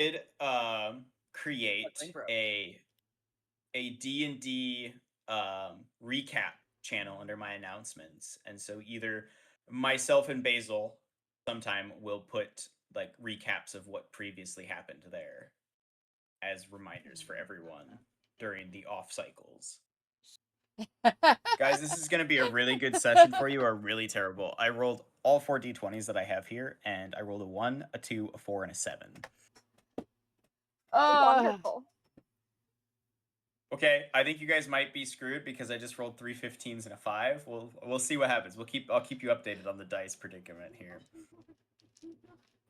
did create a D&D recap channel under my announcements, and so either myself and Basil sometime will put like recaps of what previously happened there as reminders for everyone during the off cycles. Guys, this is going to be a really good session for you or really terrible. I rolled all 4 d20s that I have here, and I rolled a 1, a 2, a 4, and a 7. Wonderful. Okay, I think you guys might be screwed because I just rolled 3 15s and a 5. We'll see what happens. I'll keep you updated on the dice predicament here.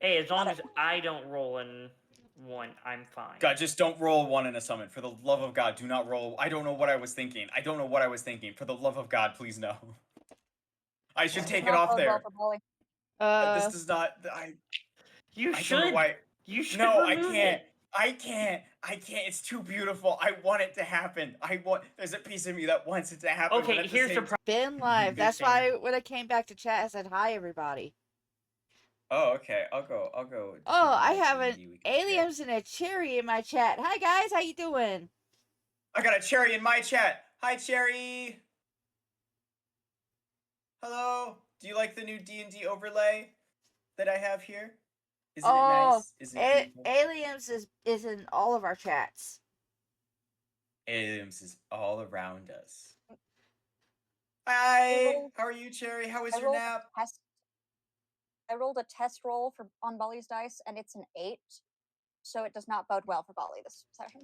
Hey, as long as I don't roll in 1, I'm fine. God, just don't roll 1 in a summon. For the love of God, do not roll. I don't know what I was thinking. For the love of God, please no. I should take it off there. This does not. You I should. Don't know why. You should. No, I can't. I can't. It's too beautiful. I want it to happen. There's a piece of me that wants it to happen. Okay, here's the problem. Been live. That's why when I came back to chat, I said hi, everybody. Oh, okay. I'll go. Oh, I have an aliens and a cherry in my chat. Hi guys, how you doing? I got a cherry in my chat. Hi, Cherry. Hello. Do you like the new D&D overlay that I have here? Isn't it nice? Isn't it Aliens is in all of our chats. Aliens is all around us. Hi. How are you, Cherry? How was your nap? I rolled a test roll on Bali's dice, and it's an 8, so it does not bode well for Bali this session.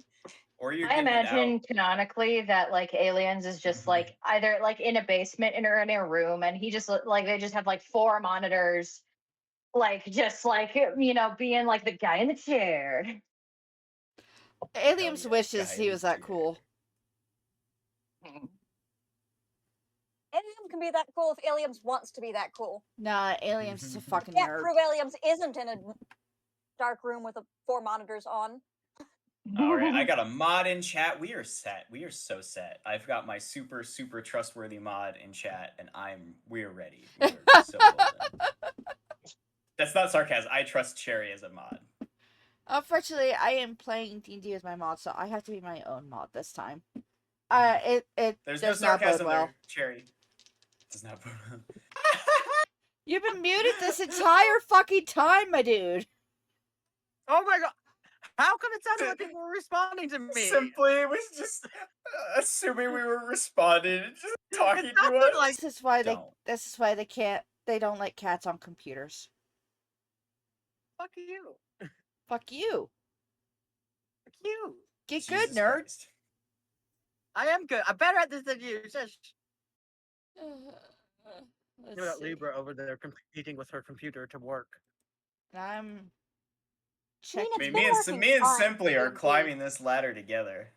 Or I imagine canonically that like aliens is just like either like in a basement or in a room, and he just like they just have like 4 monitors, like just like being like the guy in the chair. Aliens wishes he was that cool. Aliens can be that cool if Aliens wants to be that cool. Nah, Aliens is a fucking Can't nerd. prove Aliens isn't in a dark room with 4 monitors on. All right, I got a mod in chat. We are set. We are so set. I've got my super trustworthy mod in chat, and we're ready. We are so golden. That's not sarcasm. I trust Cherry as a mod. Unfortunately, I am playing D&D as my mod, so I have to be my own mod this time. There's no sarcasm well. there, Cherry. It does not bode well. You've been muted this entire fucking time, my dude. Oh my god. How come it sounded like people were responding to me? Simply, it was just assuming we were responding and just talking to us. Like, this is why they don't like cats on computers. Fuck you. Fuck you. Fuck you. Get good, nerd. Christ. I am good. I'm better at this than you. You got See. Libra over there competing with her computer to work. I'm checking. I mean, me and Simply are climbing this ladder together.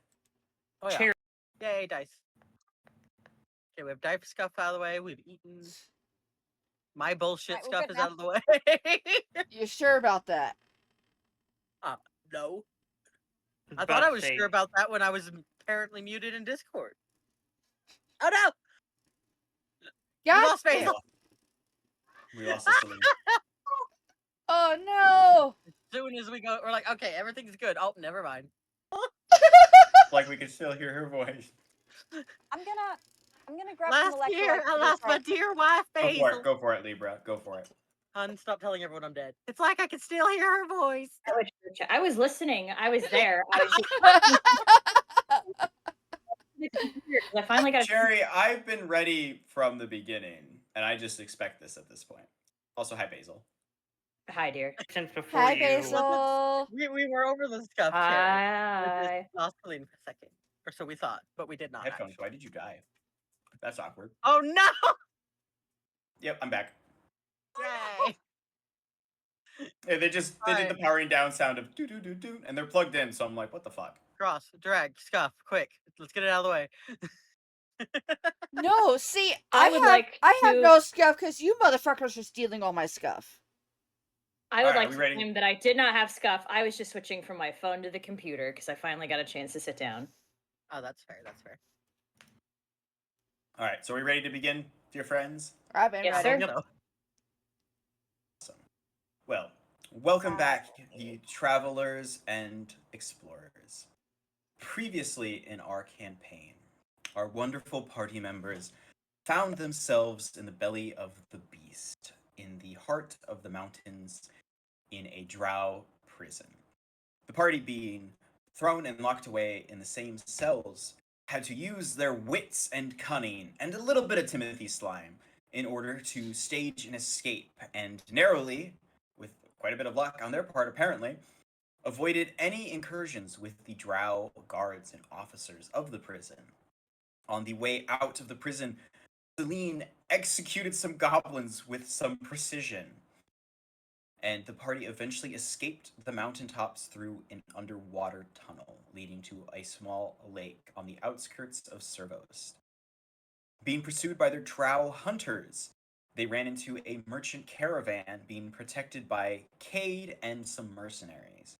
Oh yeah. Yay, dice. Okay, we have dice stuff out of the way. We've eaten. My bullshit stuff is out of the way. You sure about that? No. I thought I was sure about that when I was apparently muted in Discord. Oh no! God, we lost Basil. We lost Celine. Oh no! As soon as we go, we're like, okay, everything's good. Oh, never mind. Like we can still hear her voice. I'm gonna grab Last some year, I lost my dear wife, Basil. Go for it, Libra. Go for it. Hun, stop telling everyone I'm dead. It's like I can still hear her voice. I was listening. I was there. I finally got. Cherry, I've been ready from the beginning, and I just expect this at this point. Also, hi, Basil. Hi, dear. Since before Hi, you... Basil. We were over the stuff, Cherry. We just lost Celine for a second. Or so we thought, but we did not. Headphones, why did you die? That's awkward. Oh, no! Yep, I'm back. Yay! Yeah, they did the powering down sound of do do do do, and they're plugged in. So I'm like, what the fuck? Cross, drag, scuff, quick. Let's get it out of the way. No, see, I have no scuff because you motherfuckers are stealing all my scuff. I would like to claim that I did not have scuff. I was just switching from my phone to the computer because I finally got a chance to sit down. Oh, that's fair. That's fair. All right, so are we ready to begin, dear friends? I've been ready. Sir. Awesome. Well, Welcome back, ye travelers and explorers. Previously in our campaign, our wonderful party members found themselves in the belly of the beast, in the heart of the mountains, in a drow prison. The party, being thrown and locked away in the same cells, had to use their wits and cunning and a little bit of Timothy slime in order to stage an escape, and narrowly, with quite a bit of luck on their part apparently, avoided any incursions with the drow guards and officers of the prison. On the way out of the prison, Celine executed some goblins with some precision, and the party eventually escaped the mountaintops through an underwater tunnel leading to a small lake on the outskirts of Servos. Being pursued by their drow hunters, they ran into a merchant caravan being protected by Cade and some mercenaries.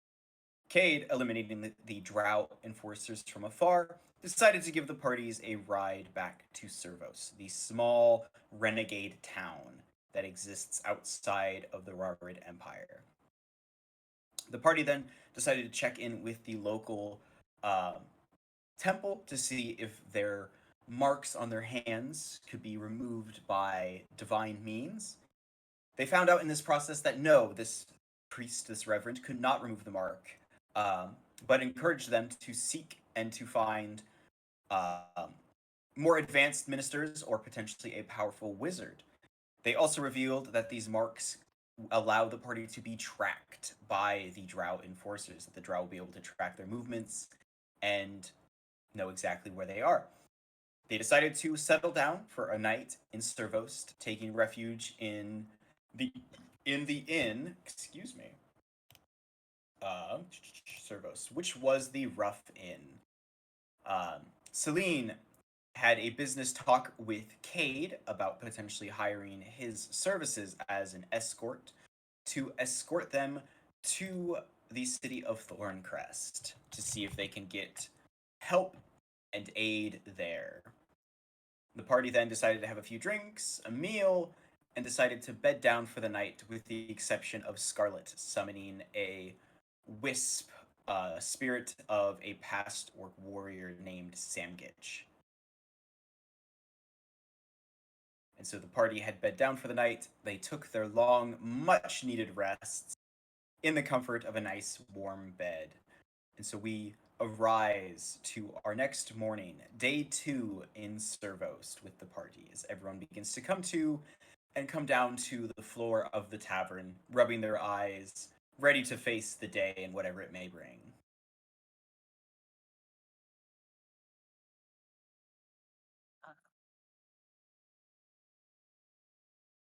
Cade, eliminating the drow enforcers from afar, decided to give the parties a ride back to Servos, the small renegade town that exists outside of the Rarid Empire. The party then decided to check in with the local temple to see if their marks on their hands could be removed by divine means. They found out in this process that no, this priest, this reverend, could not remove the mark, but encouraged them to seek and to find more advanced ministers or potentially a powerful wizard. They also revealed that these marks allow the party to be tracked by the drow enforcers, that the drow will be able to track their movements and know exactly where they are. They decided to settle down for a night in Servost, taking refuge in the inn, excuse me, Servos, which was the Rough Inn. Celine had a business talk with Cade about potentially hiring his services as an escort to escort them to the city of Thorncrest to see if they can get help and aid there. The party then decided to have a few drinks, a meal, and decided to bed down for the night, with the exception of Scarlet summoning a wisp, spirit of a past orc warrior named Samgitch. And so the party had bed down for the night. They took their long, much needed rests in the comfort of a nice, warm bed. And so we arise to our next morning, day 2 in Servost with the party, as everyone begins to come down to the floor of the tavern, rubbing their eyes, ready to face the day and whatever it may bring.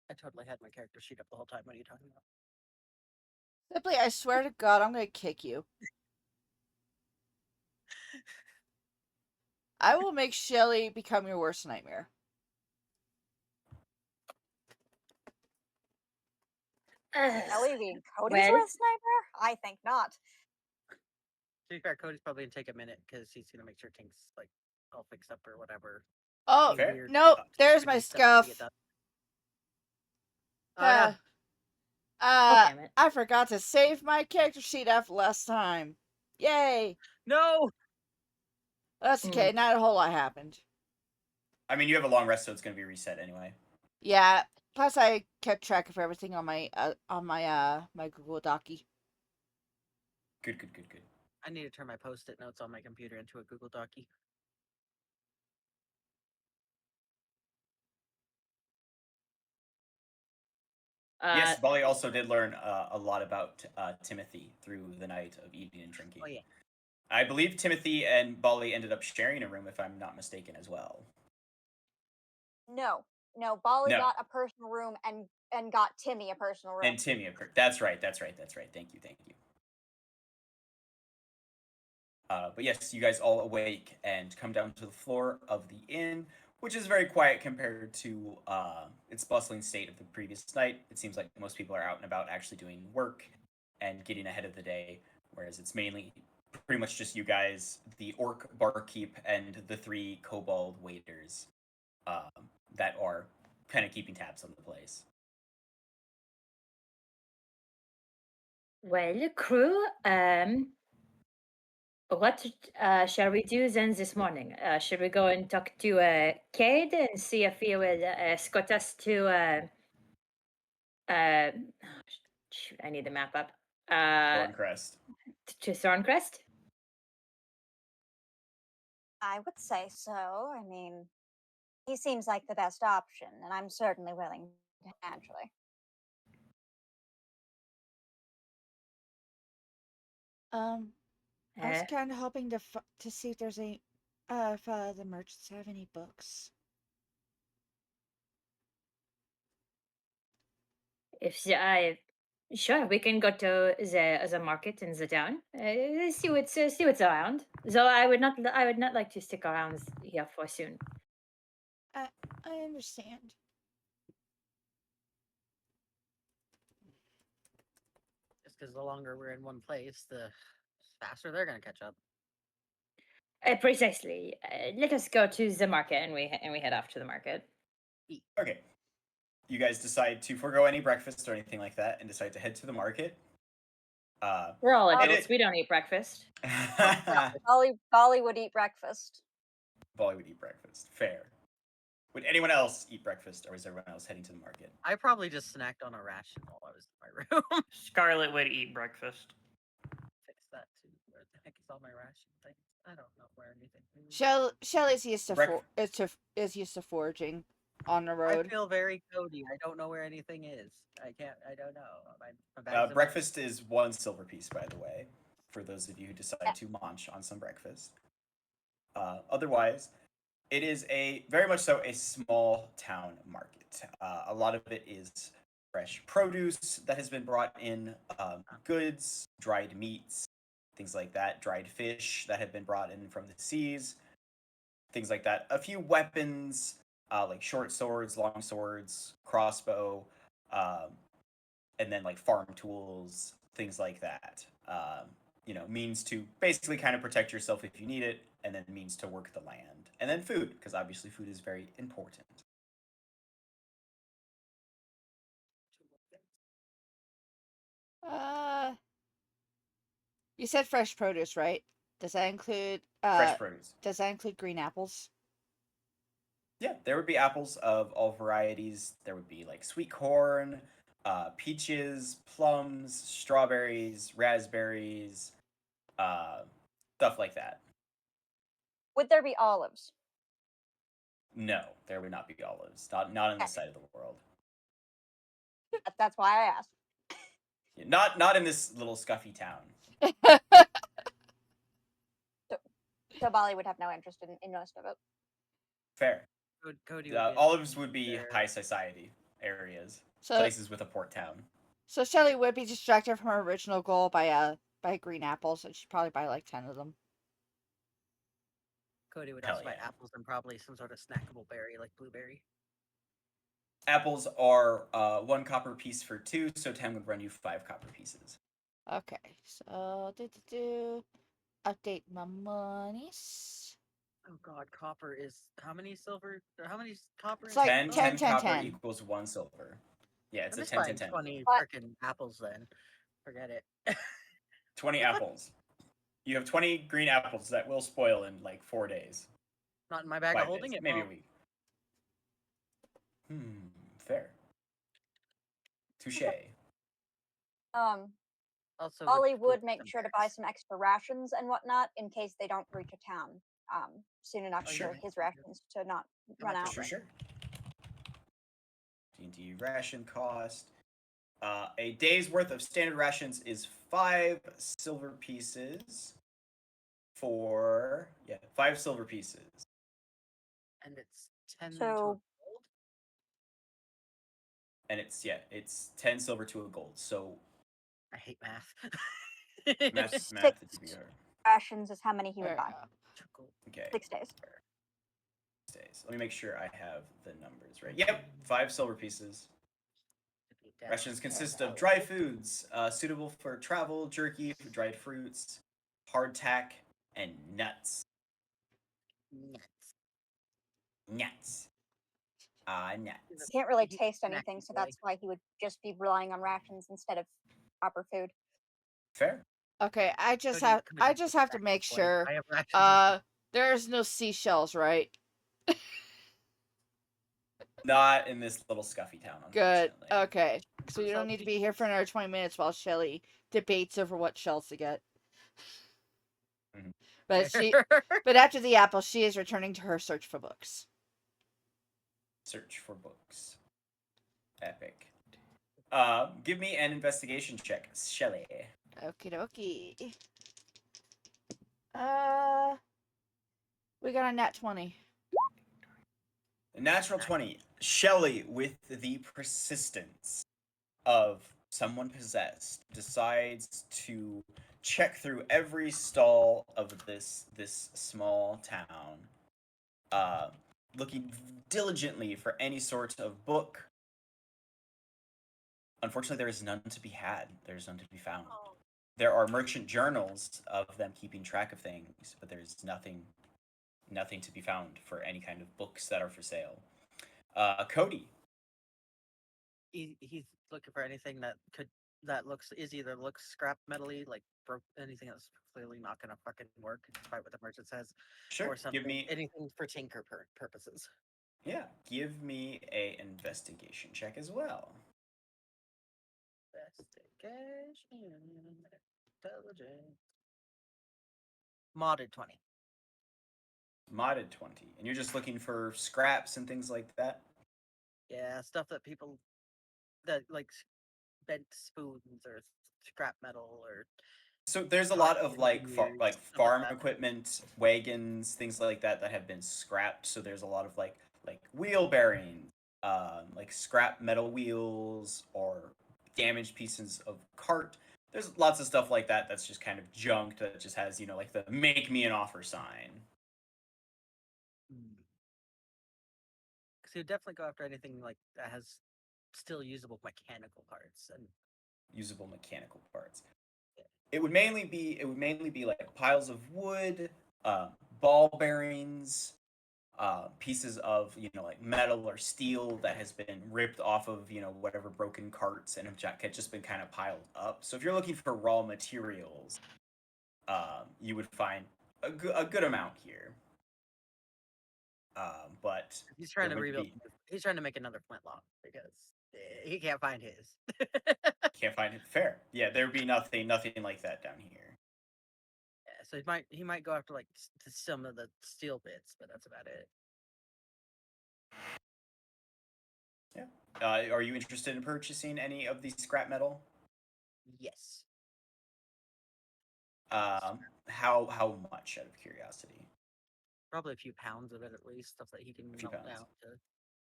I totally had my character sheet up the whole time. What are you talking about? Simply, I swear to God, I'm gonna kick you. I will make Shelly become your worst nightmare. Ellie being Cody's Well. worst nightmare? I think not. To be fair, Cody's probably gonna take a minute because he's gonna make sure things like all fixed up or whatever. Oh, Fair. Weird nope, there's my stupid stuff to get scuff. done. Oh yeah. Damn it. I forgot to save my character sheet after last time. Yay! No. That's okay, not a whole lot happened. I mean, you have a long rest, so it's going to be reset anyway. Yeah, plus I kept track of everything on my my Google Docie. Good. I need to turn my post-it notes on my computer into a Google Docie. Yes, Bolly also did learn a lot about Timothy through the night of eating and drinking. Oh yeah. I believe Timothy and Bolly ended up sharing a room, if I'm not mistaken, as well. No, Bali No. got a personal room and got Timmy a personal room. And Timmy, that's right. Thank you. But yes, you guys all awake and come down to the floor of the inn, which is very quiet compared to its bustling state of the previous night. It seems like most people are out and about actually doing work and getting ahead of the day, whereas it's mainly pretty much just you guys, the orc barkeep, and the 3 kobold waiters that are kind of keeping tabs on the place. Well, crew, what shall we do then this morning? Should we go and talk to Cade and see if he will escort us to shoot, I need the map up. Thorncrest. To Thorncrest? I would say so. I mean, he seems like the best option, and I'm certainly willing to financially. I was Uh, kind of hoping to see if there's any, if the merchants have any books. if the, sure, we can go to the market in the town. See what's around. Though I would not like to stick around here for soon. I understand. Just because the longer we're in one place, the faster they're gonna catch up. Precisely. Let us go to the market, and we head off to the market. Okay. You guys decide to forego any breakfast or anything like that and decide to head to the market. We're all Bolly- adults. We don't eat breakfast. Bolly would eat breakfast. Bolly would eat breakfast. Fair. Would anyone else eat breakfast, or is everyone else heading to the market? I probably just snacked on a ration while I was in my room. Scarlet would eat breakfast. Fix that too. Where the heck is all my ration things? I don't know where anything is. Shelley's used to Brec- is used to foraging on the I road. feel very Cody. I don't know where anything is. I don't know. My bag's in my- Breakfast is 1 silver piece, by the way, for those of you who decide to munch on some breakfast. Otherwise, it is very much so a small town market. A lot of it is fresh produce that has been brought in, goods, dried meats, things like that, dried fish that have been brought in from the seas, things like that. A few weapons, like short swords, long swords, crossbow, and then like farm tools, things like that. Means to basically kind of protect yourself if you need it, and then means to work the land. And then food, because obviously food is very important. You said fresh produce, right? Does that include Fresh produce. Does that include green apples? Yeah, there would be apples of all varieties. There would be like sweet corn, peaches, plums, strawberries, raspberries, stuff like that. Would there be olives? No, there would not be olives. Not on this side of the world. That's why I asked. Yeah, not in this little scuffy town. So Bolly would have no interest in most of it. Fair. Cody would be Olives would be there. high society areas, So places with a port town. so Shelley would be distracted from her original goal by green apples, and she'd probably buy like 10 of them. Cody would Hell also buy yeah. apples and probably some sort of snackable berry like blueberry. Apples are 1 copper piece for 2, so 10 would run you 5 copper pieces. Okay, so update my monies. Oh god, copper is how many silver? Or how many copper? It's is like 10, 10, 10, copper 10. equals 1 silver. Yeah, it's I'm a just 10, buying 10, 10. 20 What? freaking apples then. Forget it. 20 apples. You have 20 green apples that will spoil in like 4 days. Not in my bag 5 of holding days, it. maybe a won't. week. Fair. Touche. Also, Bolly with would food make and sure to buy berries. some extra rations and whatnot in case they don't reach a town soon enough Sure. for his rations to not run much out. is Sure, sure. D&D ration cost. A day's worth of standard rations is 5 silver pieces for 5 silver pieces. And it's 10 to a So gold. And it's 10 silver to a gold. So I hate math. math Six. would be hard. rations is how many he There would we buy. go. Gold. Okay. 6 days. Days. Let me make sure I have the numbers right. Yep, 5 silver pieces. Rations consist of dry foods, suitable for travel, jerky, dried fruits, hardtack, and nuts. Nuts. Nuts. He can't really He- taste snacky anything, so boy. that's why he would just be relying on rations instead of proper food. Fair. Okay, I just Cody, have come and I take just this have to back, make boy. sure. I have rations. There's no seashells, right? Not in this little scuffy town, Good. unfortunately. Okay. So you So don't need to be here for another 20 minutes while Shelly debates over what shells to get. Mhm. But after the apple, she is returning to her search for books. Search for books. Epic. Give me an investigation check, Shelly. Okie dokie. We got a nat 20. Natural 20. Shelly, with the persistence of someone possessed, decides to check through every stall of this small town, looking diligently for any sort of book. Unfortunately, there is none to be had. There's none to be found. There are merchant journals of them keeping track of things, but there's nothing to be found for any kind of books that are for sale. Cody. He's looking for anything that either looks scrap metally, like broke, anything that's clearly not gonna fucking work, despite what the merchant says, Sure. or something, Give me anything for tinker purposes. Yeah, give me a investigation check as well. Investigation, intelligence, modded 20. Modded 20. And you're just looking for scraps and things like that? Yeah, stuff that people that like bent spoons or scrap metal or So there's a lot of stuff farm that. equipment, wagons, things like that have been scrapped. So there's a lot of like wheel bearings, like scrap metal wheels or damaged pieces of cart. There's lots of stuff like that that's just kind of junked that just has, like the make me an offer sign. Because you definitely go after anything like that has still usable mechanical parts and Usable mechanical parts. It would mainly be like piles of wood, ball bearings, pieces of like metal or steel that has been ripped off of whatever broken carts and have just been kind of piled up. So if you're looking for raw materials, you would find a good amount here. But he's trying to there would rebuild. be He's trying to make another flintlock because he can't find his. can't find it fair. Yeah, there would be nothing like that down here. Yeah, so he might go after like some of the steel bits, but that's about it. Yeah. Are you interested in purchasing any of the scrap metal? Yes. How much, out of curiosity? Probably a few pounds of it at least, stuff that he can few melt pounds. down to.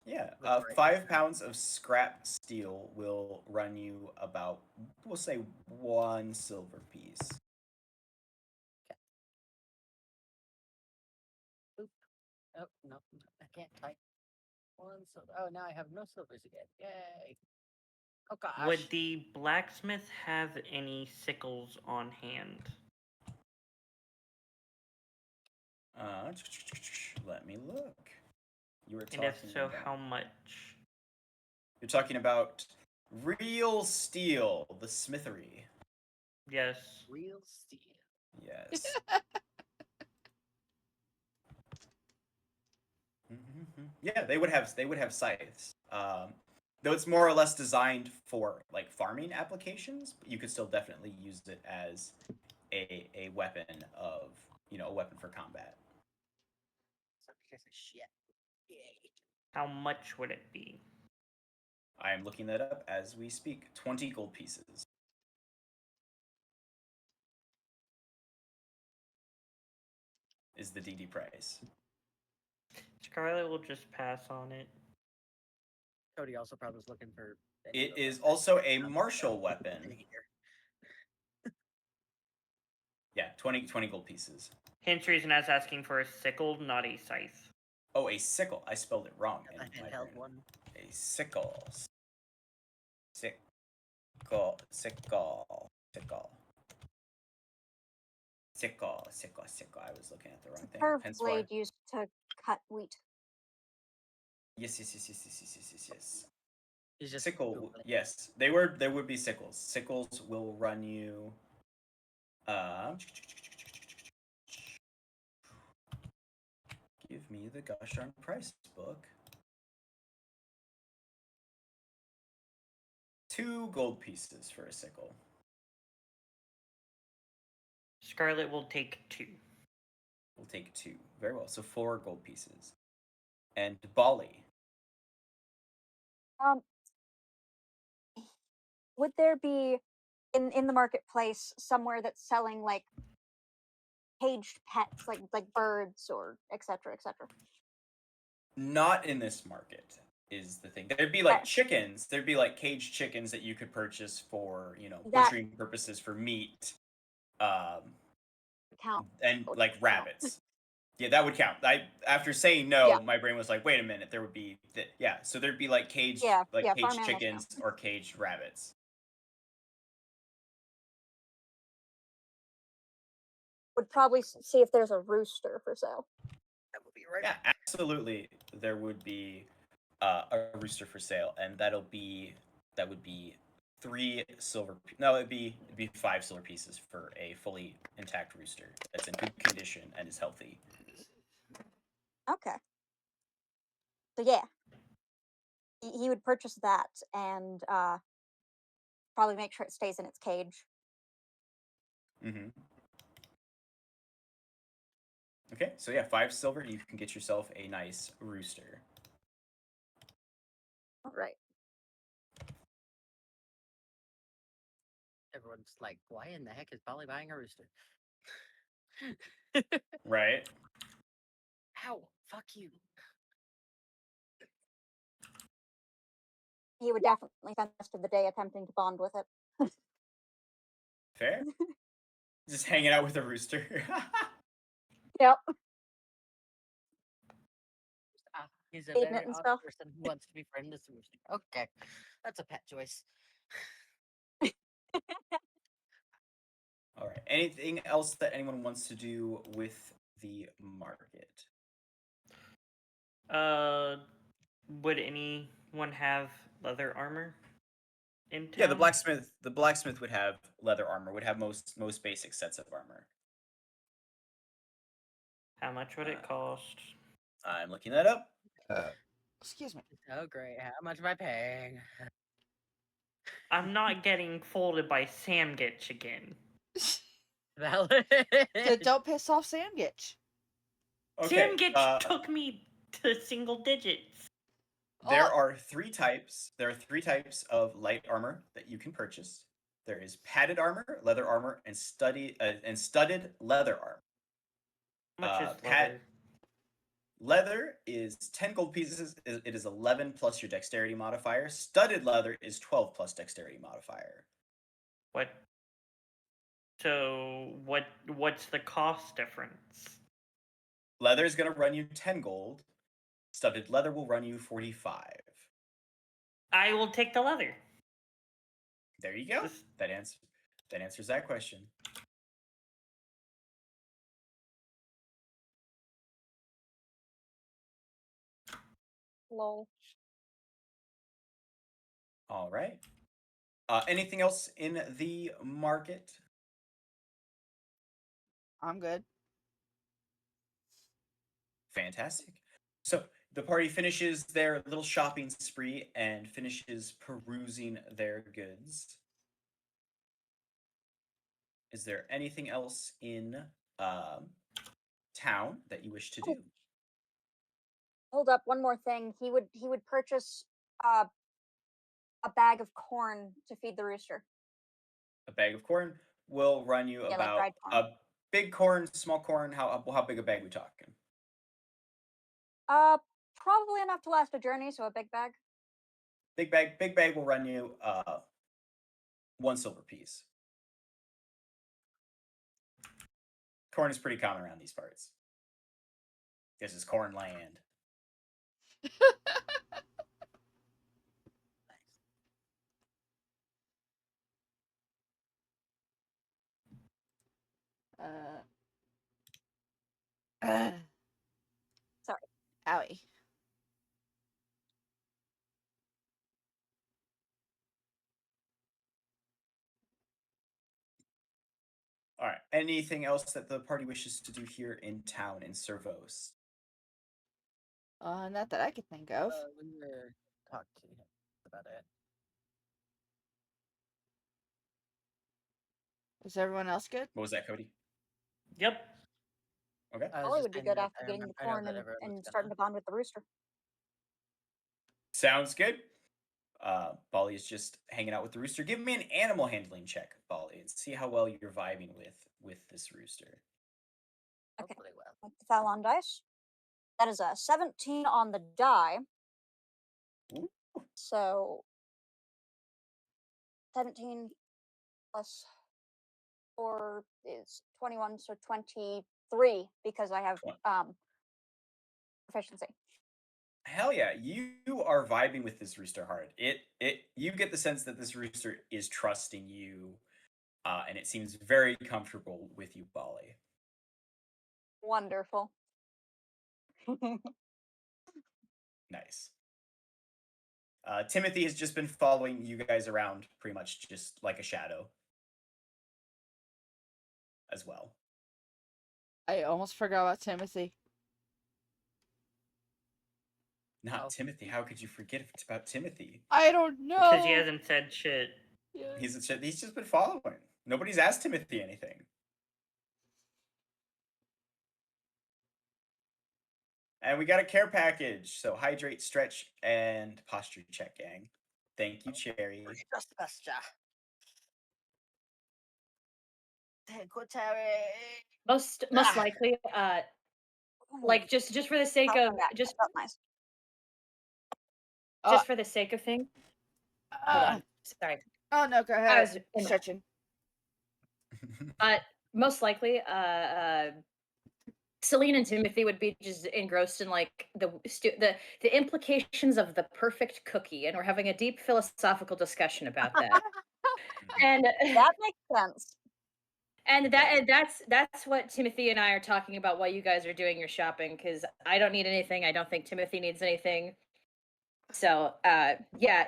Yeah, the right 5 amount. pounds of scrap steel will run you about, we'll say, 1 silver piece. Oop. Oh no, I can't type. One silver. Oh, now I have no silvers again. Yay! Oh gosh. Would the blacksmith have any sickles on hand? Let me look. You were And talking if so, about. how much? You're talking about real steel, the smithery. Yes. Real steel. Yes. Yeah, they would have scythes. Though it's more or less designed for like farming applications, but you could still definitely use it as a weapon of a weapon for combat. Shit. Yay. How much would it be? I am looking that up as we speak. 20 gold pieces. Is the DD price. Scarlet will just pass on it. Cody also probably was looking for. It is also a martial weapon. Yeah, 20 gold pieces. Hence reason I was asking for a sickle, not a scythe. Oh, a sickle. I spelled it wrong. A handheld one. A sickle. Sickle. I was looking at the wrong thing. Curved Hence blade why. used to cut wheat. Yes. He's just Sickle. Googling. Yes, there would be sickles. Sickles will run you Give me the gosh darn price book. 2 gold pieces for a sickle. Scarlet will take 2. We'll take 2. Very well. So 4 gold pieces. And Bali. Would there be in the marketplace somewhere that's selling like caged pets, like birds or etc. etc.? Not in this market is the thing. There'd be like chickens. There'd be like caged chickens that you could purchase for, butchering purposes for meat. Count. And like rabbits. Yeah, that would count. After saying no, my brain was like, wait a minute, there would be so there'd be like caged caged chickens or caged rabbits. Would probably see if there's a rooster for sale. That would be right. Yeah, absolutely. There would be a rooster for sale, and that would be 3 silver. No, it'd be 5 silver pieces for a fully intact rooster that's in good condition and is healthy. Okay. So yeah, he would purchase that and probably make sure it stays in its cage. Mm-hmm. Okay, so yeah, 5 silver. You can get yourself a nice rooster. All right. Everyone's like, why in the heck is Polly buying a rooster? Right. Ow, fuck you. He would definitely spend the rest of the day attempting to bond with it. Fair. Just hanging out with a rooster. Yep. He's a Eating very it and odd stuff. person who wants to befriend this rooster. Okay, that's a pet choice. All right. Anything else that anyone wants to do with the market? Would anyone have leather armor in town? Yeah, the blacksmith would have leather armor. Would have most basic sets of armor. How much would it cost? I'm looking that up. Excuse me. Oh great, how much am I paying? I'm not getting folded by Samgitch again. Valid. So don't piss off Samgitch. Okay. Samgitch took me to single digits. There are 3 types. There are 3 types of light armor that you can purchase. There is padded armor, leather armor, and studded leather armor. How much is leather? Leather is 10 gold pieces. It is 11 plus your dexterity modifier. Studded leather is 12 plus dexterity modifier. What? So what's the cost difference? Leather is going to run you 10 gold. Studded leather will run you 45. I will take the leather. There you go. That answers that question. Lol. All right. Anything else in the market? I'm good. Fantastic. So the party finishes their little shopping spree and finishes perusing their goods. Is there anything else in town that you wish to do? Hold up, one more thing. He would purchase a bag of corn to feed the rooster. A bag of corn will run you Yeah, like about dried corn. a big corn, small corn. How big a bag we talking? Probably enough to last a journey, so a big bag. Big bag will run you 1 silver piece. Corn is pretty common around these parts. This is corn land. Sorry. Owie. All right. anything else that the party wishes to do here in town in Servos? Not that I could think of. We were talking to him about it. Is everyone else good? What was that, Cody? Yep. Okay. I was Probably just would be saying good that after getting the I know corn that everyone was and starting to bond with the rooster. Sounds good. Bali is just hanging out with the rooster. Give me an animal handling check, Bali, and see how well you're vibing with this rooster. Okay. Hopefully well. With the Fallon dice. That is a 17 on the die. Ooh. So 17 plus 4 is 21, so 23 because I have proficiency. Hell yeah, you are vibing with this rooster hard. You get the sense that this rooster is trusting you, and it seems very comfortable with you, Bali. Wonderful. Nice. Timothy has just been following you guys around pretty much just like a shadow as well. I almost forgot about Timothy. Not Timothy. How could you forget about Timothy? I don't know. Because he hasn't said shit. Yeah. He's just been following. Nobody's asked Timothy anything. And we got a care package. So hydrate, stretch, and posture check, gang. Thank you, Cherry. Just pasture. Thank you, Terry. Most likely, like just for the sake of just That's nice. just for the sake of things. Hold on. Sorry. Oh no, go I ahead. was in- Stretching. most likely, Celine and Timothy would be just engrossed in like the implications of the perfect cookie, and we're having a deep philosophical discussion about that. And That makes sense. and that's what Timothy and I are talking about while you guys are doing your shopping, because I don't need anything. I don't think Timothy needs anything. So yeah,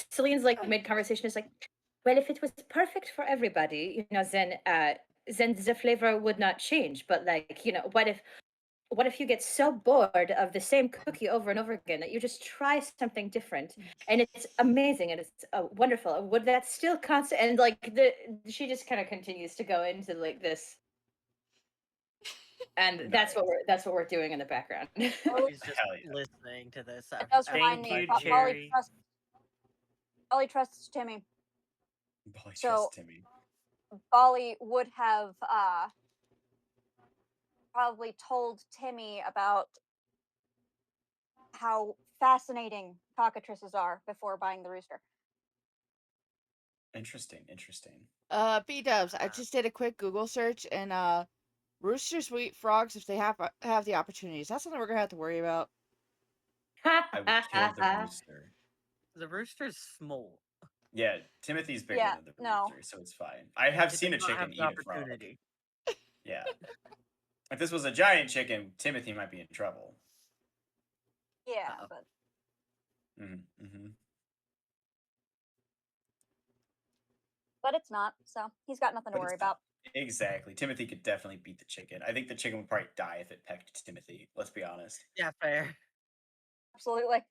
Celine's like mid conversation is like, well, if it was perfect for everybody, then the flavor would not change. But like, what if you get so bored of the same cookie over and over again that you just try something different and it's amazing and it's wonderful? Would that still constant? And like she just kind of continues to go into like this, and that's what we're doing in the background. He's just listening to this. It does remind Thank me. you, Cherry. Bali trusts Timmy. Bali So- trusts Timmy. Bali would have probably told Timmy about how fascinating cockatrices are before buying the rooster. Interesting. B-dubs, I just did a quick Google search and roosters will eat frogs if they have the opportunities. That's something we're gonna have to worry about. I would kill the rooster. The rooster's small. Yeah, Timothy's bigger Yeah, than the no. rooster, so it's fine. I have He seen a does not have chicken the eat a frog. opportunity. Yeah. If this was a giant chicken, Timothy might be in trouble. Yeah, Uh-oh. but but it's not. So he's got nothing to But worry it's not. about. Exactly. Timothy could definitely beat the chicken. I think the chicken would probably die if it pecked Timothy. Let's be honest. Yeah, fair. Absolutely. I'm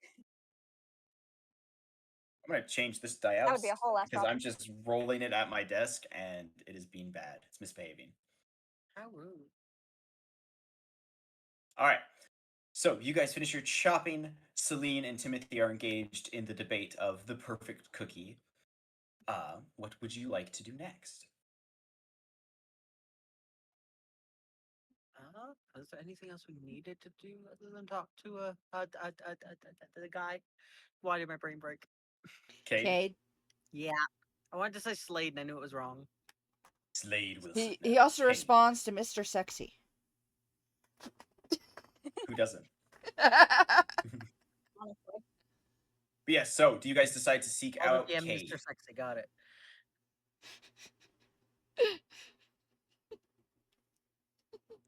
gonna change this die out That would be a whole ass because problem. I'm just rolling it at my desk and it is being bad. It's misbehaving. How rude. All right. So you guys finish your shopping. Celine and Timothy are engaged in the debate of the perfect cookie. What would you like to do next? Is there anything else we needed to do other than talk to the guy? Why did my brain break? Cade? Yeah. I wanted to say Slade and I knew it was wrong. Slade will. He also Cade. responds to Mr. Sexy. Who doesn't? Honestly. But yes, so do you guys decide to seek out Yeah, Cade? Mr. Sexy got it.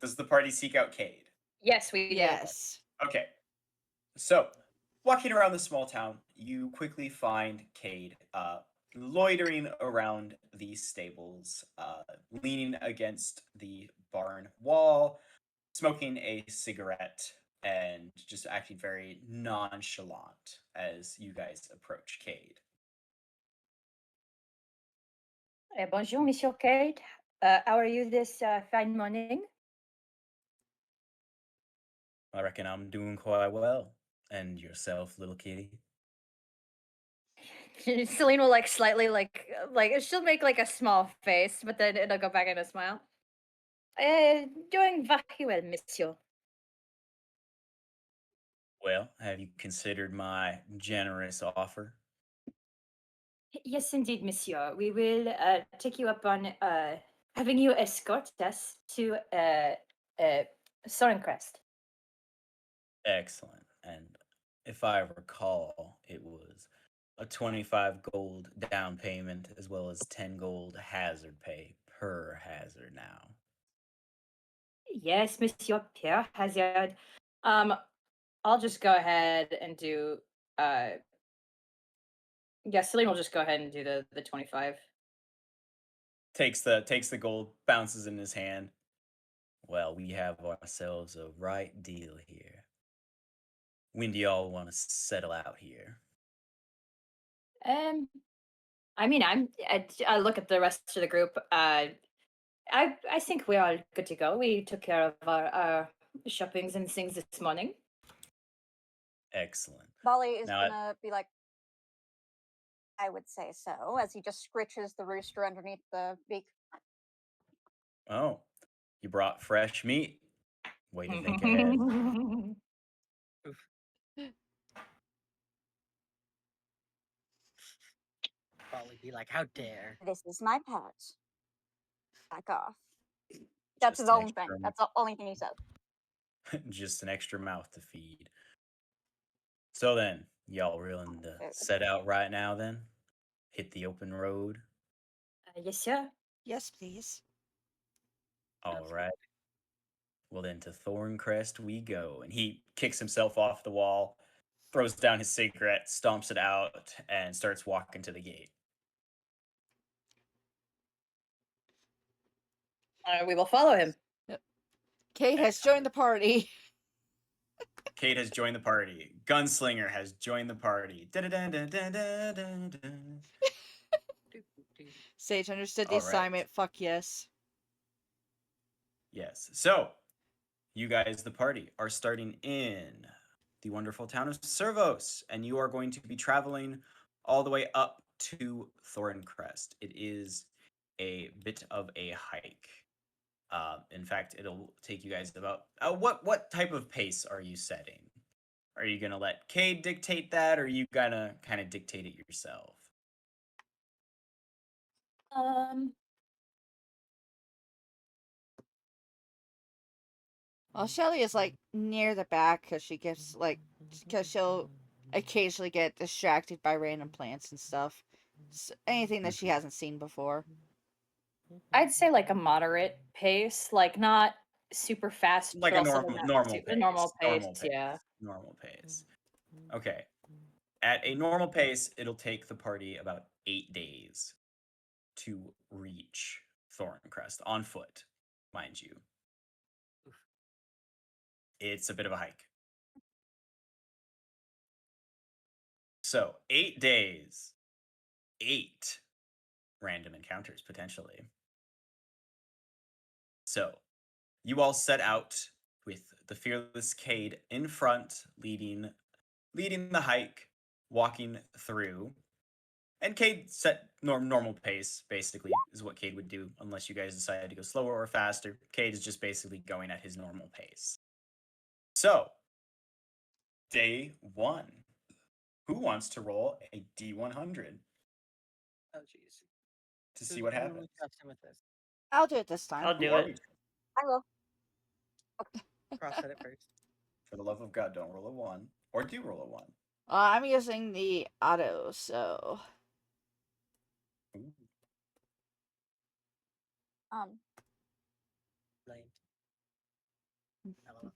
Does the party seek out Cade? Yes, we do. Yes. Okay. So, walking around the small town, you quickly find Cade loitering around the stables, leaning against the barn wall, smoking a cigarette, and just acting very nonchalant as you guys approach Cade. Bonjour, Monsieur Kate. How are you this fine morning? I reckon I'm doing quite well. And yourself, little kitty? Celine will like slightly like she'll make like a small face, but then it'll go back into a smile. Doing very well, Monsieur. Well, have you considered my generous offer? Yes, indeed, Monsieur. We will take you up on having you escort us to Sorencrest. Excellent. And if I recall, it was a 25 gold down payment as well as 10 gold hazard pay per hazard now. Yes, Monsieur Pierre Hazard. I'll just go ahead and do yeah, Celine will just go ahead and do the 25. Takes the gold, bounces in his hand. Well, we have ourselves a right deal here. When do y'all want to settle out here? I mean, I look at the rest of the group. I think we're all good to go. We took care of our shoppings and things this morning. Excellent. Bali is Now, gonna be like, I would say so, as he just scritches the rooster underneath the beak. oh, you brought fresh meat. Way to think ahead. Probably be like, how dare. This is my pet. Back off. That's Just his an own thing. extra- That's the only thing he says. Just an extra mouth to feed. So then, y'all willing to Food. set out right now then? Hit the open road? Yes, sir. Yes, please. All right. Well then, to Thorncrest we go. And he kicks himself off the wall, throws down his cigarette, stomps it out, and starts walking to the gate. We will follow him. Kate has joined the party. Kate has joined the party. Gunslinger has joined the party. Da-da-da-da-da-da-da-da. Sage understood the All right. assignment. Fuck yes. Yes. So, you guys, the party, are starting in the wonderful town of Servos, and you are going to be traveling all the way up to Thorncrest. It is a bit of a hike. In fact, it'll take you guys about what type of pace are you setting? Are you gonna let Cade dictate that, or are you gonna kind of dictate it yourself? Well, Shelly is like near the back because she gets like, because she'll occasionally get distracted by random plants and stuff. Anything that she hasn't seen before. I'd say like a moderate pace, like not super fast, Like but a also normal not normal super pace. normal pace. Normal pace. Yeah. Normal pace. Okay. At a normal pace, it'll take the party about 8 days to reach Thorncrest on foot, mind you. It's a bit of a hike. So, 8 days, 8 random encounters potentially. So, you all set out with the fearless Cade in front, leading the hike, walking through. And Cade set normal pace, basically, is what Cade would do, unless you guys decided to go slower or faster. Cade is just basically going at his normal pace. So, day 1. Who wants to roll a D100 Oh, jeez. to see what happens? Trust him with this. I'll do it this time. I'll Who do are it. we? I will. Cross it first. For the love of God, don't roll a 1. Or do roll a 1. I'm using the auto, so Ooh. Lame. LOL.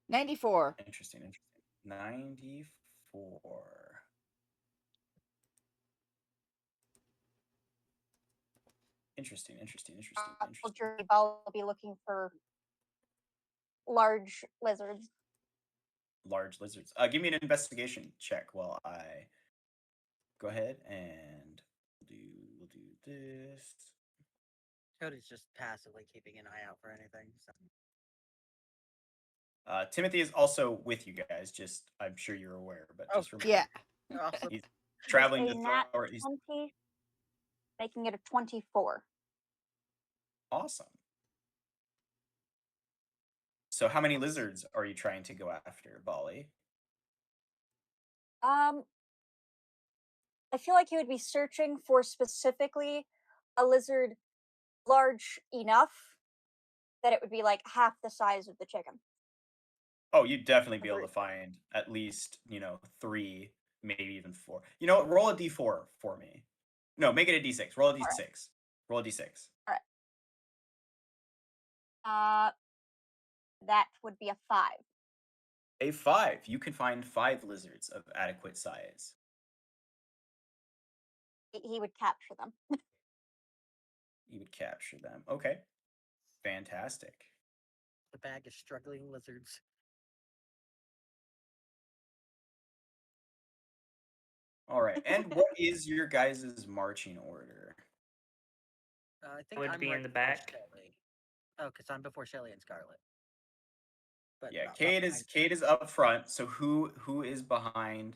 94. Interesting. 94. Interesting. Well, Jerry Ball will be looking for large lizards. Large lizards. Give me an investigation check while I go ahead and we'll do this. Cody's just passively keeping an eye out for anything. So. Timothy is also with you guys. Just I'm sure you're aware, but just remember, Yeah. Awesome. he's traveling a to nat throw. He's 20, making it a 24. awesome. So, how many lizards are you trying to go after, Bali? I feel like he would be searching for specifically a lizard large enough that it would be like half the size of the chicken. Oh, you'd definitely be able Agreed. to find at least 3, maybe even 4. You know what? Roll a d4 for me. No, make it a d6. Roll a d6. Alright. Roll a d6. That would be a 5. A 5. You can find 5 lizards of adequate size. He would capture them. You would capture them. Okay. Fantastic. The bag is struggling lizards. All right. And what is your guys' marching order? I think Would I'm be right in the before back. Shelly. Oh, because I'm before Shelly and Scarlet. But Yeah, not Cade behind. is up front. So who is behind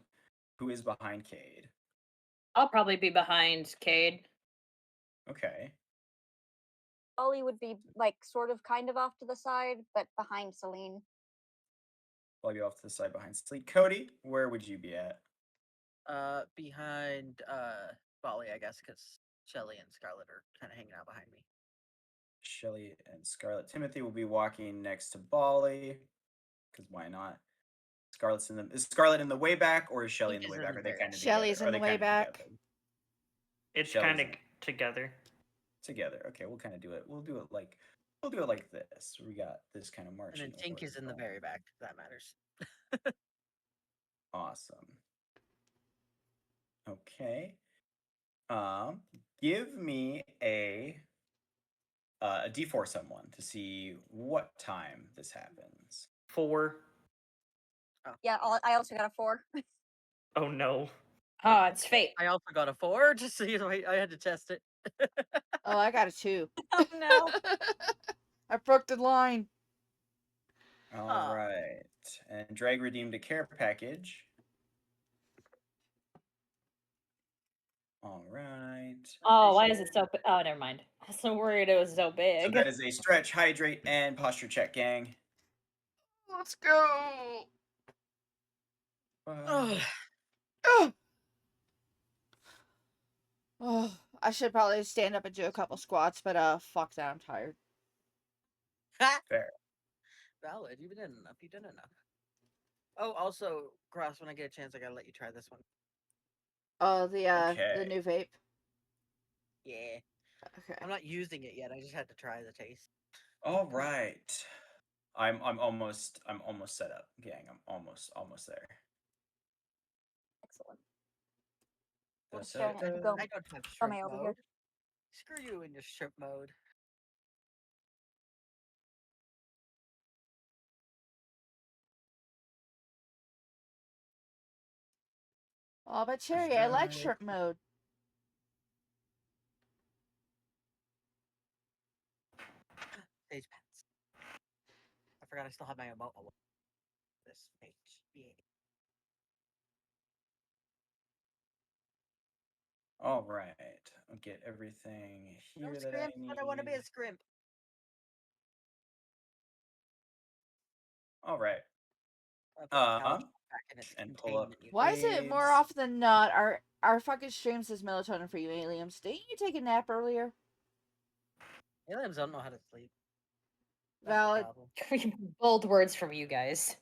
Cade? I'll probably be behind Cade. Okay. Ollie would be like sort of kind of off to the side, but behind Celine. I'll be off to the side behind Sleep. Cody, where would you be at? Behind Bali, I guess, because Shelly and Scarlet are kind of hanging out behind me. Shelly and Scarlet. Timothy will be walking next to Bali, because why not? Is Scarlet in the way back, or is Shelly in the way back? Are they kind of Shelly's together? in the way back. It's Shelly's kind of in- together. Together. Okay, we'll kind of do it. We'll do it like this. We got this kind of And marching. then Tink is in the order very back, if that matters. Awesome. Okay. Give me a D4 someone to see what time this happens. 4. Oh, Yeah, I also got a 4. Oh no. Oh, it's fate. I also got a 4, just so you know, I had to test it. Oh, I got a 2. Oh no. I broke the line. All Aw. right. And Drag redeemed a care package. All right. Oh, why is it so? Oh, never mind. I was so worried it was so So big. that is a stretch, hydrate, and posture check, gang. Let's go. Ugh. Oh. Oh, I should probably stand up and do a couple squats, but fuck that, I'm tired. Fair. Valid. You've done enough. You've done enough. Oh, also, Cross, when I get a chance, I gotta let you try this one. Oh, the Okay. new vape. Yeah. Okay. I'm not using it yet. I just had to try the taste. All right. I'm almost set up, gang. I'm almost there. Excellent. Da, I'm da, staring at da. you. Go. I don't have Go shrimp me over mode. here. Screw you in your shrimp mode. Oh, but Cherry, I like shrimp mode. Stage pants. I forgot I still have my emote. This page. Yeah. All right. I'll get everything No here that I scrimp, need. but I want to be a scrimp. All right. I'll put the couch back in its And pull up. containment unit. Why is it more Waves. often than not our fucking streams is melatonin for you aliens? Didn't you take a nap earlier? Aliens don't know how to sleep. That's the Valid. problem. Bold words from you guys.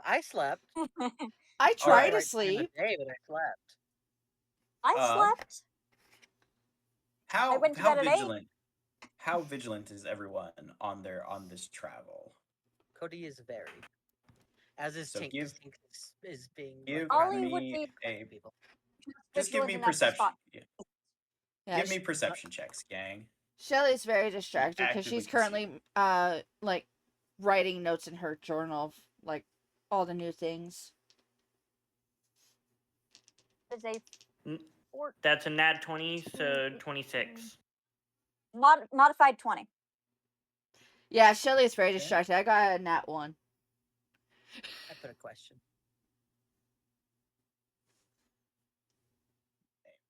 I slept. I All try right. to Right time of sleep. day, but I slept. I slept. How went to bed at 8. vigilant? How vigilant is everyone on this travel? Cody is very. As is So Tink. give- Tink is being give like, Ollie would me be a people. just give vigilant me enough to perception. spot. Yeah. Yeah, Give me perception checks, gang. Shelly's very distracted because actively she's currently like writing notes in her journal of like all the new things. Is a N- four, That's a nat 20, so 26. modified 20. Yeah, Shelly is very Okay. distracted. I got a nat 1. I put a question.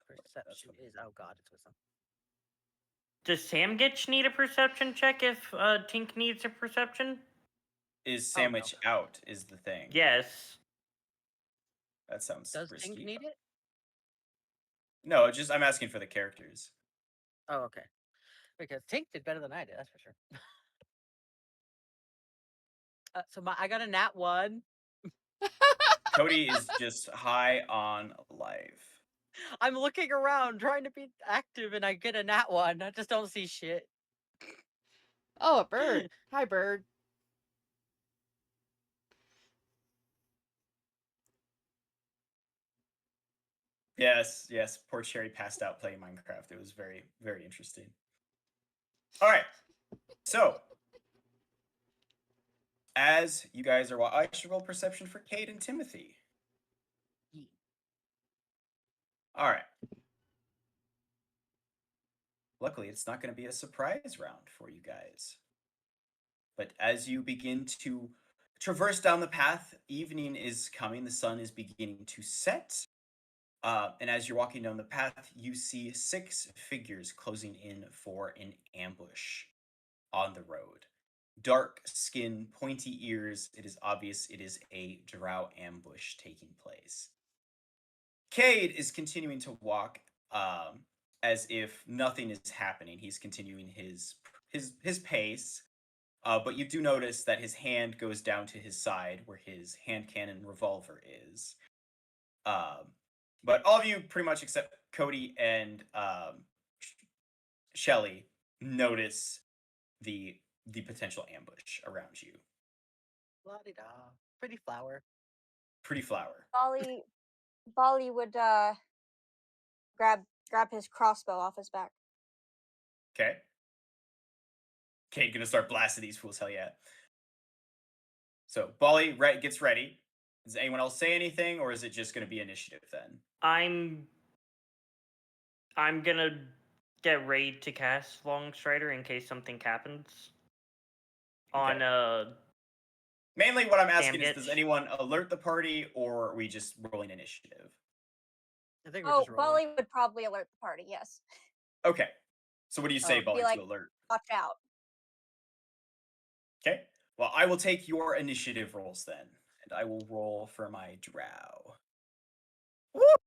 Perception is god, it's wisdom. Does Samgitch need a perception check if Tink needs a perception? Is Oh, no. sandwich out is the thing. Yes. That sounds Does risky. Tink need it? No, just I'm asking for the characters. Oh, okay. Because Tink did better than I did, that's for sure. I got a nat 1. Cody is just high on life. I'm looking around trying to be active and I get a nat 1. I just don't see shit. Oh, a bird. Hi, bird. Yes, yes. Poor Cherry passed out playing Minecraft. It was very, very interesting. All right. So, as you guys are, I should roll perception for Cade and Timothy. All right. Luckily, it's not going to be a surprise round for you guys. But as you begin to traverse down the path, evening is coming. The sun is beginning to set. And as you're walking down the path, you see 6 figures closing in for an ambush on the road. Dark skin, pointy ears. It is obvious it is a drow ambush taking place. Cade is continuing to walk as if nothing is happening. He's continuing his pace. But you do notice that his hand goes down to his side where his hand cannon revolver is. But all of you, pretty much except Cody and Shelly, notice the potential ambush around you. La-di-da. Pretty flower. Pretty flower. Bali would grab his crossbow off his back. Okay. Cade gonna start blasting these fools. Hell yeah. So Bali gets ready. Does anyone else say anything, or is it just gonna be initiative then? I'm gonna get ready to cast Long Strider in case something happens. Okay. On Mainly what I'm asking is, Samgitch. does anyone alert the party, or are we just rolling initiative? I think we're Oh, just rolling. Bali would probably alert the party. Yes. Okay. So what do you say, Oh. Bali, Be like- to alert? Watch out. Okay. Well, I will take your initiative rolls then, and I will roll for my drow. Oh,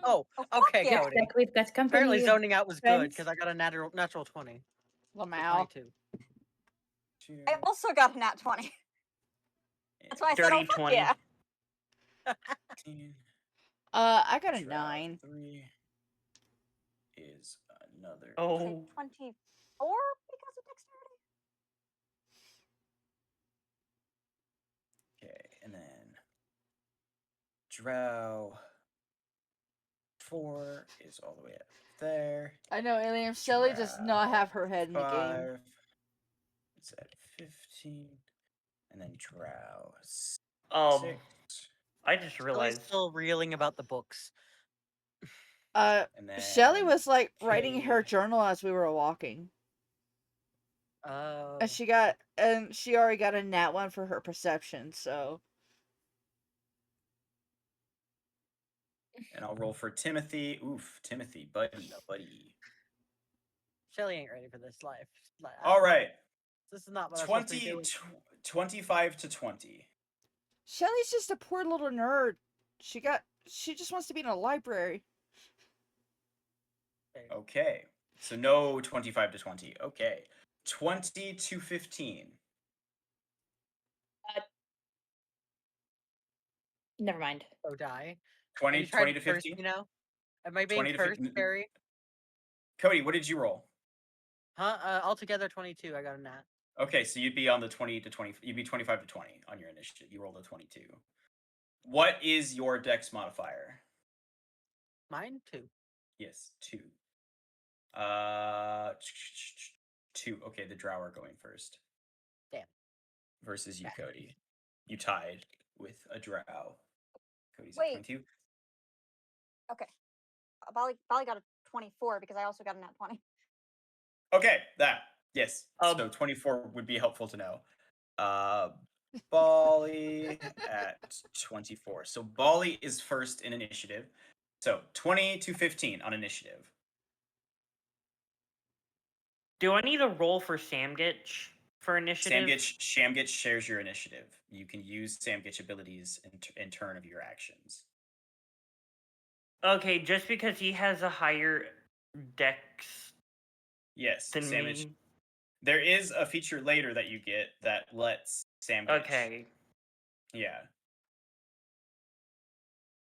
Oh, fuck okay, yeah. Cody. We've got company. Apparently zoning out was good friends. because I got a natural 20. Lamau. 22. I also got a nat 20. That's why I said, Dirty oh, fuck 20. yeah. 15, I got a drow 9. 3 is another. Oh, Say 24 because of dexterity? Okay, and then drow 4 is all the way up there. I know, Alien Shelly does not have her head in the game. 5 is at 15, and then drow 6. I just Shelly's realized. still reeling about the books. And then Shelly was like writing her Cade. journal as we were walking. Oh. And she already got a nat 1 for her perception, so And I'll roll for Timothy. Oof, Timothy, buddy. Shelly ain't ready for this life. All right. This is not what I'm supposed to be doing. 25 to 20. Shelly's just a poor little nerd. She just wants to be in a library. Okay. So no 25 to 20. Okay. 20 to 15. Never mind. Oh, die. 20 to 15? You know? Am I being 20 to cursed, 15. Barry? Cody, what did you roll? Huh? Altogether 22. I got a nat. Okay, so you'd be on the 20 to 20. You'd be 25 to 20 on your initiative. You rolled a 22. What is your dex modifier? Mine? 2. Yes, 2. 2. Okay, the drow are going first. Damn. Versus you, Bad. Cody. You tied with a drow. Cody's Wait. at 22. Okay. Bali got a 24 because I also got a nat 20. Okay, that. Yes. Um, So 24 would be helpful to know. Bali at 24. So Bali is first in initiative. So 20 to 15 on initiative. do I need a roll for Samgitch for initiative? Shamgitch shares your initiative. You can use Samgitch abilities in turn of your actions. Okay, just because he has a higher dex Yes, than Samgitch. me. There is a feature later that you get that lets Samgitch. Okay. Yeah.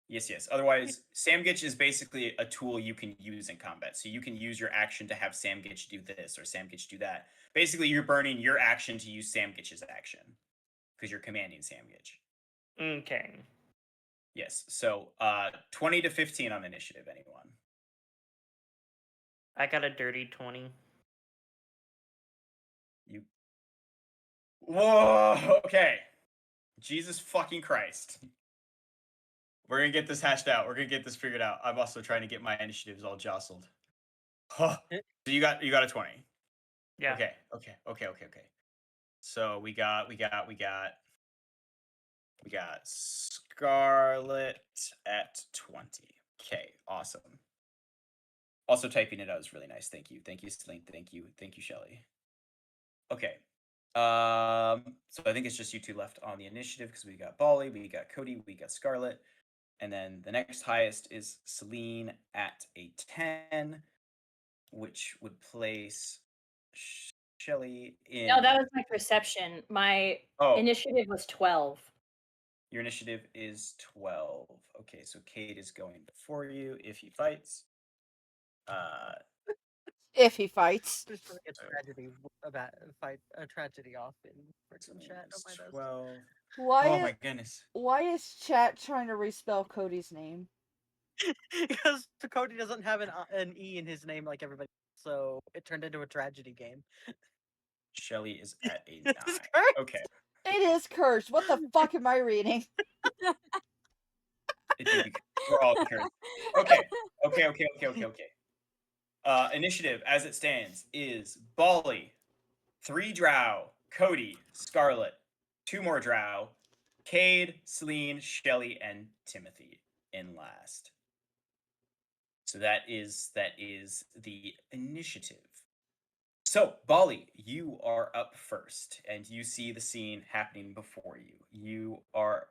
Yes. Otherwise, Samgitch is basically a tool you can use in combat. So you can use your action to have Samgitch do this or Samgitch do that. Basically, you're burning your action to use Samgitch's action because you're commanding Samgitch. Okay. Yes. So 20 to 15 on initiative, anyone? I got a dirty 20. You. Whoa. Okay. Jesus fucking Christ. We're gonna get this hashed out. We're gonna get this figured out. I'm also trying to get my initiatives all jostled. Huh. So you got a 20. Yeah. Okay. So we got Scarlet at 20. Okay, awesome. Also typing it out is really nice. Thank you, Celine. Thank you, Shelly. Okay. So I think it's just you two left on the initiative because we got Bali, we got Cody, we got Scarlet, and then the next highest is Celine at a 10, which would place Shelly in. No, that was my perception. My initiative was 12. Your initiative is 12. Okay, so Cade is going before you if he fights. If he fights. Just like a tragedy about a tragedy off in freaking chat. Oh my God. 12. Why? Oh my goodness. Why is chat trying to respell Cody's name? Because Cody doesn't have an E in his name like everybody, so it turned into a tragedy game. Shelly is at a 9. This is cursed. Okay. It is cursed. What the fuck am I reading? We're all cursed. Okay. Initiative as it stands is Bali, 3 drow, Cody, Scarlet, 2 more drow, Cade, Celine, Shelly, and Timothy in last. So that is the initiative. So, Bali, you are up first, and you see the scene happening before you. You are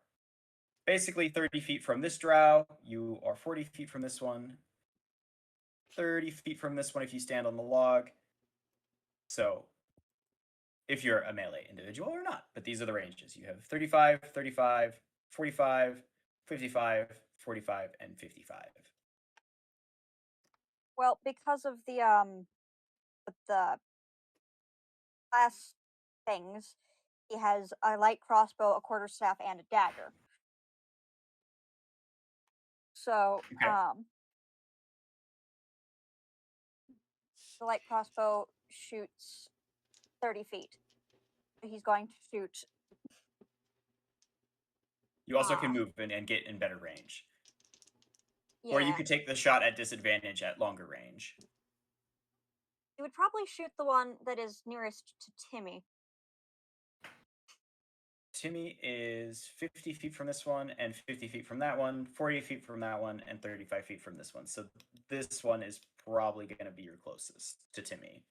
basically 30 feet from this drow. You are 40 feet from this one. 30 feet from this one if you stand on the log. So, if you're a melee individual or not. But these are the ranges. You have 35, 35, 45, 55, 45, and 55. Well, because of the class things, he has a light crossbow, a quarterstaff, and a dagger. So, Okay. the light crossbow shoots 30 feet. He's going to shoot. You also can move and get in better range. Yeah. Or you could take the shot at disadvantage at longer range. He would probably shoot the one that is nearest to Timmy. Timmy is 50 feet from this one, and 50 feet from that one, 40 feet from that one, and 35 feet from this one. So this one is probably going to be your closest to Timmy.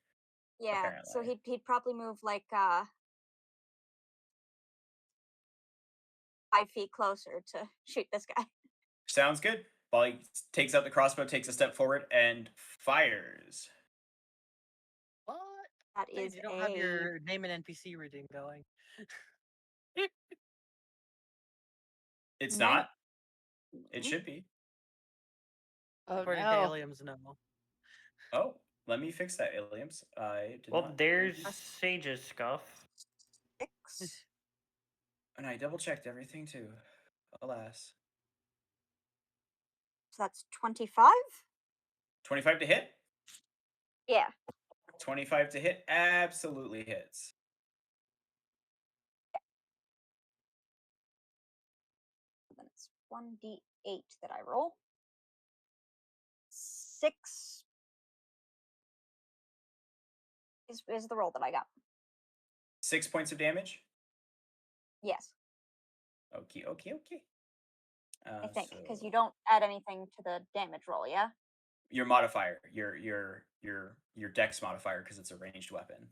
Yeah, apparently. so he'd probably move like 5 feet closer to shoot this guy. Sounds good. Bali takes out the crossbow, takes a step forward, and fires. What? That Dude, is you don't have your name and NPC reading going. It's Nice. not. It should be. Oh According to no. Aliens, no. Oh, let me fix that, Aliens. I did Well, not. there's Sage's scuff. 6. And I double checked everything too. Alas. So that's 25. 25 to hit? Yeah. 25 to hit absolutely hits. Then it's 1d8 that I roll. 6 is the roll that I got. 6 points of damage? Yes, Okay. I think, because So you don't add anything to the damage roll, yeah? your modifier, your dex modifier, because it's a ranged weapon.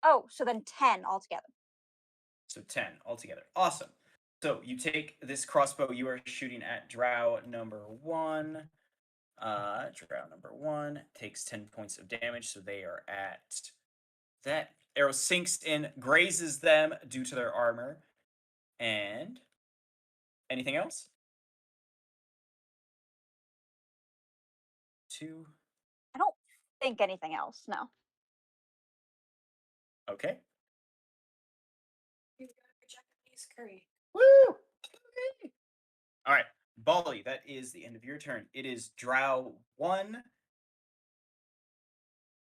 Oh, so then 10 altogether. So 10 altogether. Awesome. So you take this crossbow, you are shooting at drow number 1. Drow number 1 takes 10 points of damage, so they are at... That arrow sinks in, grazes them due to their armor. And anything else? 2. I don't think anything else, no. Okay. You got Japanese curry. Woo! Okay. All right, Bali, that is the end of your turn. It is drow 1,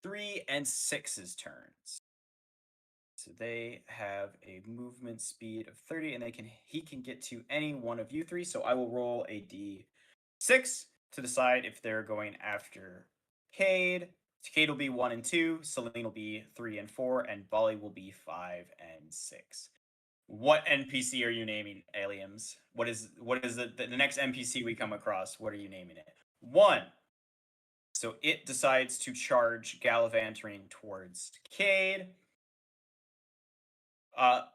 3, and 6's turns. So they have a movement speed of 30, and he can get to any one of you 3. So I will roll a d6 to decide if they're going after Cade. Cade will be 1 and 2, Celine will be 3 and 4, and Bali will be 5 and 6. What NPC are you naming, aliens? What is the next NPC we come across? What are you naming it? 1. So it decides to charge gallivanting towards Cade.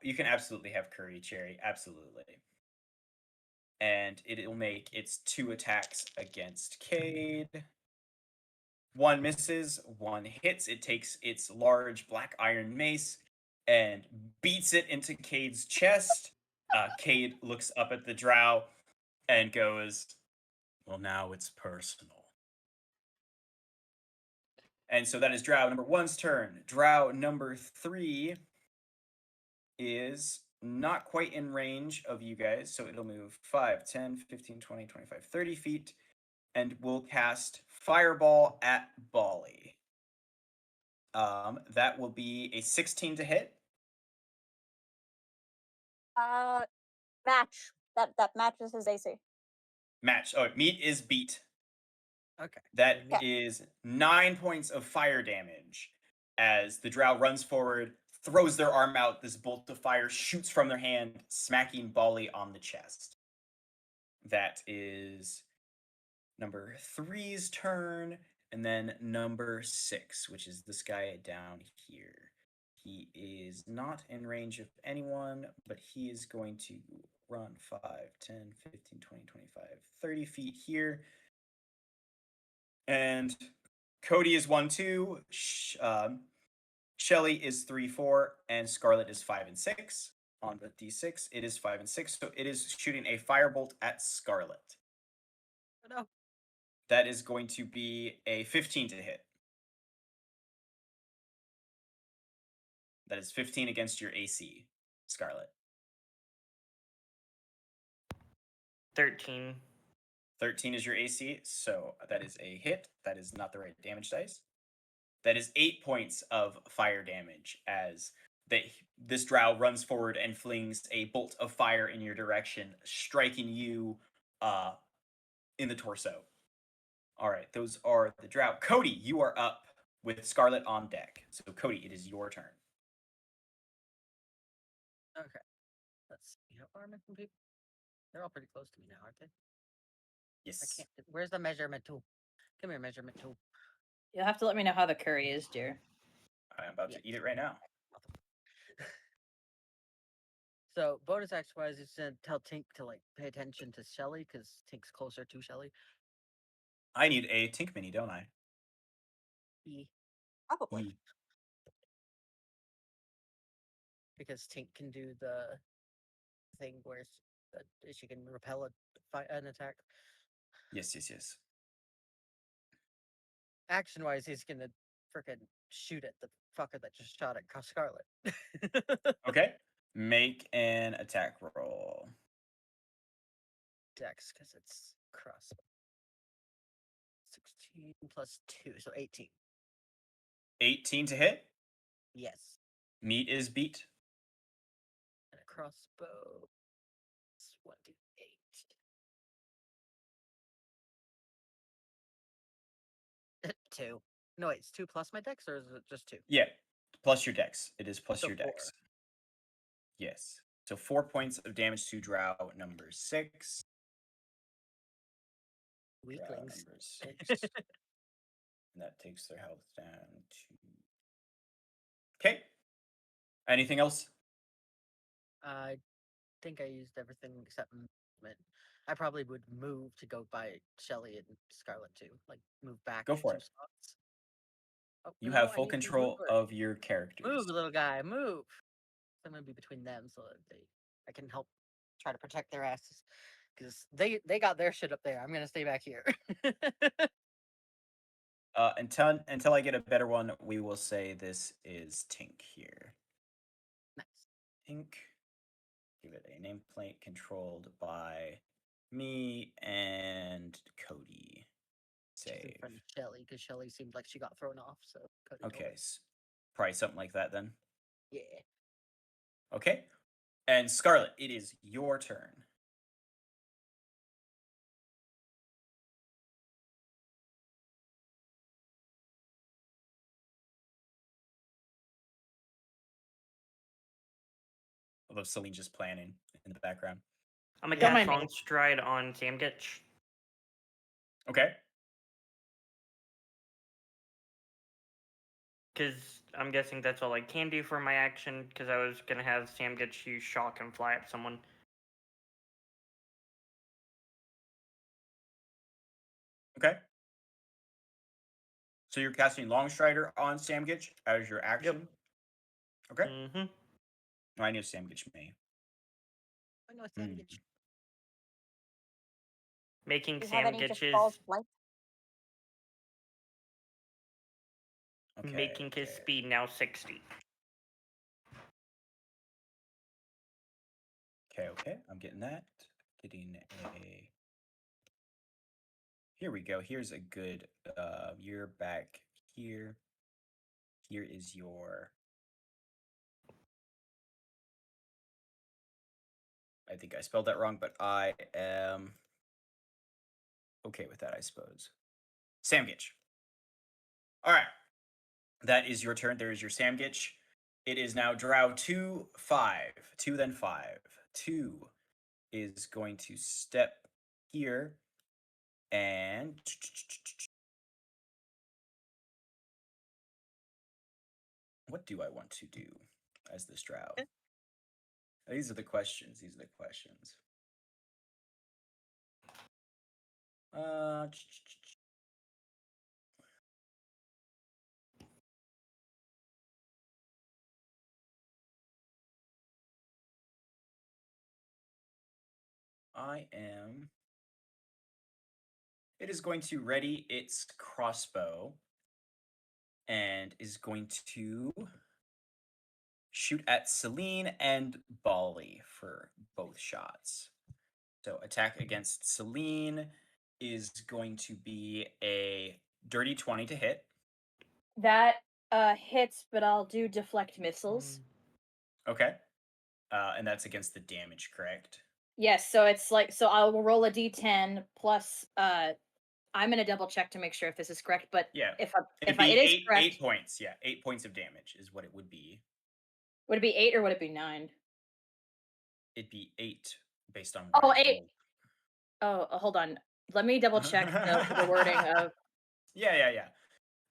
You can absolutely have curry, Cherry. Absolutely. And it'll make its 2 attacks against Cade. 1 misses, 1 hits. It takes its large black iron mace and beats it into Cade's chest. Cade looks up at the drow and goes, "Well, now it's personal." And so that is drow number 1's turn. Drow number 3 is not quite in range of you guys, so it'll move 5, 10, 15, 20, 25, 30 feet, and will cast Fireball at Bali. That will be a 16 to hit. Match. That matches his AC. Match. Oh, meet is beat. Okay. That Okay. is 9 points of fire damage as the drow runs forward, throws their arm out. This bolt of fire shoots from their hand, smacking Bali on the chest. That is number 3's turn, and then number 6, which is this guy down here. He is not in range of anyone, but he is going to run 5, 10, 15, 20, 25, 30 feet here. And Cody is 1, 2. Shelly is 3, 4, and Scarlet is 5 and 6. On the d6, it is 5 and 6, so it is shooting a firebolt at Scarlet. Oh, no. That is going to be a 15 to hit. That is 15 against your AC, Scarlet. 13. 13 is your AC, so that is a hit. That is not the right damage dice. That is 8 points of fire damage as this drow runs forward and flings a bolt of fire in your direction, striking you in the torso. All right, those are the drow. Cody, you are up with Scarlet on deck. So Cody, it is your turn. Okay. Let's see. How far am I from people? They're all pretty close to me now, aren't they? Yes. I can't. Where's the measurement tool? Come here, measurement tool. You'll have to let me know how the curry is, dear. I'm about to eat it right now. So bonus action wise, it's gonna tell Tink to like pay attention to Shelly because Tink's closer to Shelly. I need a Tink Mini, don't I? Probably. Because Tink can do the thing where she can repel an attack. Yes. Action wise, he's gonna frickin' shoot at the fucker that just shot at Scarlet. Okay. Make an attack roll. Dex, because it's cross. 14 plus 2, so 18. 18 to hit. Yes. Meat is beat. And a crossbow. 1d8. 2. No, wait, it's 2 plus my dex, or is it just 2? Yeah, plus your dex. It is plus So your 4. dex. Yes. So 4 points of damage to drow number 6. Drow Weaklings. number 6. And that takes their health down to... Okay. Anything else? I think I used everything except movement. I probably would move to go by Shelly and Scarlet too. Like move back Go for 2 it. spots. Oh, You no, have I full need to control move. of your characters. Move, little guy, move. I'm gonna be between them so that I can help try to protect their asses because they got their shit up there. I'm gonna stay back here. Until I get a better one, we will say this is Tink here. Nice. Tink. Give it a nameplate controlled by me and Cody. She's in Save. front of Shelly because Shelly seemed like she got thrown off. So Cody told Okay, her. probably something like that then. Yeah. Okay. And Scarlet, it is your turn. Although Celine just planning in the background. I'm gonna Don't cast mind me. Long Stride on Samgitch. Okay. Because I'm guessing that's all I can do for my action, because I was going to have Samgitch use Shock and fly at someone. Okay. So you're casting Long Strider on Samgitch as your action? Okay. Mm-hmm. No, I knew Samgitch may. I know Sam gets Making Do you have any just balls Samgitch's blank? Okay. making his speed now 60. Okay. I'm getting that. Getting a... Here we go. Here's a good... you're back here. Here is your... I think I spelled that wrong, but I am okay with that, I suppose. Samgitch. All right. That is your turn. There is your Samgitch. It is now Drow 2, 5. 2, then 5. 2 is going to step here and... What do I want to do as this Drow? These are the questions. It is going to ready its crossbow and is going to shoot at Celine and Bali for both shots. So attack against Celine is going to be a dirty 20 to hit. That hits, but I'll do deflect missiles. Okay. And that's against the damage, correct? Yes, so it's like, so I'll roll a d10 plus I'm gonna double check to make sure if this is correct, but Yeah. if It'd be it is correct, 8 points. Yeah, 8 points of damage is what it would be. would it be 8 or would it be 9? It'd be 8 based on Oh, what I 8. rolled. Oh, hold on. Let me double check the wording of. Yeah.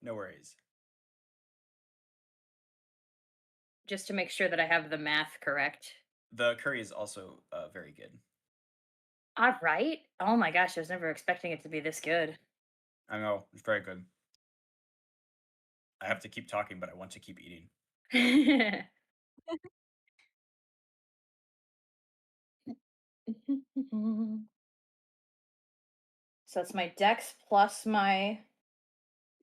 No worries. Just to make sure that I have the math correct. The curry is also very good. All right. Oh my gosh, I was never expecting it to be this good. I know, it's very good. I have to keep talking, but I want to keep eating. So it's my dex plus my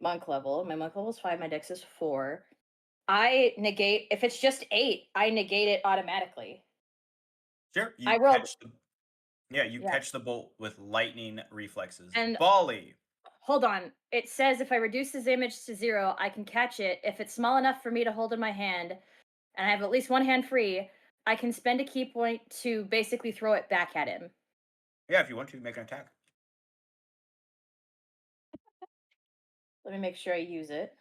monk level. My monk level is 5, my dex is 4. I negate, if it's just 8, I negate it automatically. Sure, you I rolled- catch the... Yeah, you Yeah. catch the bolt with lightning reflexes. And- Bali! hold on. It says if I reduce his damage to 0, I can catch it. If it's small enough for me to hold in my hand, and I have at least one hand free, I can spend a key point to basically throw it back at him. Yeah, if you want to, make an attack. Let me make sure I use it.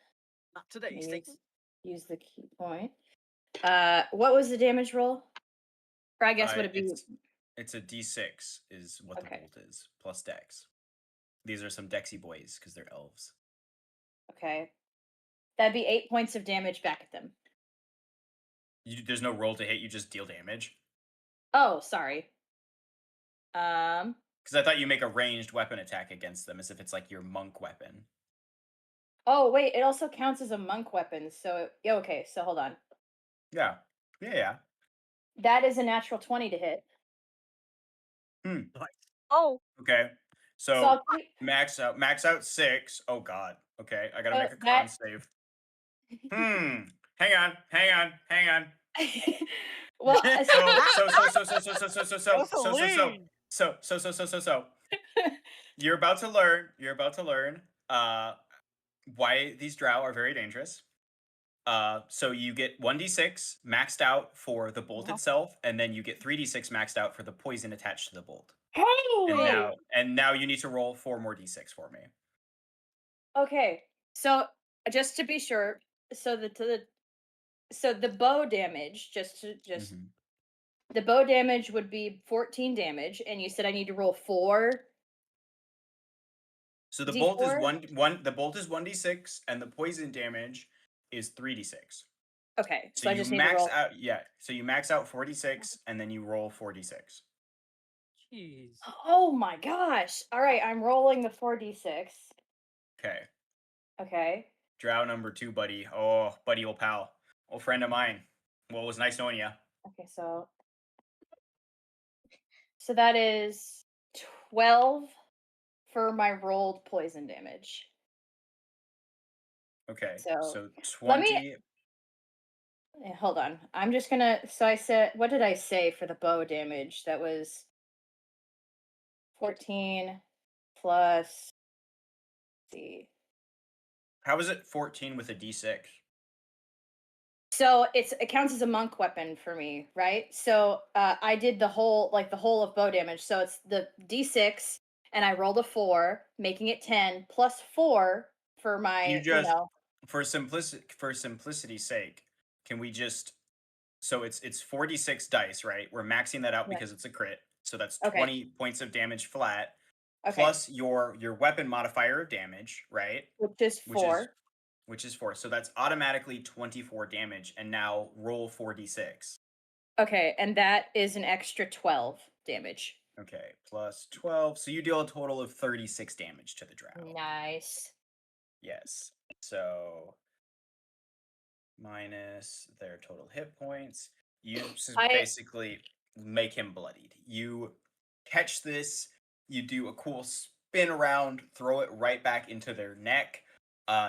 Not today, Use, Stacy. use the key point. What was the damage roll? Or I guess would it be? It's a D6 is what the bolt is, plus dex. These are some dexy boys because they're elves. Okay. That'd be 8 points of damage back at them. There's no roll to hit, you just deal damage. Oh, sorry. Because I thought you make a ranged weapon attack against them as if it's like your monk weapon. Oh, wait, it also counts as a monk weapon. So, yeah, okay, so hold on. Yeah. Yeah. That is a natural 20 to hit. Nice. Oh. Okay. So I'll keep... max out 6. Oh god. Okay, I gotta make a con save. Hang on. Well, so you're about to learn why these drow are very dangerous. So you get 1d6 maxed out for the bolt itself, and then you get 3d6 maxed out for the poison attached to the bolt. Holy! And now you need to roll 4 more d6 for me. Okay, so just to be sure, so the bow damage, the bow damage would be 14 damage, and you said I need to roll 4. So the D4? bolt is the bolt is 1d6, and the poison damage is 3d6. Okay, so I you just need max to roll. out. Yeah, so you max out 46, and then you roll 4d6. Jeez. Oh my gosh! All right, I'm rolling the 4d6. Okay. Okay. Drow number 2, buddy. Oh, buddy, old pal, old friend of mine. Well, it was nice knowing you. Okay, so that is 12 for my rolled poison damage. Okay, So 20. Hold on. I'm just gonna. So I said, what did I say for the bow damage? That was 14 plus. Let's see. How is it 14 with a d6? So it counts as a monk weapon for me, right? So I did the whole of bow damage. So it's the d6, and I rolled a 4, making it 10 plus 4 for my. For simplicity's sake, can we just? So it's 46 dice, right? We're maxing that out because it's a crit. So that's 20 points of damage flat, plus your weapon modifier of damage, right? Which is 4. Which is 4. So that's automatically 24 damage, and now roll 4d6. Okay, and that is an extra 12 damage. Okay, plus 12. So you deal a total of 36 damage to the drow. Nice. Yes. So minus their total hit points. You basically make him bloodied. You catch this, you do a cool spin around, throw it right back into their neck.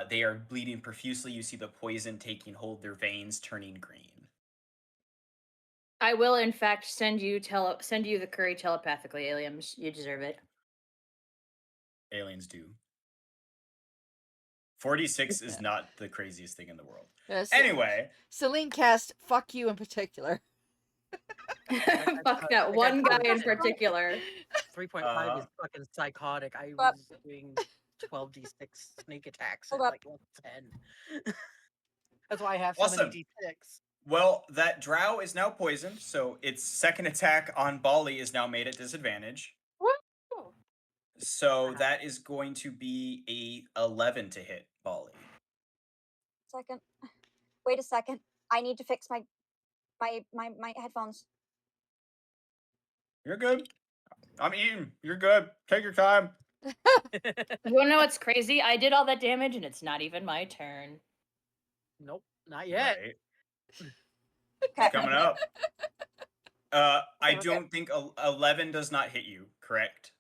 They are bleeding profusely. You see the poison taking hold, their veins turning green. I will, in fact, send you the curry telepathically, aliens. You deserve it. Aliens do. 46 is not the craziest thing in the world. Anyway. Celine cast fuck you in particular. Fuck that one guy in particular. 3.5 is fucking psychotic. I was doing 12d6 sneak attacks at like level 10. That's why I have so many d6. Well, that drow is now poisoned, so its second attack on Bali is now made at disadvantage. Woo! So that is going to be a 11 to hit Bali. Second. Wait a second. I need to fix my headphones. You're good. I'm eating. You're good. Take your time. You wanna know what's crazy? I did all that damage and it's not even my turn. Nope, not yet. Right. It's coming up. I don't think 11 does not hit you, correct?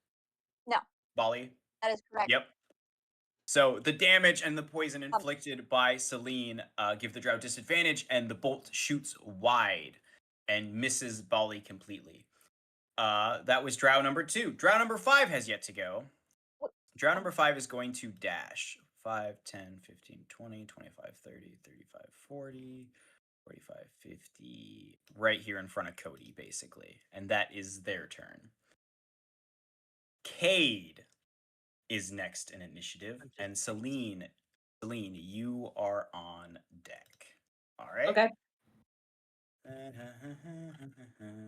No. Bali? That is correct. Yep. So the damage and the poison inflicted by Celine give the drow disadvantage, and the bolt shoots wide and misses Bali completely. That was drow number 2. Drow number 5 has yet to go. Drow number 5 is going to dash 5, 10, 15, 20, 25, 30, 35, 40, 45, 50, right here in front of Cody, basically. And that is their turn. Cade is next in initiative, and Celine, you are on deck. All right. Okay. Let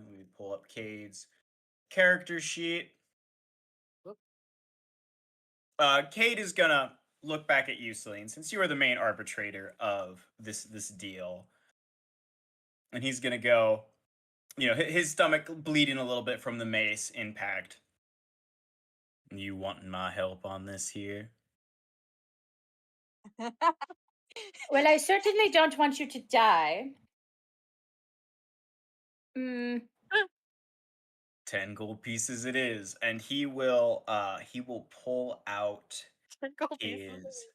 me pull up Cade's character sheet. Cade is gonna look back at you, Celine, since you are the main arbitrator of this deal, and he's gonna go. You know, his stomach bleeding a little bit from the mace impact. You wanting my help on this here? Well, I certainly don't want you to die. Mm, 10 gold pieces it is, and he will pull out his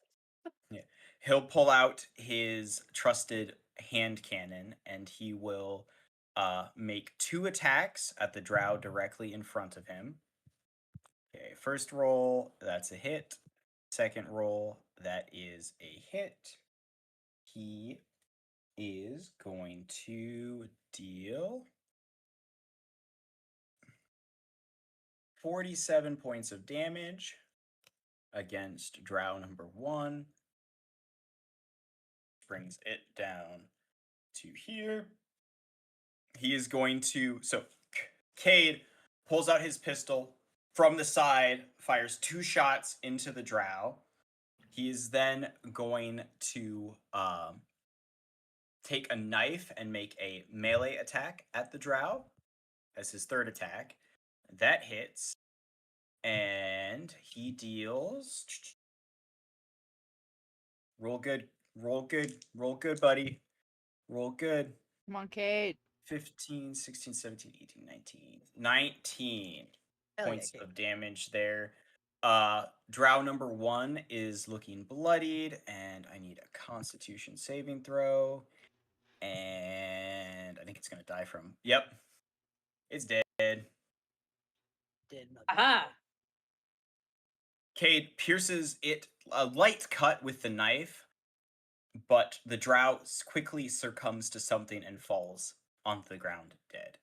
he'll pull out his trusted hand cannon, and he will make 2 attacks at the drow directly in front of him. Okay, first roll, that's a hit. Second roll, that is a hit. He is going to deal 47 points of damage against drow number 1. Brings it down to here. He is going to, so Cade pulls out his pistol from the side, fires 2 shots into the drow. He is then going to take a knife and make a melee attack at the drow as his 3rd attack. That hits, and he deals. Roll good, buddy. Roll good. Come on, Kate. 15, 16, 17, 18, 19. 19 points of damage there. Drow number 1 is looking bloodied, and I need a Constitution saving throw. And I think it's going to die from... Yep. It's dead. aha. Cade pierces it a light cut with the knife, but the drow quickly succumbs to something and falls onto the ground dead.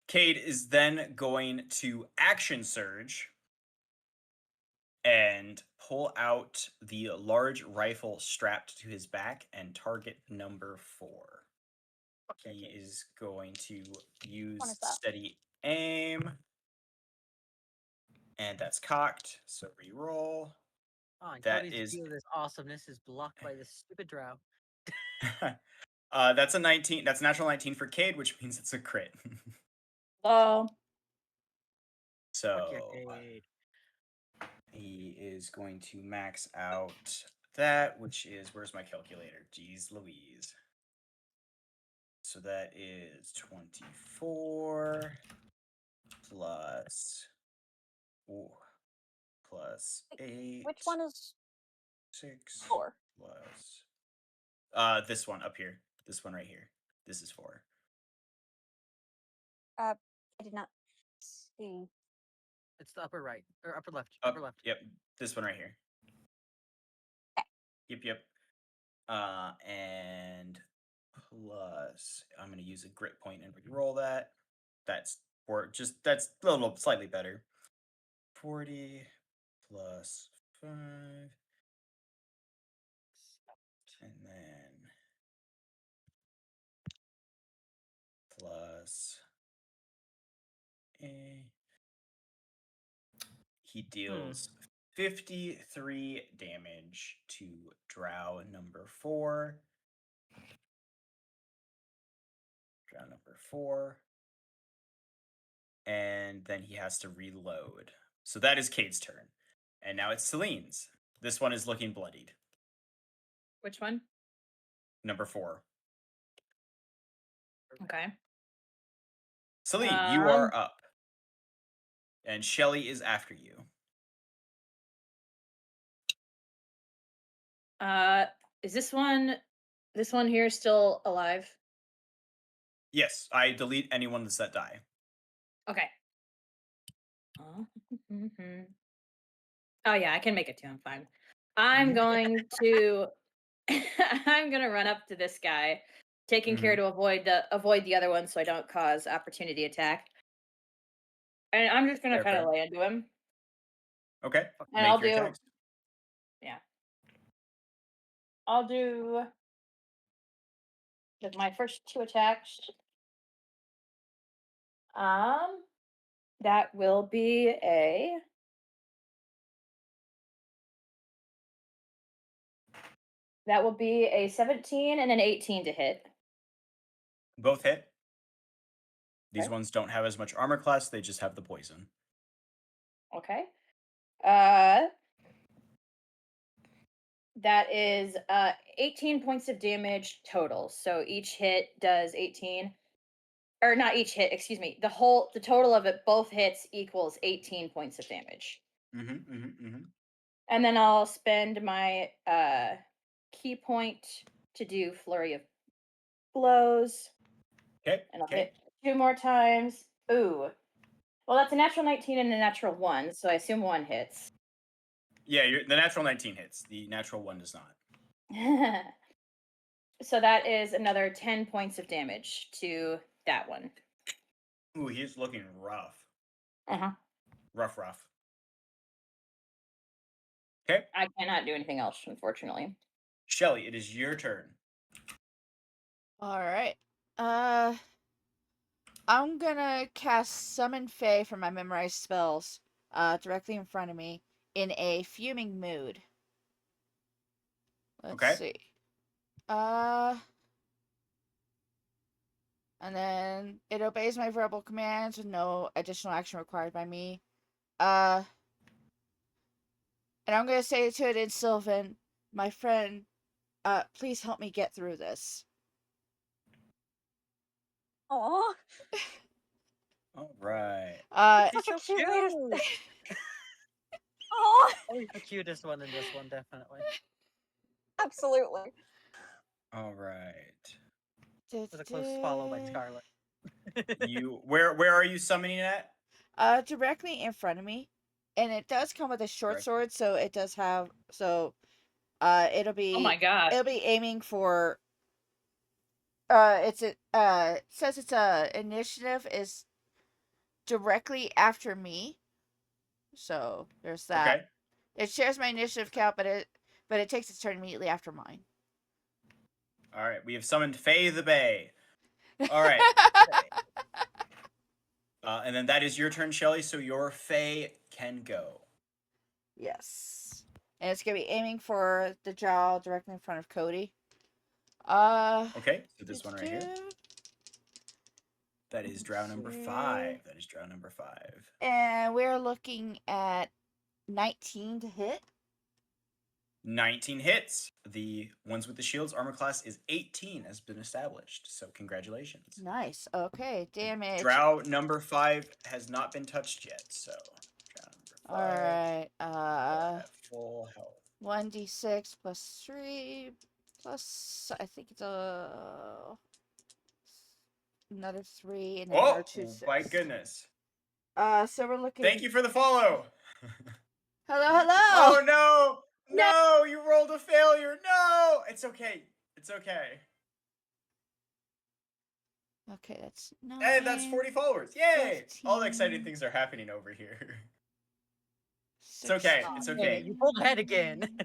Cade is then going to action surge and pull out the large rifle strapped to his back and target number 4. He is going to use steady aim, and that's cocked. So reroll. Oh, That Cody's is view of this awesomeness is blocked by this stupid drow. that's a 19. That's a natural 19 for Cade, which means it's a crit. Oh. So Cade. he is going to max out that, which is, where's my calculator? Jeez Louise. So that is 24 plus 8. Which one is 6 4? plus this one up here. This one right here. This is 4. I did not see. It's the upper right or upper left. Up, Upper left. Yep. This one right here. Yep. And plus, I'm going to use a grit point and re-roll that. That's a little slightly better. 40 plus 5. And then plus a. He deals 53 damage to drow number 4. And then he has to reload. So that is Cade's turn. And now it's Celine's. This one is looking bloodied. Which one? Number 4. Okay. Celine, you are up. And Shelly is after you. Is this one here still alive? Yes, I delete anyone that's that die. Okay. Oh yeah, I can make it too. I'm fine. I'm going to I'm gonna run up to this guy, taking care to avoid the other one so I don't cause opportunity attack. And I'm just gonna Fair, kind of fair. lay into him. Okay. And Make I'll your do attacks. I'll do with my first 2 attacks. That will be a 17 and an 18 to hit. Both hit. These Okay. ones don't have as much armor class, they just have the poison. Okay. That is 18 points of damage total. So each hit does 18. Or not each hit, excuse me. The total of it, both hits equals 18 points of damage. And then I'll spend my key point to do flurry of blows. Okay. And I'll hit 2 more times. Ooh. Well, that's a natural 19 and a natural 1, so I assume 1 hits. Yeah, the natural 19 hits. The natural 1 does not. So that is another 10 points of damage to that one. Ooh, he's looking rough. Uh-huh. Rough. Okay. I cannot do anything else, unfortunately. Shelly, it is your turn. All right. I'm gonna cast Summon Fae from my memorized spells, directly in front of me, in a fuming mood. Let's see. And then it obeys my verbal commands with no additional action required by me. And I'm gonna say to it in Sylvan, my friend, please help me get through this. Aw. All right. He's so Such a cute. cute way to- Aw, Oh, he's the cutest one in this one, definitely. absolutely. All right. With a close follow by Scarlet. Where are you summoning at? Directly in front of me, and it does come with a short sword, so it does have it'll be Oh my gosh. it'll be aiming for says its initiative is directly after me, so there's that. Okay. It shares my initiative count, but it takes its turn immediately after mine. All right. We have summoned Faye the Bay. All right. And then that is your turn, Shelly. So your Faye can go. Yes, and it's gonna be aiming for the jaw directly in front of Cody. Okay. So this one right here. That is drow number 5. And we're looking at 19 to hit. 19 hits. The ones with the shields armor class is 18 has been established. So congratulations. Nice. Okay, damage. Drow number 5 has not been touched yet. So drow number 5. All right. At full health. 1d6 plus 3 plus I think it's another 3 and then another 2 6. My goodness. So we're looking. Thank you for the follow. Hello. Oh no. No, you rolled a failure. No. It's okay. Okay, that's 9. Hey, that's 40 followers. Yay! 15, All the exciting things are happening over here. 16, It's okay. You pulled ahead again.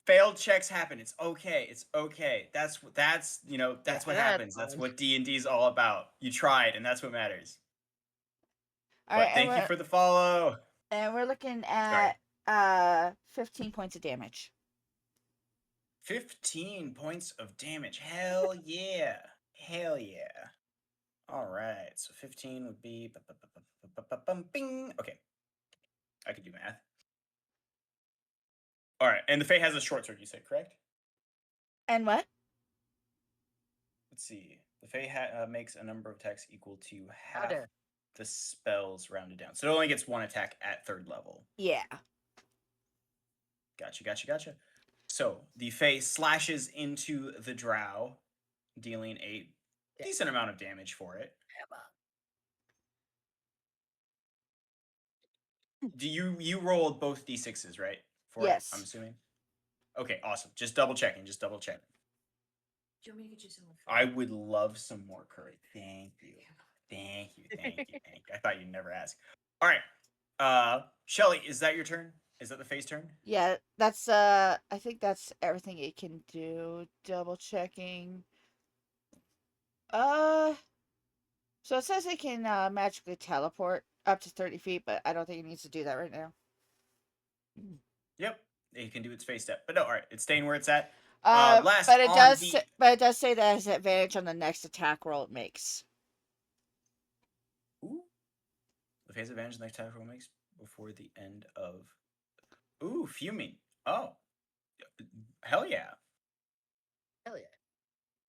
Failed checks happen. It's okay. That's what happens. That's fine. what D&D is all about. You tried, and that's what matters. All right, thank you for the follow. And we're looking at 15 points of damage. 15 points of damage. Hell yeah. All right. So 15 would be bing. Okay. I can do math. All right. And the Fae has a short sword, you said, correct? And what? Let's see. The Fae makes a number of attacks equal to half dare. the spells rounded down. So it only gets 1 attack at 3rd level. Yeah. Gotcha. So the Fae slashes into the drow, dealing a decent amount of damage for it. Do you rolled both d6s, right? For Yes. it, I'm assuming. Okay, awesome. Just double checking. Just double checking. Do you want me to get you some? I would love some more curry. Thank you. Thank you. Thank you. Thank you. I thought you'd never ask. All right. Shelly, is that your turn? Is that the face turn? Yeah, that's I think that's everything it can do. Double checking. So it says it can magically teleport up to 30 feet, but I don't think it needs to do that right now. Yep. It can do its face step. But no, all right. It's staying where it's at. But Last it on does the... say, but it does say that it has advantage on the next attack roll it makes. Ooh. The phase advantage next attack roll makes before the end of... Ooh, fuming. Oh. Hell yeah. Hell yeah.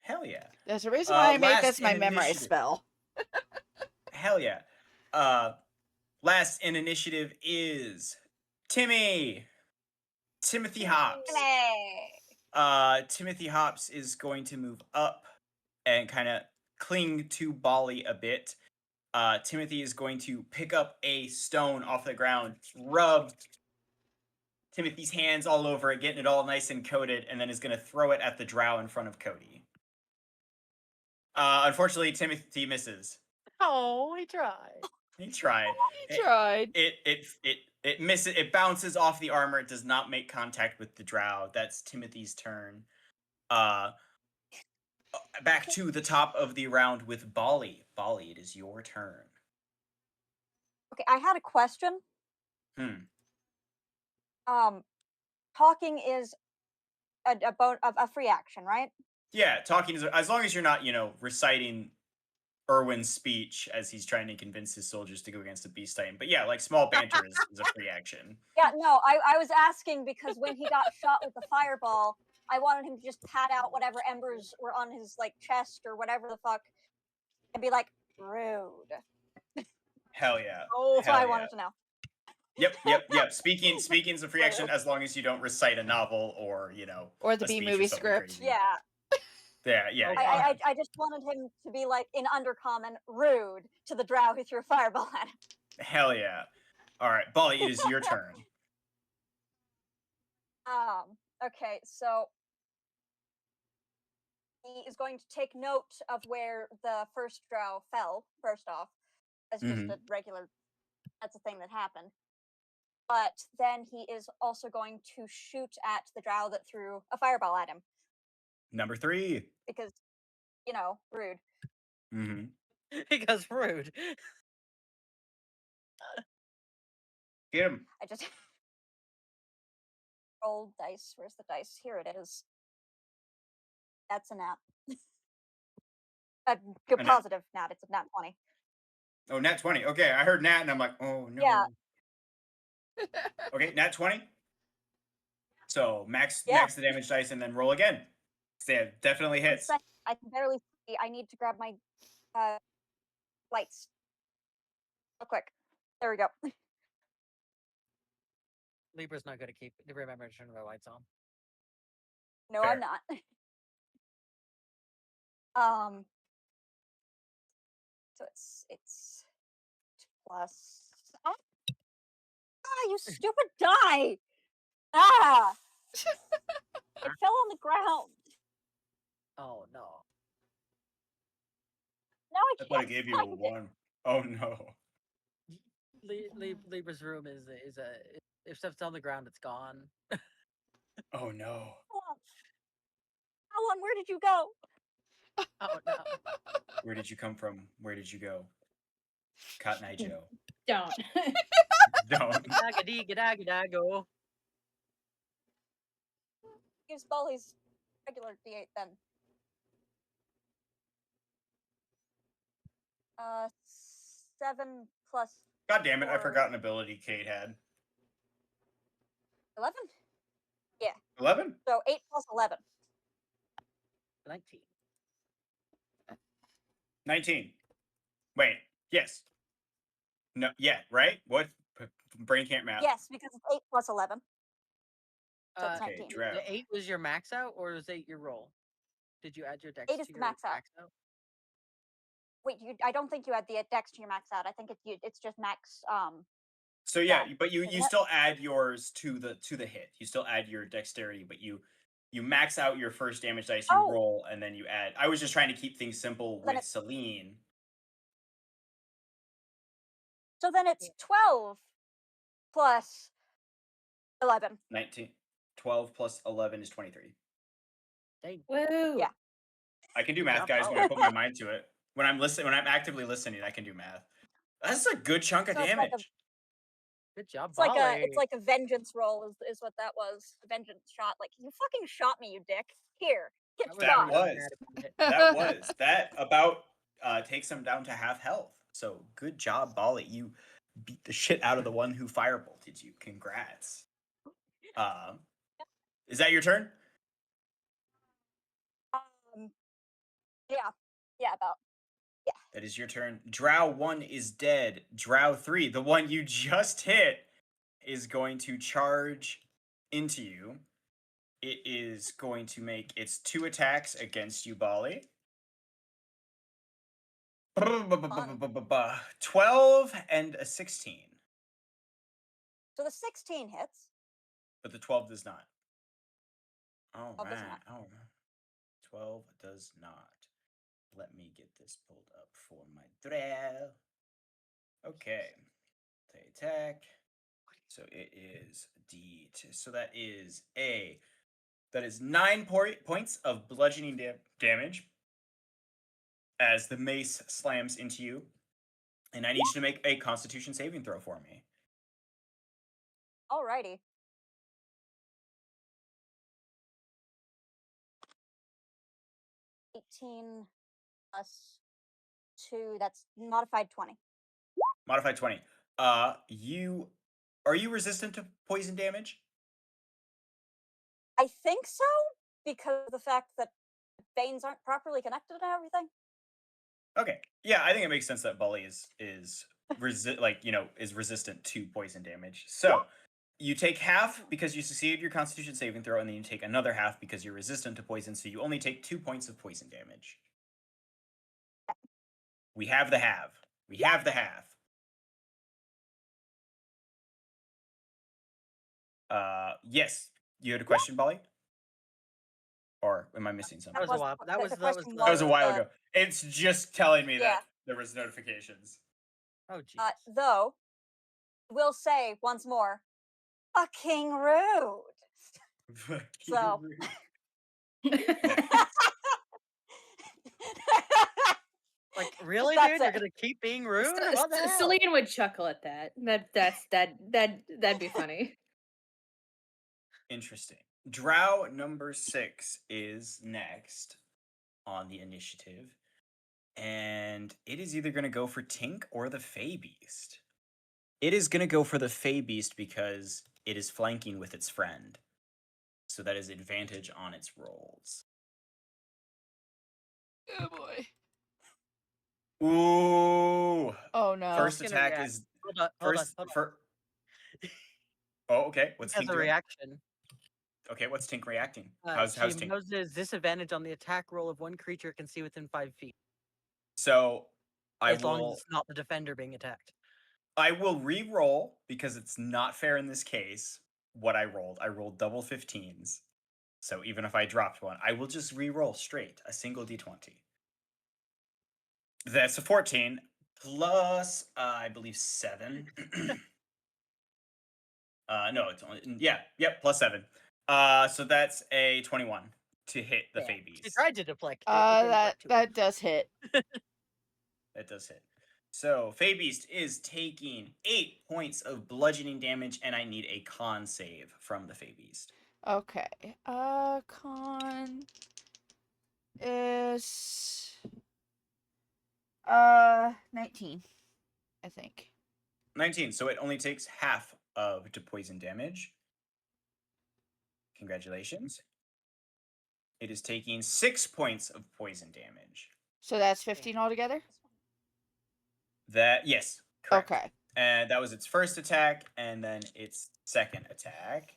Hell yeah. There's a reason why I made Last this my in memorize initiative. spell. Hell yeah. Last in initiative is Timothy Hops. Timothy Hops is going to move up and kind of cling to Bali a bit. Timothy is going to pick up a stone off the ground, rub Timothy's hands all over it, getting it all nice and coated, and then is going to throw it at the drow in front of Cody. Unfortunately, Timothy misses. Oh, he tried. He tried. He tried. It misses. It bounces off the armor. It does not make contact with the drow. That's Timothy's turn. Back to the top of the round with Bali. Bali, it is your turn. Okay, I had a question. Talking is a free action, right? Yeah, talking is as long as you're not, reciting Erwin's speech as he's trying to convince his soldiers to go against the Beast Titan. But yeah, like small banter is a free action. Yeah, no, I was asking because when he got shot with the fireball, I wanted him to just pat out whatever embers were on his like chest or whatever the fuck, and be like, rude. Hell yeah. Oh, That's what I wanted to know. Yep. Speaking is a free action as long as you don't recite a novel or Or the a B speech movie or something script. crazy. Yeah. Yeah. I just wanted him to be like in undercommon rude to the drow who threw a fireball at him. Hell yeah. All right, Bali, it is your turn. Okay, so he is going to take note of where the first drow fell, first off, as just a regular, that's a thing that happened. But then he is also going to shoot at the drow that threw a fireball at him. Number 3. Because, rude. Because rude. Get him. I just rolled dice. Where's the dice? Here it is. That's a nat. A good positive nat. It's a nat 20. Oh, nat 20. Okay, I heard nat and I'm like, oh no. Yeah. Okay, nat 20. So max the damage dice and then roll again. So definitely hits. I can barely see. I need to grab my lights. Real quick. There we go. Libra's not going to remember to turn the lights on. No, Fair. I'm not. So it's plus. You stupid die! Ah! It fell on the ground. Oh no! Now I I can't thought I gave you a find it. 1. Oh no. Libra's room is if stuff's on the ground, it's gone. Oh no. Alan, where did you go? Oh no! Where did you come from? Where did you go? Cotton Eye Joe. Don't. Don't. Go. Use Bolly's regular D8 then. 7 plus God damn it, I 4, forgot an ability Kate had. 11? Yeah. 11? So 8 plus 11. 19. 19. Wait, yes. No, yeah, right? What? Brain can't math. Yes, because it's 8 plus 11. So it's Okay, 19. drow. The 8 was your max out, or was 8 your roll? Did you add your dex 8 is to the your max out. Wait, I don't think you had the dex to your max out. I think it's just max So yeah, but you Yep. still add yours to the hit. You still add your dexterity, but you max out your first damage dice you Oh. roll, and then you add. I was just trying to keep things simple Then with it- Celine. So then it's 12 plus 11. 19, 12 plus 11 is 23. Woo! Yeah. I can do Good math, job, guys, Paul. when I put my mind to it. When I'm actively listening, I can do math. That's a good chunk of So it's like damage. Good job, It's like Bali. it's like a vengeance roll is what that was. A vengeance shot. Like, you fucking shot me, you dick. Here, get That shot. was. mad about it. That was that about takes him down to half health. So good job, Bali. You beat the shit out of the one who firebolted you. Congrats. Is that your turn? Yeah, about. That is your turn. Drow 1 is dead. Drow 3, the one you just hit, is going to charge into you. It is going to make its 2 attacks against you, Bali. 12 and a 16. So the 16 hits. But the 12 does not. All 12 does right. not. All right. 12 does not. Let me get this pulled up for my Drow. Okay. They attack. So it is D2. So that is 9 points of bludgeoning damage as the mace slams into you. And I need you to make a Constitution saving throw for me. Alrighty. $18 plus 2. That's modified 20. Modified 20. Are you resistant to poison damage? I think so, because of the fact that veins aren't properly connected and everything. Okay. Yeah, I think it makes sense that Bully is resistant to poison damage. So you take half because you succeeded your Constitution saving throw, and then you take another half because you're resistant to poison. So you only take 2 points of poison damage. We have the half. We have the half. Yes. You had a question, Bully? Or am I missing something? That was a while. That was That was a while ago. It's just telling me Yeah. that there was notifications. Oh jeez. Though, we'll say once more, fucking rude. So. Like, really, That's dude? You're it. gonna keep being rude? What the hell? Celine would chuckle at that. That'd be funny. Interesting. Drow number 6 is next on the initiative. And it is either going to go for Tink or the Fey Beast. It is going to go for the Fey Beast because it is flanking with its friend. So that is advantage on its rolls. Oh boy. Ooh. Oh no. First Gonna attack react. is Hold on. Oh, okay. What's Has Tink a doing? reaction. Okay, what's Tink reacting? How's She Tink? imposes disadvantage on the attack roll of one creature it can see within 5 feet. So As long as it's not the defender being attacked. I will re-roll because it's not fair in this case. What I rolled double 15s. So even if I dropped one, I will just re-roll straight a single d20. That's a 14 plus I believe 7. No, it's only plus 7. So that's a 21 to hit the Fey She Beast. tried to deflect it. It didn't work too well. That does hit. That does hit. So Fey Beast is taking 8 points of bludgeoning damage, and I need a con save from the Fey Beast. Okay. Con is 19, I think. 19. So it only takes half of the poison damage. Congratulations. It is taking 6 points of poison damage. So that's 15 altogether? Yes, correct. Okay. And that was its first attack, and then its second attack.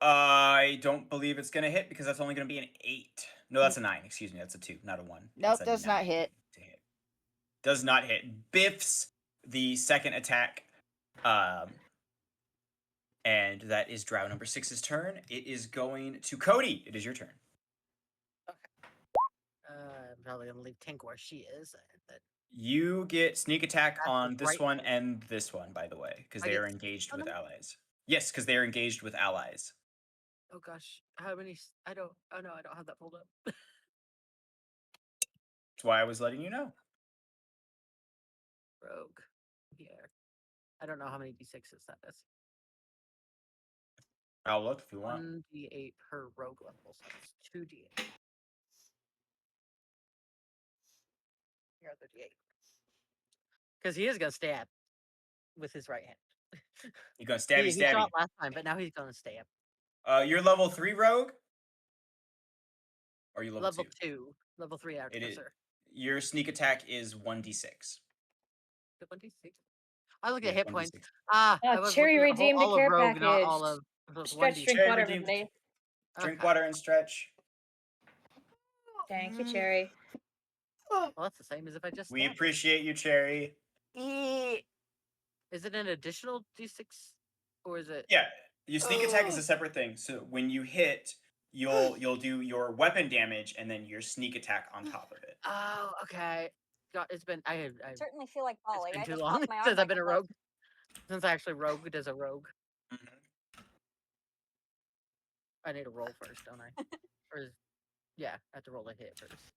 I don't believe it's going to hit because that's only going to be an 8. No, that's a 9. Excuse me, that's a 2, not a 1. Nope, That's a does not 9 hit. to hit. Does not hit. Biffs the second attack And that is drow number 6's turn. It is going to Cody. It is your turn. I'm probably gonna leave Tink where she is. And then You get sneak attack That's on this right. one and this one, by the way, because I they get are sneak engaged on with them? allies. Yes, because they are engaged with allies. Oh gosh, how many? I don't. Oh no, I don't have that pulled up. That's why I was letting you know. Rogue. Here. I don't know how many d6s that is. I'll look if you want. 1d8 per rogue level, so it's 2d8. Here are the d8. Because he is gonna stab with his right hand. You're going to stabby He stabby. shot last time, but now he's gonna stab. You're level 3 rogue? Or are you level 2? 2. Level 3 It is. artificer. Your sneak attack is 1d6. The 1d6. I look Yeah, at hit 1d6. points. I was Cherry looking at redeemed all a care of rogue, not package. all of those Stretch 1d6. drink Cherry water, redeemed. everybody. Drink Okay. water and stretch. Thank you, Cherry. Well, that's the same as if I just We stabbed. appreciate you, Cherry. Is it an additional d6, or is it? Yeah, your sneak attack is a separate thing. So when you hit, you'll do your weapon damage and then your sneak attack on top of it. Oh, okay. God, it's been I Certainly feel like Polly. it's been I too just long popped my arm since I've back been a and forth. rogue. Since I actually rogued as a rogue, Mhm. I need to roll first, don't I? Yeah, I have to roll a hit first.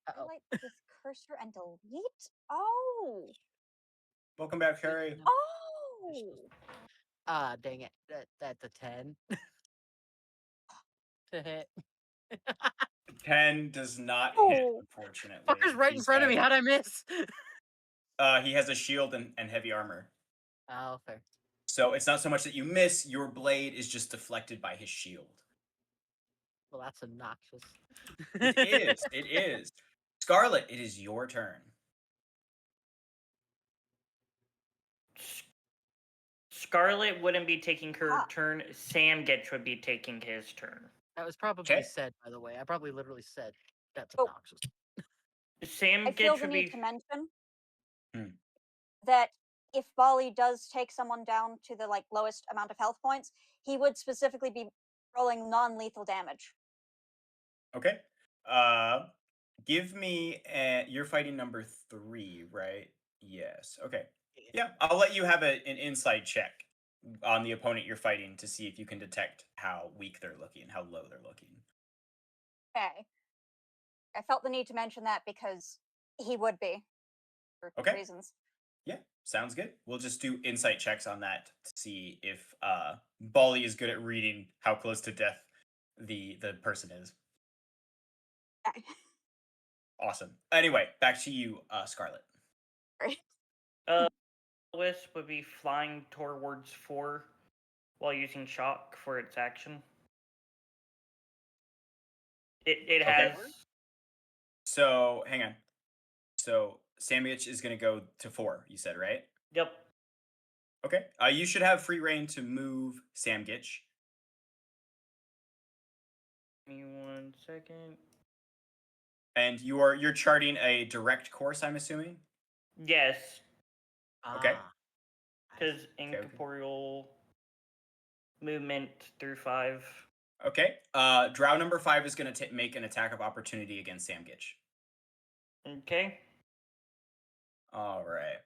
Highlight with cursor and delete? Oh! Welcome back, Cherry. Oh! Dang it. That's a 10 to hit. 10 does not hit, Oh. unfortunately. Fucker's right in front of me. How'd I miss? He has a shield and heavy armor. Oh, fair. So it's not so much that you miss, your blade is just deflected by his shield. Well, that's obnoxious. It is. It is. Scarlet, it is your turn. Scarlet wouldn't be taking her Ah. turn. Sam Getch would be taking his turn. That was probably Okay. said, by the way. I probably literally said that's Oh. obnoxious. Sam I feel Getch the would need be. to mention Hmm. that if Bali does take someone down to the lowest amount of health points, he would specifically be rolling non-lethal damage. Okay. Give me you're fighting number 3, right? Yes. Okay. Yeah, I'll let you have an insight check on the opponent you're fighting to see if you can detect how weak they're looking, how low they're looking. Okay. I felt the need to mention that because he would be, for Okay. reasons. Yeah, sounds good. We'll just do insight checks on that to see if Bali is good at reading how close to death the person is. Okay. Awesome. Anyway, back to you, Scarlet. Great. Wisp would be flying towards 4 while using shock for its action. It Okay. has. So hang on. So Sandwich is going to go to 4. You said, right? Yep. Okay. You should have free reign to move Samgitch. Give me 1 second. And you're charting a direct course, I'm assuming. Yes, Okay. because incorporeal movement through 5. Okay. Drow number 5 is going to make an attack of opportunity against Samgitch. Okay. All right.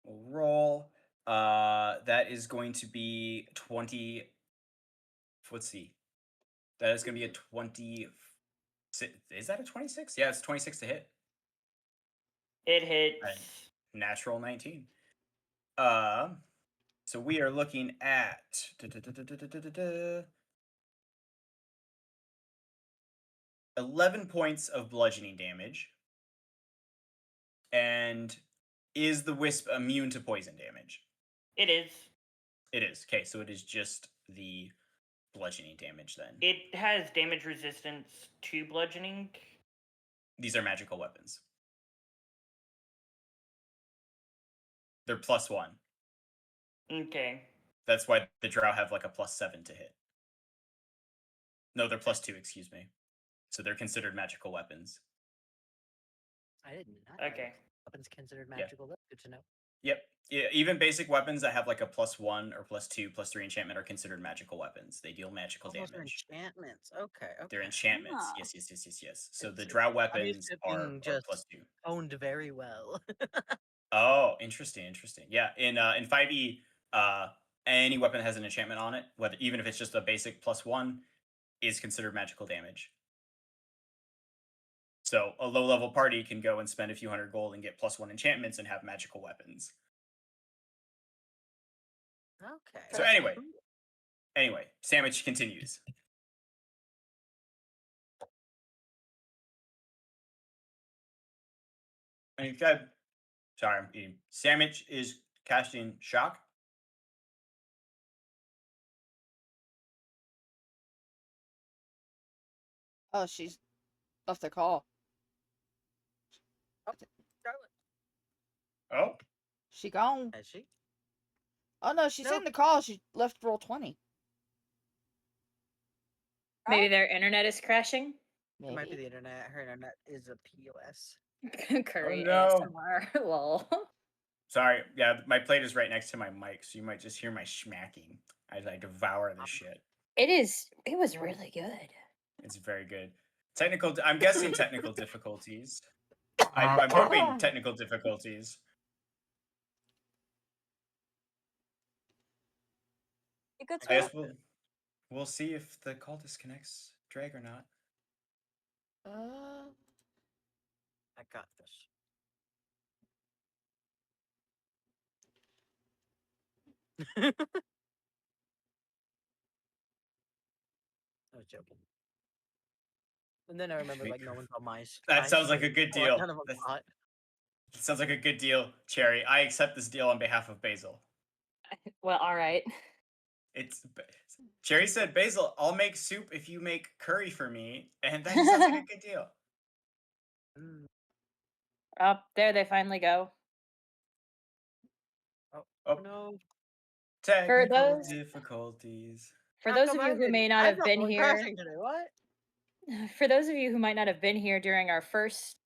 We'll roll. That is going to be 20. Let's see. That is going to be a 20. Is that a 26? Yeah, it's 26 to hit. It hits. Natural 19. So we are looking at 11 points of bludgeoning damage. And is the wisp immune to poison damage? It is. It is. Okay, so it is just the bludgeoning damage then. It has damage resistance to bludgeoning. These are magical weapons. They're +1. Okay. That's why the drow have like a +7 to hit. No, they're +2, excuse me. So they're considered magical weapons. I didn't know. Okay. Weapons considered Yeah. magical. That's good to know. Yep. Yeah, even basic weapons that have like a +1 or +2, +3 enchantment are considered magical weapons. They deal magical Oh, those are damage. enchantments. Okay, okay. They're enchantments. Ah. Yes. So the It's- drow I'm weapons used to it are being just +2. owned very well. Oh, interesting. Yeah, in 5e, any weapon that has an enchantment on it, whether even if it's just a basic +1, is considered magical damage. So a low level party can go and spend a few hundred gold and get +1 enchantments and have magical weapons. Okay. So anyway, Sandwich continues. Okay. Sorry, I'm eating. Sandwich is casting shock. Oh, she's left the call. Oh, She gone. Has she? Oh no, she's No. in the call. She left roll 20. Maybe their internet is crashing. It might be Maybe. the internet. Her internet is a POS. Curry no. ASMR. Lol. Sorry. Yeah, my plate is right next to my mic, so you might just hear my smacking as I devour this shit. It was really good. It's very good. I'm guessing technical difficulties. I'm hoping technical difficulties. You good, I sweetie? guess we'll see if the call disconnects Drag or not. I got this. I was joking. And then I remember, like, no one's on my. That sounds like a good deal. None of them saw it. That sounds like a good deal, Cherry. I accept this deal on behalf of Basil. Well, all right. Cherry said, Basil, I'll make soup if you make curry for me, and that sounds like a good deal. Oh, there they finally go. Oh, no. Technical difficulties. For How those come of I you who didn't? may not I have thought been we were here, crashing today. What? for those of you who might not have been here during our first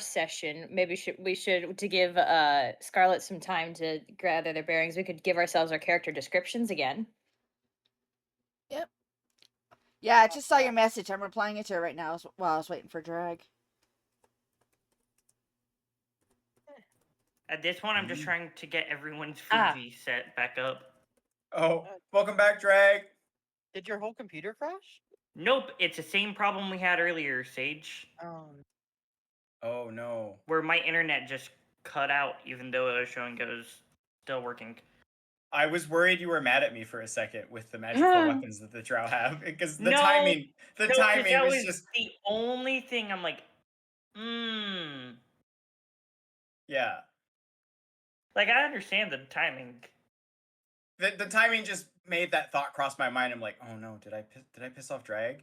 session, maybe we should to give Scarlett some time to gather their bearings. We could give ourselves our character descriptions again. Yep. Yeah, I just saw your message. I'm replying it to her right now while I was waiting for Drag. At this point, I'm just trying to get everyone's Ah. Fuji set back up. Oh, welcome back, Drag. Did your whole computer crash? Nope, it's the same problem we had earlier, Sage. Oh no. Where my internet just cut out, even though it was showing it was still working. I was worried you were mad at me for a second with the magical weapons that the drow have, because the No, timing that was just the only thing I'm like, yeah. Like, I understand the timing. The timing just made that thought cross my mind. I'm like, oh no, did I piss off Drag?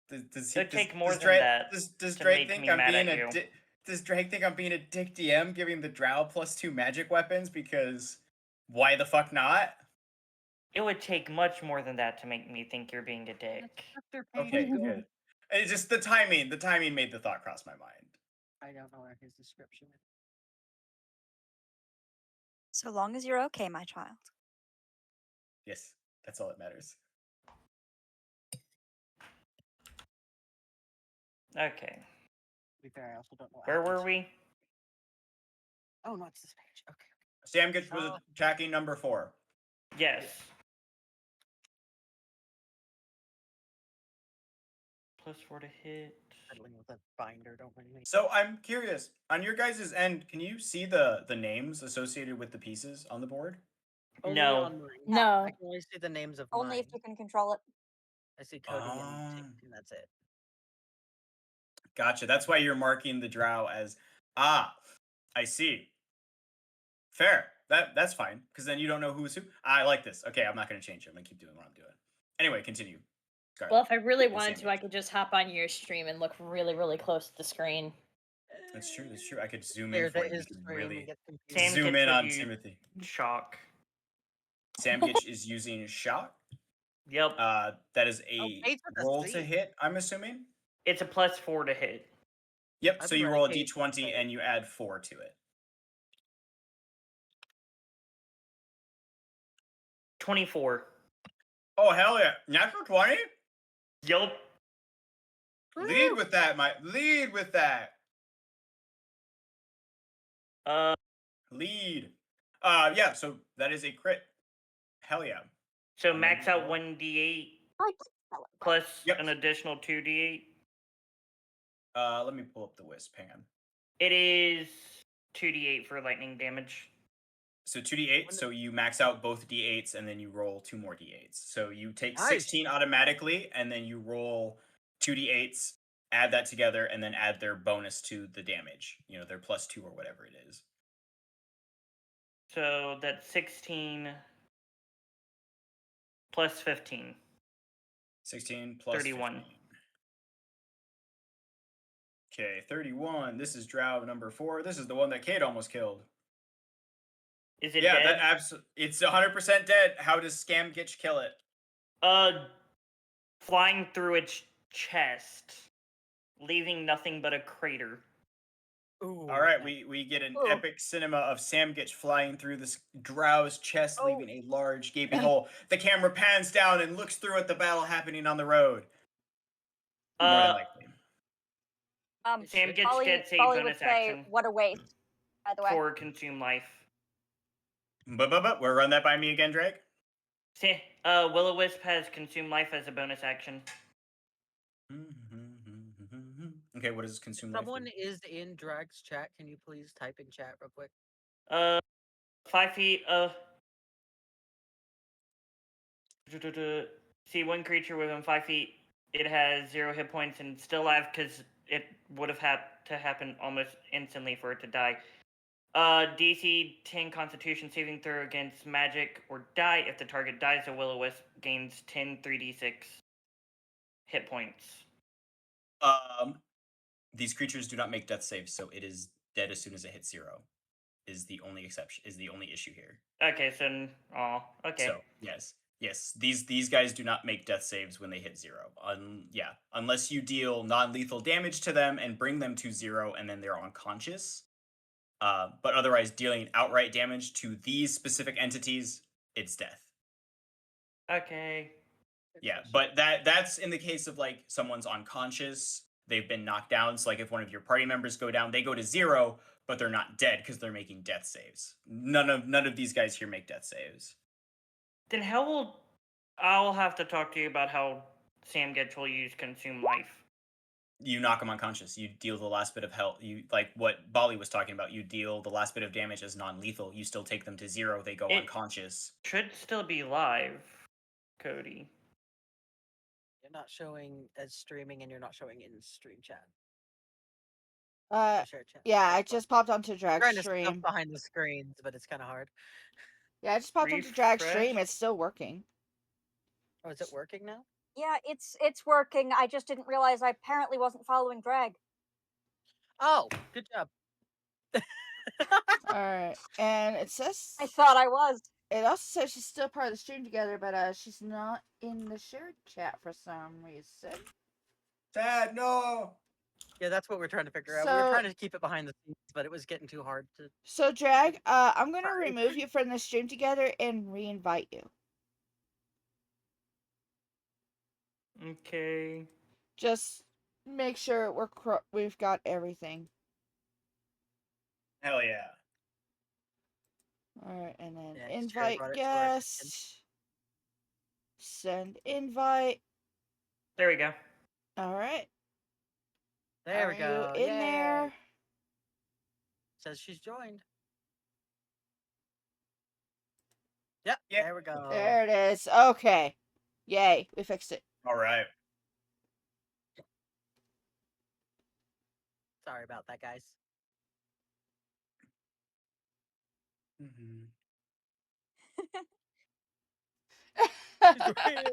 Does take more than Drag, that Does to Drag make think me I'm mad being at a you. Does Drag think I'm being a dick DM giving the drow +2 magic weapons because why the fuck not? It would take much more than that to make me think you're being a dick. Okay, good. It's just the timing. The timing made the thought cross my mind. I don't know where his description is. So long as you're okay, my child. Yes, that's all that matters. Okay. To be fair, I also don't know. Where were we? Oh no, it's this page. Okay. Sam gets was tracking number 4. Yes. +4 to hit. Fiddling with a binder, don't mind me. So I'm curious, on your guys' end, can you see the names associated with the pieces on the board? Only No. on mine. No. I can only see the names of Only mine. if you can control it. I see Cody and that's it. Gotcha. That's why you're marking the drow as I see. Fair. That's fine, because then you don't know who's who. I like this. Okay, I'm not going to change it. I'm going to keep doing what I'm doing. Anyway, continue. Scarlett. Well, if I really and wanted to, I could just hop on your stream and look really, really close to the screen. That's true. That's true. I could zoom There in for that you. is You could the really and get confused. Sam zoom gets in what on you- Timothy. Shock. Sam Gitch is using shock. Yep. That is a Bates with the roll to C. hit, I'm assuming. It's a +4 to hit. Yep. I've So been you ready, roll a Kate. d20 and you add 4 to it. 24. Oh hell yeah! Natural 20. Yup. Lead with that, lead with that. Lead. Yeah. So that is a crit. Hell yeah. So And then max you out roll. 1d8 I like to spell it. plus Yep. an additional 2d8. Let me pull up the wisp. Hang on. It is 2d8 for lightning damage. So 2d8. So you max out both d8s and then you roll 2 more d8s. So you take Nice. 16 automatically and then you roll 2d8s, add that together, and then add their bonus to the damage. You know, their +2 or whatever it is. So that's 16 plus 15. 16 plus 31. 15. Okay, 31. This is drow number 4. This is the one that Kate almost killed. Is it Yeah, dead? that absolutely. It's 100% dead. How does Scam Gitch kill it? Flying through its chest, leaving nothing but a crater. Ooh, All right, nice. we get an Ooh. epic cinema of Sam Gitch flying through this drow's chest, Oh. leaving a large gaping hole. The camera pans down and looks through at the battle happening on the road. More than likely. Sam gets Polly, dead save Polly would bonus say, action "What a waste." By the way, for consume life. But we'll run that by me again, Drake. Will-O-Wisp has consume life as a bonus action. Okay, what does consume life Someone do? is in Drag's chat. Can you please type in chat real quick? 5 feet. See one creature within 5 feet. It has 0 hit points and still alive because it would have had to happen almost instantly for it to die. DC 10 Constitution saving throw against magic or die. If the target dies, the Will-O-Wisp gains 10 3d6 hit points. These creatures do not make death saves, so it is dead as soon as it hits 0. Is the only exception. Is the only issue here. Okay, so okay. So yes, these guys do not make death saves when they hit 0. Unless you deal non-lethal damage to them and bring them to 0, and then they're unconscious. But otherwise, dealing outright damage to these specific entities, it's death. Okay. Yeah, but that's in the case of like someone's unconscious, they've been knocked down. So like if one of your party members go down, they go to 0, but they're not dead because they're making death saves. None of these guys here make death saves. Then how will I'll have to talk to you about how Sam Getch will use consume life. You knock them unconscious. You deal the last bit of health. You like what Bali was talking about. You deal the last bit of damage as non-lethal. You still take them to 0. They go unconscious. Should still be live, Cody. You're not showing as streaming, and you're not showing in stream chat. Share chat. Yeah, I just popped onto Drag Trying to stuff Stream. behind the screens, but it's kind of hard. Yeah, I just popped onto Drag Stream. Refresh. It's still working. Oh, is it working now? yeah, it's working. I just didn't realize I apparently wasn't following Drag. Oh, good job. All right, and it says I thought I was. it also says she's still part of the stream together, but she's not in the shared chat for some reason. Dad, no. Yeah, that's what we're trying to figure out. We were trying to keep it behind the scenes, but it was getting too hard to. So Drag, I'm gonna Sorry. remove you from the stream together and re-invite you. Okay. Just make sure we've got everything. Hell yeah. All right, and then Yeah, just invite brought it to our attention. guest. Send invite. There we go. All right. There we go. You in Yay. there? Says she's joined. Yep. Yeah. There we go. There it is. Okay. Yay, we fixed it. All right. Sorry about that, guys. Mm-hmm. She's real.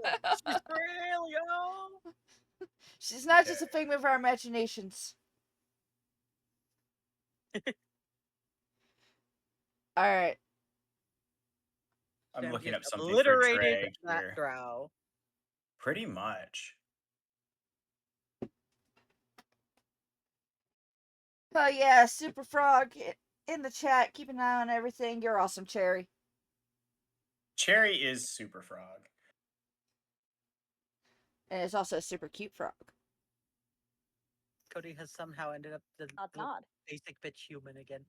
She's real, yo. She's not just a figment of our imaginations. All right. I'm Sam looking gets up something for obliterated Drag that here. drow. Pretty much. But yeah, Super Frog in the chat. Keep an eye on everything. You're awesome, Cherry. Cherry is Super Frog. And it's also a super cute frog. Cody has somehow ended up the Nod. basic bitch human again.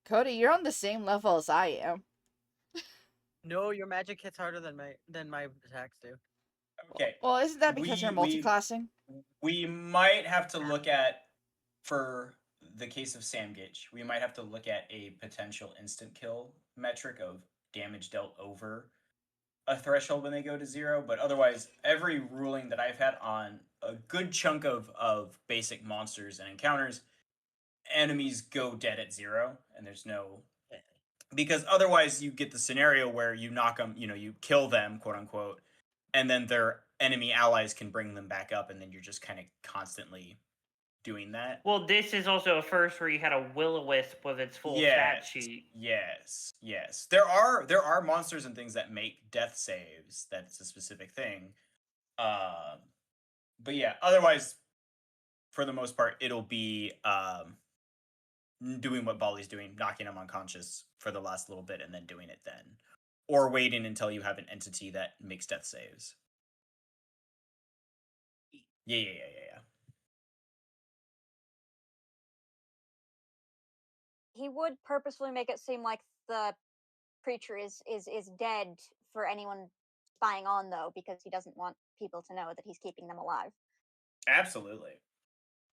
Cody, you're on the same level as I am. No, your magic hits harder than my attacks do. Okay. Well, isn't that because you're multi-classing? We might have to look at, for the case of Samgitch, we might have to look at a potential instant kill metric of damage dealt over a threshold when they go to 0. But otherwise, every ruling that I've had on a good chunk of basic monsters and encounters, enemies go dead at 0, and there's no... Because otherwise you get the scenario where you knock them, you kill them, quote unquote, and then their enemy allies can bring them back up, and then you're just kind of constantly doing that. Well, this is also a first where you had a will-o-wisp with its full stat sheet. Yes. There are monsters and things that make death saves. That's a specific thing. But yeah, otherwise, for the most part, it'll be doing what Bali's doing, knocking him unconscious for the last little bit, and then doing it then, or waiting until you have an entity that makes death saves. Yeah. He would purposefully make it seem like the creature is dead for anyone spying on, though, because he doesn't want people to know that he's keeping them alive. Absolutely.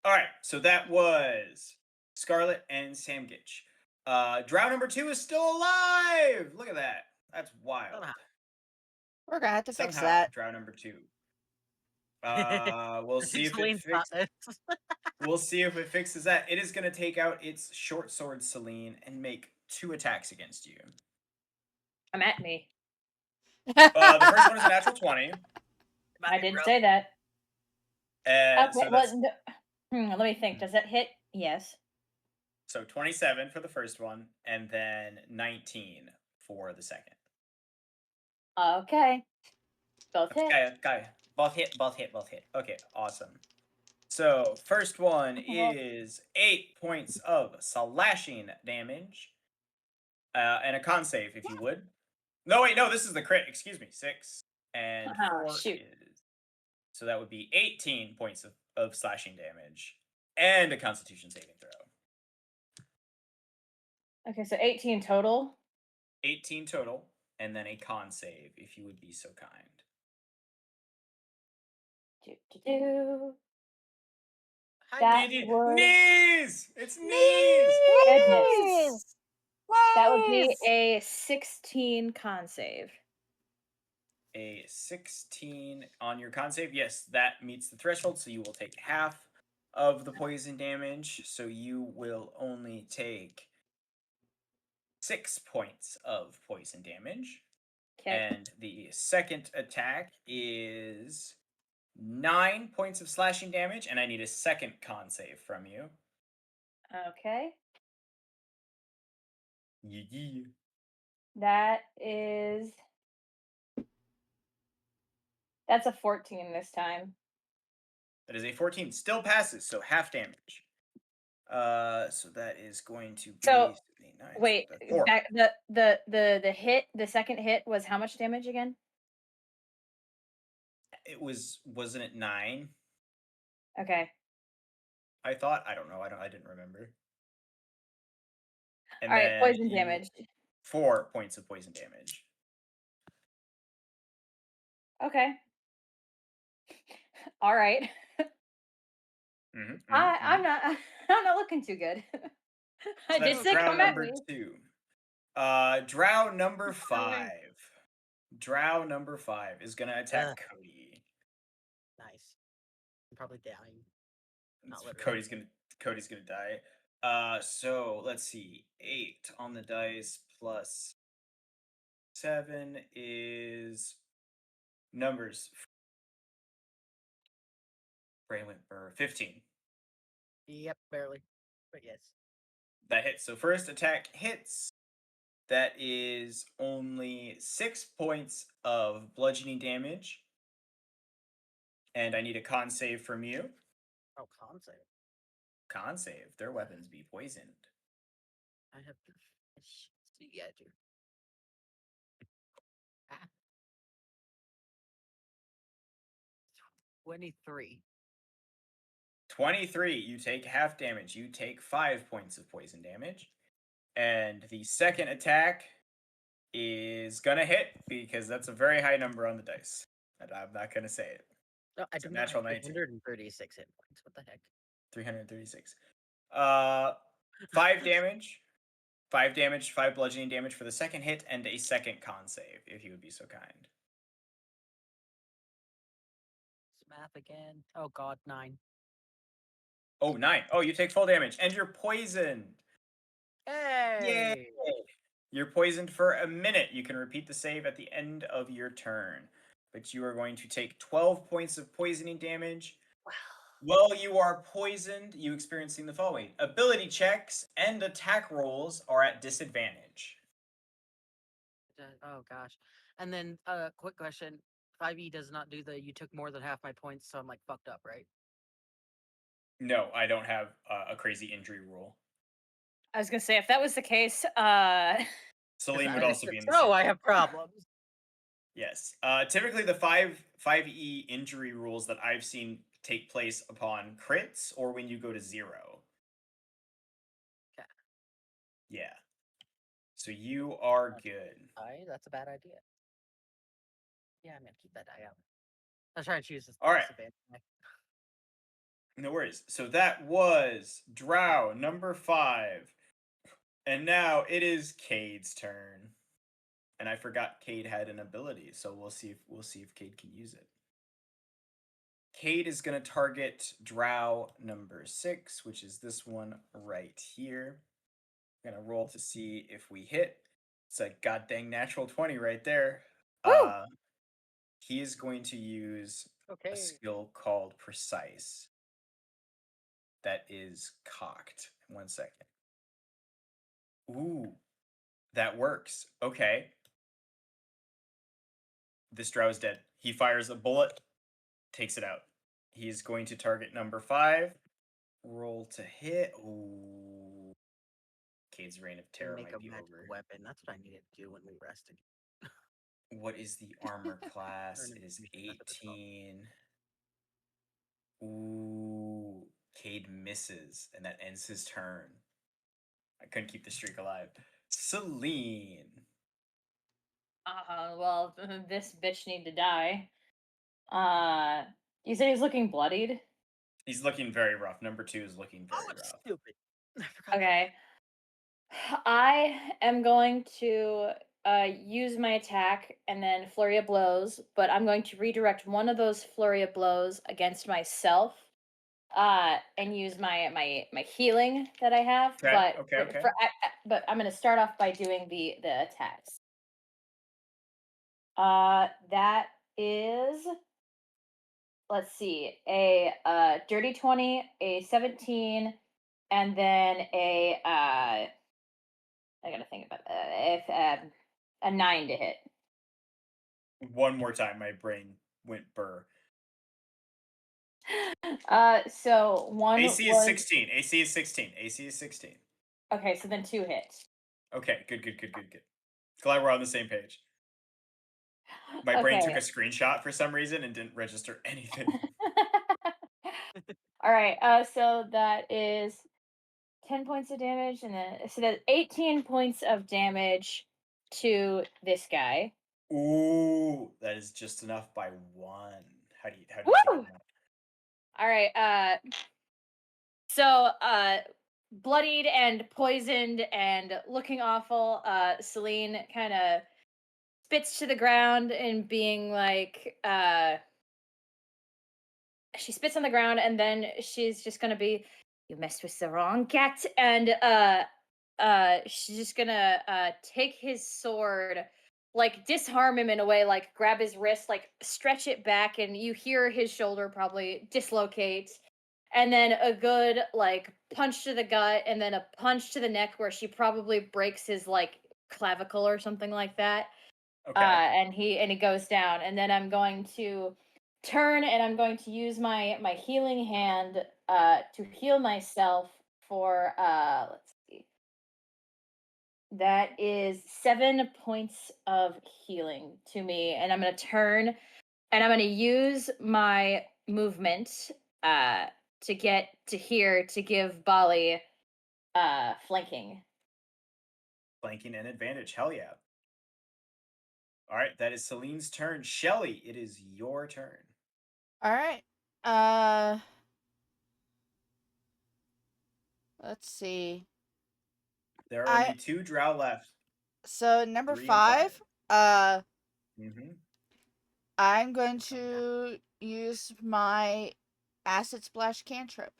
All right, so that was Scarlet and Samgitch. Drow number 2 is still alive. Look at that. That's wild. Somehow. We're gonna have to fix Somehow, that. Drow number 2. We'll see if it fixes. We'll see if it fixes that. It is going to take out its short sword Celine and make 2 attacks against you. Come at me. The first one is a natural 20. I didn't say that. Okay, So let me think. Does that hit? Yes. So 27 for the first one, and then 19 for the second. Okay. Both hit. Okay. Both hit. Okay, awesome. So first one is 8 points of slashing damage. And a con save, if you would. No, wait, no, this is the crit. Excuse me. 6 and 4 shoot. is... So that would be 18 points of slashing damage. And a constitution saving throw. Okay, so 18 total. 18 total. And then a con save, if you would be so kind. That was... Knees! It's knees! Goodness. That would be a 16 con save. A 16 on your con save. Yes, that meets the threshold, so you will take half of the poison damage. So you will only take 6 points of poison damage. Okay. And the second attack is 9 points of slashing damage, and I need a second con save from you. Okay. Yeah. That is... That's a 14 this time. That is a 14. Still passes, so half damage. So that is going to be... So, 9, wait, so 4. back, the hit, the second hit was how much damage again? It wasn't it 9? Okay. I thought, I don't know, I didn't remember. And All right, then poison damage. 4 points of poison damage. Okay. All right. I'm not looking too good. I did say come at me. 2. Drow number 5. Drow number 5 is gonna attack Cody. Nice. I'm probably dying. Not literally. Cody's gonna die. So let's see. 8 on the dice plus 7 is numbers. Brain went for 15. Yep, barely. But yes. That hits. So first attack hits. That is only 6 points of bludgeoning damage. And I need a con save from you. Oh, con save. Con save. Their weapons be poisoned. I have to see yeah, dude. 23. 23. You take half damage. You take 5 points of poison damage. And the second attack is gonna hit because that's a very high number on the dice. And I'm not gonna say it. No, I It's a do not natural have 19. 336 hit points. What the heck? 336. 5 damage. 5 damage, 5 bludgeoning damage for the second hit, and a second con save, if you would be so kind. It's math again. Oh god, 9. Oh, 9. Oh, you take full damage, and you're poisoned. Hey! Yay! You're poisoned for a minute. You can repeat the save at the end of your turn. But you are going to take 12 points of poisoning damage. While you are poisoned, you experiencing the following. Ability checks and attack rolls are at disadvantage. Oh gosh. And then quick question. 5e does not do the you took more than half my points, so I'm like fucked up, right? No, I don't have a crazy injury rule. I was gonna say if that was the case, Celine would And also if be in it's the so, same. I have problems. Yes. Typically, the 5e injury rules that I've seen take place upon crits or when you go to 0. Okay. Yeah. So you are good. That's a bad idea. Yeah, I'm gonna keep that die out. I was trying to choose this. All right. disadvantage. No worries. So that was Drow number 5. And now it is Cade's turn. And I forgot Cade had an ability, so we'll see if Cade can use it. Cade is going to target Drow number 6, which is this one right here. I'm going to roll to see if we hit. It's a goddamn natural 20 right there. He is going to use a skill called Precise. That is cocked. 1 second. Ooh, that works. Okay. This Drow is dead. He fires a bullet, takes it out. He's going to target number 5. Roll to hit. Ooh. Cade's reign of terror Make might a be magic over. weapon. That's what I needed to do when we rested. What is the armor class? Turn It is into method as well. 18. Ooh. Cade misses, and that ends his turn. I couldn't keep the streak alive. Celine. well, this bitch need to die. You said he's looking bloodied. He's looking very rough. Number 2 is looking very it's rough. stupid. I forgot. Okay. I am going to use my attack and then flurry of blows, but I'm going to redirect one of those flurry of blows against myself, and use my healing that I have. Okay, But okay. but I'm going to start off by doing the attacks. That is, let's see, a dirty 20, a 17, and then I gotta think about if a 9 to hit. One more time, my brain went burr. So one AC was is 16. AC is 16. AC is 16. okay. So then 2 hits. Okay, good. Glad we're on the same page. My brain took a Okay. screenshot for some reason and didn't register anything. All right. So that is 10 points of damage, and then so that's 18 points of damage to this guy. Ooh, that is just enough by 1. How do you Woo! feel? All right. So bloodied and poisoned and looking awful, Celine kind of spits to the ground and being like, she spits on the ground, and then she's just gonna be, you messed with the wrong cat, and she's just gonna take his sword, like disarm him in a way, like grab his wrist, like stretch it back, and you hear his shoulder probably dislocate, and then a good like punch to the gut, and then a punch to the neck where she probably breaks his like clavicle or something like that. Okay. And he goes down, and then I'm going to turn and I'm going to use my healing hand to heal myself for let's see. That is 7 points of healing to me, and I'm going to turn and I'm going to use my movement to get to here to give Bali flanking. Flanking and advantage. Hell yeah. All right, that is Celine's turn. Shelly, it is your turn. All right. Let's see. There are only 2 drow left. So number 3 and 5. 5. Mm-hmm. I'm going to use my acid splash cantrip.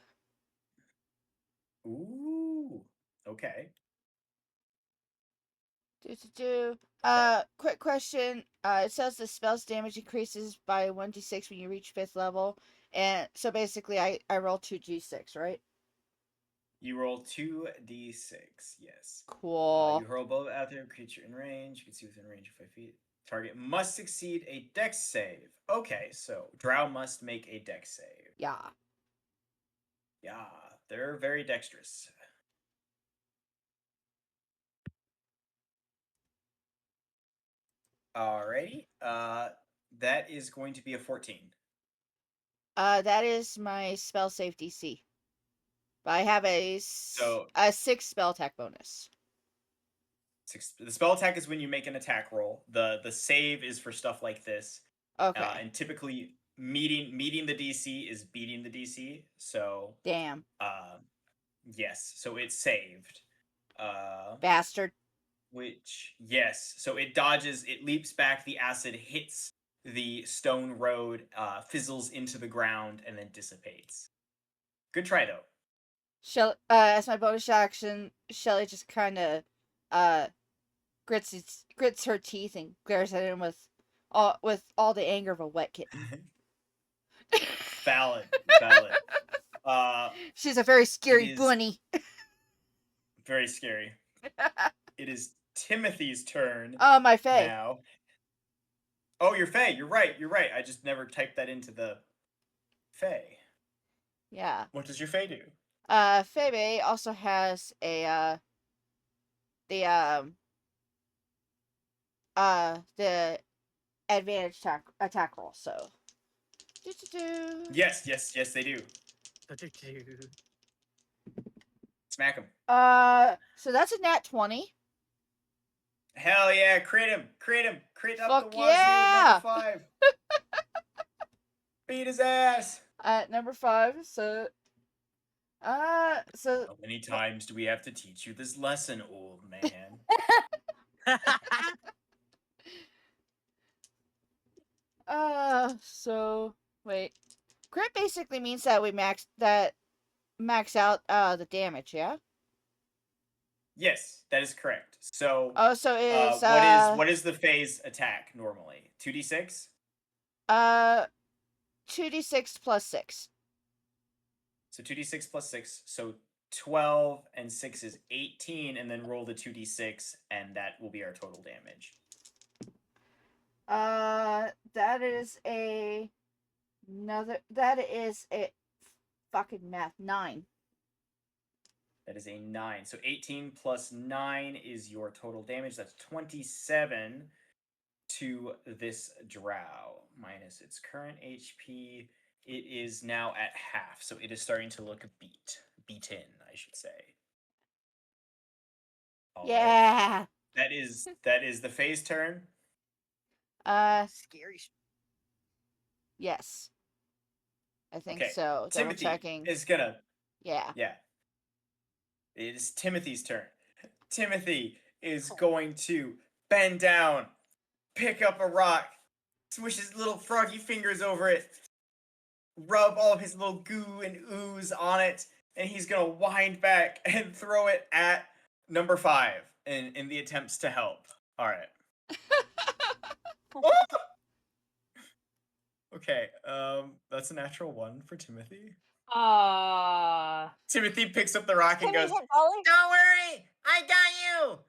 Ooh. Okay. Quick question. It says the spell's damage increases by 1d6 when you reach 5th level. And so basically I roll 2d6, right? You roll 2d6, yes. Cool. You hurl both out there, creature in range. You can see within range of 5 feet. Target must succeed a dex save. Okay, so drow must make a dex save. Yeah. Yeah, they're very dexterous. Alrighty. That is going to be a 14. That is my spell save DC. But I have a 6 spell attack bonus. 6. The spell attack is when you make an attack roll. The save is for stuff like this. Okay. And typically meeting the DC is beating the DC. So Damn. Yes. So it's saved. Bastard. Which, yes. So it dodges, it leaps back, the acid hits the stone road, fizzles into the ground, and then dissipates. Good try, though. As my bonus action, Shelly just kind of grits her teeth and glares at him with all the anger of a wet kitten. Valid. She's a very scary bunny. Very scary. It is Timothy's turn. Oh, my fae. Now. Oh, your fae. You're right. I just never typed that into the fae. Yeah. What does your fae do? Fae also has the advantage attack roll. So. Yes, they do. Smack him. So that's a nat 20. Hell yeah, crit him. Crit up Fuck the wazoo, yeah! number 5. Beat his ass. At number 5, so How many times do we have to teach you this lesson, old man? So wait. Crit basically means that we max out the damage, yeah? Yes, that is correct. So so is what is the phase attack normally? 2d6? 2d6 plus 6. So 2d6 plus 6, so 12 and 6 is 18, and then roll the 2d6, and that will be our total damage. That is a fucking math, 9. That is a 9. So 18 plus 9 is your total damage. That's 27 to this drow, minus its current HP. It is now at half, so it is starting to look beaten, I should say. All yeah. right. That is the phase turn. Scary. Yes. I think Okay. so. Timothy checking. is gonna. Yeah. It is Timothy's turn. Timothy is going to bend down, pick up a rock, swish his little froggy fingers over it, rub all of his little goo and ooze on it, and he's gonna wind back and throw it at number 5 in the attempts to help. All right. Okay, that's a natural 1 for Timothy. Aww. Timothy picks up the rock and Timmy goes, hit Ollie. "Don't worry, I got you."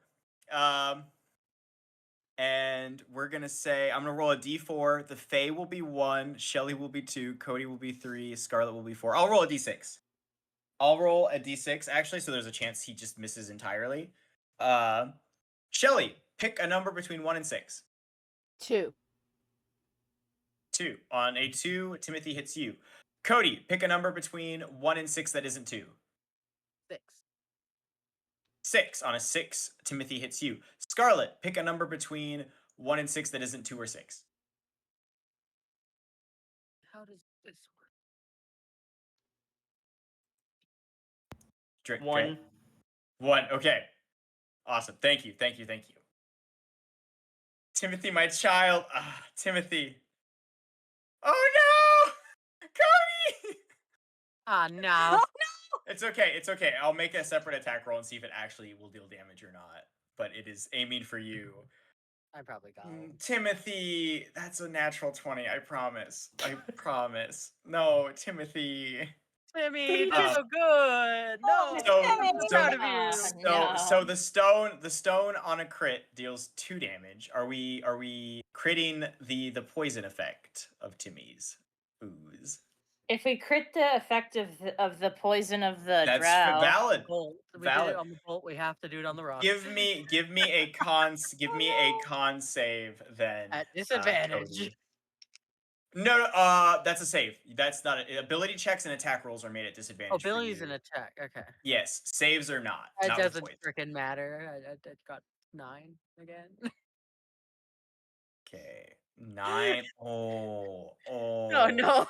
And we're gonna say I'm gonna roll a d4. The Fae will be 1, Shelly will be 2, Cody will be 3, Scarlet will be 4. I'll roll a d6. I'll roll a d6 actually, so there's a chance he just misses entirely. Shelly, pick a number between 1 and 6. 2. 2. On a 2, Timothy hits you. Cody, pick a number between 1 and 6 that isn't 2. 6. 6. On a 6, Timothy hits you. Scarlet, pick a number between 1 and 6 that isn't 2 or 6. How does this work? Dre. 1. 1. Okay. Awesome. Thank you. Timothy, my child. Timothy. Oh no! Cody! Ah, no. It's okay. I'll make a separate attack roll and see if it actually will deal damage or not. But it is aiming for you. I probably got it. Timothy, that's a natural 20, I promise. No, Timothy. Timmy, you did so good. No, I'm so proud of you. So the stone on a crit deals 2 damage. Are we critting the poison effect of Timmy's ooze? If we crit the effect of the poison of the That's drow, valid. Bolt. We did Valid. it on the bolt. We have to do it on the rock. Give me a con save then. At disadvantage. Cody. No, that's a save. That's not ability checks and attack rolls are made at disadvantage. Abilities and attack. Okay. Yes, saves are not. It not with doesn't poison. freaking matter. I got 9 again. Okay, 9. Oh no.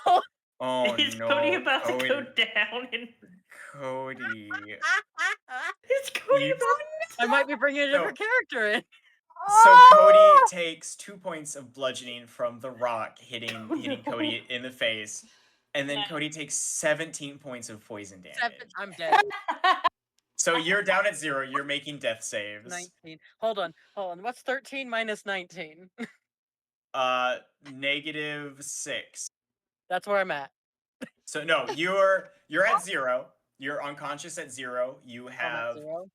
Oh Is no. Cody about to go down? Cody. Is Cody about I might be bringing a different character in. So Cody takes 2 points of bludgeoning from the rock hitting Cody in the face, and then Cody takes 17 points of poison damage. I'm dead. So you're down at 0. You're making death saves. 19. Hold on. What's 13 minus 19? -6. That's where I'm at. So no, you're at 0. You're unconscious at 0. You have 0?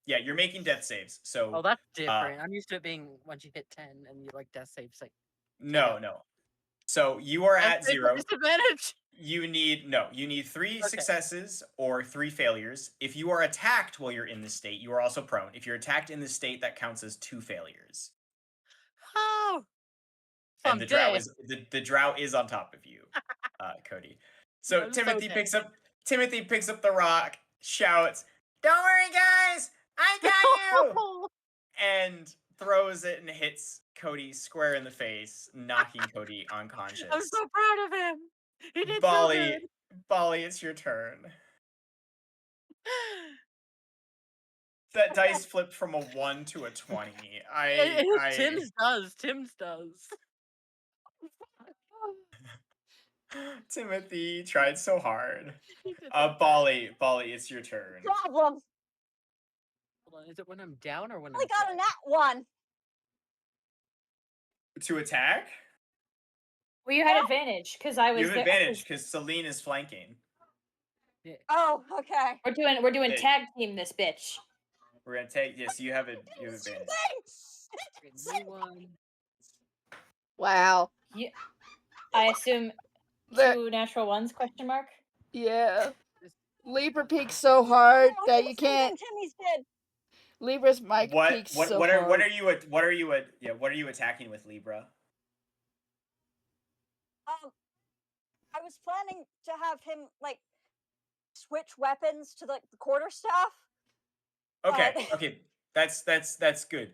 Yeah, you're making death saves. So Oh, that's different. I'm used to it being once you hit 10 and you like death saves like no. So you are at 0. Disadvantage. You need 3 successes or 3 failures. If you are attacked while you're in this state, you are also prone. If you're attacked in this state, that counts as 2 failures. Oh. So And the drow is on top of you, Cody. So Timothy picks up the rock, shouts, "Don't worry, guys, I got you!" and throws it and hits Cody square in the face, knocking Cody unconscious. I'm so proud of him. He did so good. Bali, it's your turn. That dice flipped from a 1 to a 20. Tim's does. Timothy tried so hard. Bali, it's your turn. Problem. Hold on, is it when I'm down or when I got a nat 1. To attack? well, you had advantage because I was. You have there- advantage because Celine is flanking. Oh, okay. We're doing Hey. tag team this bitch. We're gonna take yes. You have advantage. New one. Wow. I assume The- 2 natural ones? Question mark. Yeah. Libra peaks so hard Oh, that the you same thing can't. Timmy's did. Libra's mic peaks so hard. What are you attacking with Libra? I was planning to have him like switch weapons to like the quarterstaff. Okay. That's good.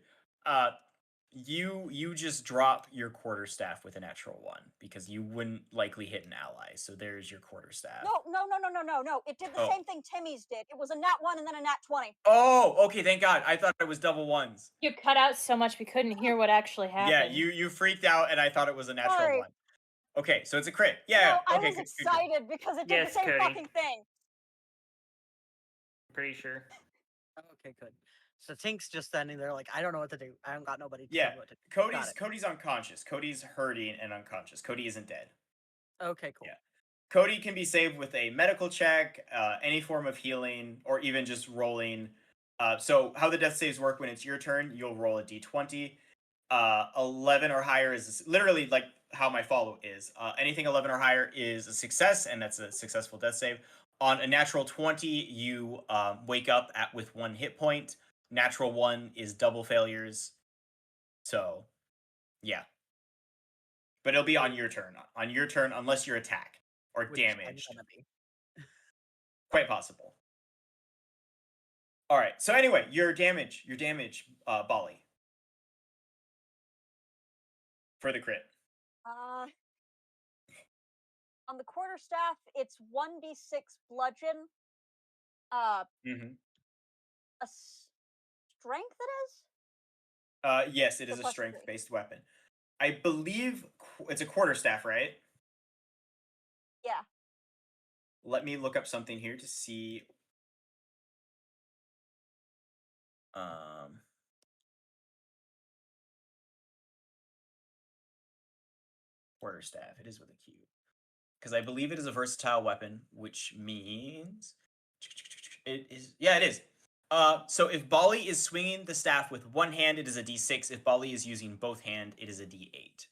You just drop your quarterstaff with a natural 1 because you wouldn't likely hit an ally. So there's your quarterstaff. No. It did the same thing Timmy's did. It was a nat 1 and then a nat 20. Oh, okay, thank God. I thought it was double 1s. You cut out so much we couldn't hear what actually happened. Yeah, you freaked out and I thought it was a natural Sorry. 1. Okay, so it's a crit. Yeah. No, I okay, was good. excited because it did Yes, the same Cody. fucking thing. Pretty sure. Okay, good. So Tink's just standing there like, I don't know what to do. I don't got nobody to Yeah, tell me what to do. Cody's unconscious. Cody's hurting and unconscious. Cody isn't dead. Okay, cool. Yeah. Cody can be saved with a medical check, any form of healing, or even just rolling So how the death saves work when it's your turn, you'll roll a d20. 11 or higher is literally like how my follow is. Anything 11 or higher is a success, and that's a successful death save. On a natural 20, you wake up with 1 hit point. Natural 1 is double failures. So, yeah. But it'll be on your turn. On your turn, unless you're attacked or Which I'm damaged. gonna be. Quite possible. All right. So anyway, your damage, Bali, for the crit. On the quarterstaff, it's 1d6 bludgeon. Mm-hmm. A strength it is? Yes, it So is a plus strength-based weapon. I believe it's a quarterstaff, right? Yeah. Let me look up something here to see. Quarterstaff. It is with a Q. Because I believe it is a versatile weapon, which means it is. Yeah, it is. So if Bali is swinging the staff with one hand, it is a D6. If Bali is using both hand, it is a D8.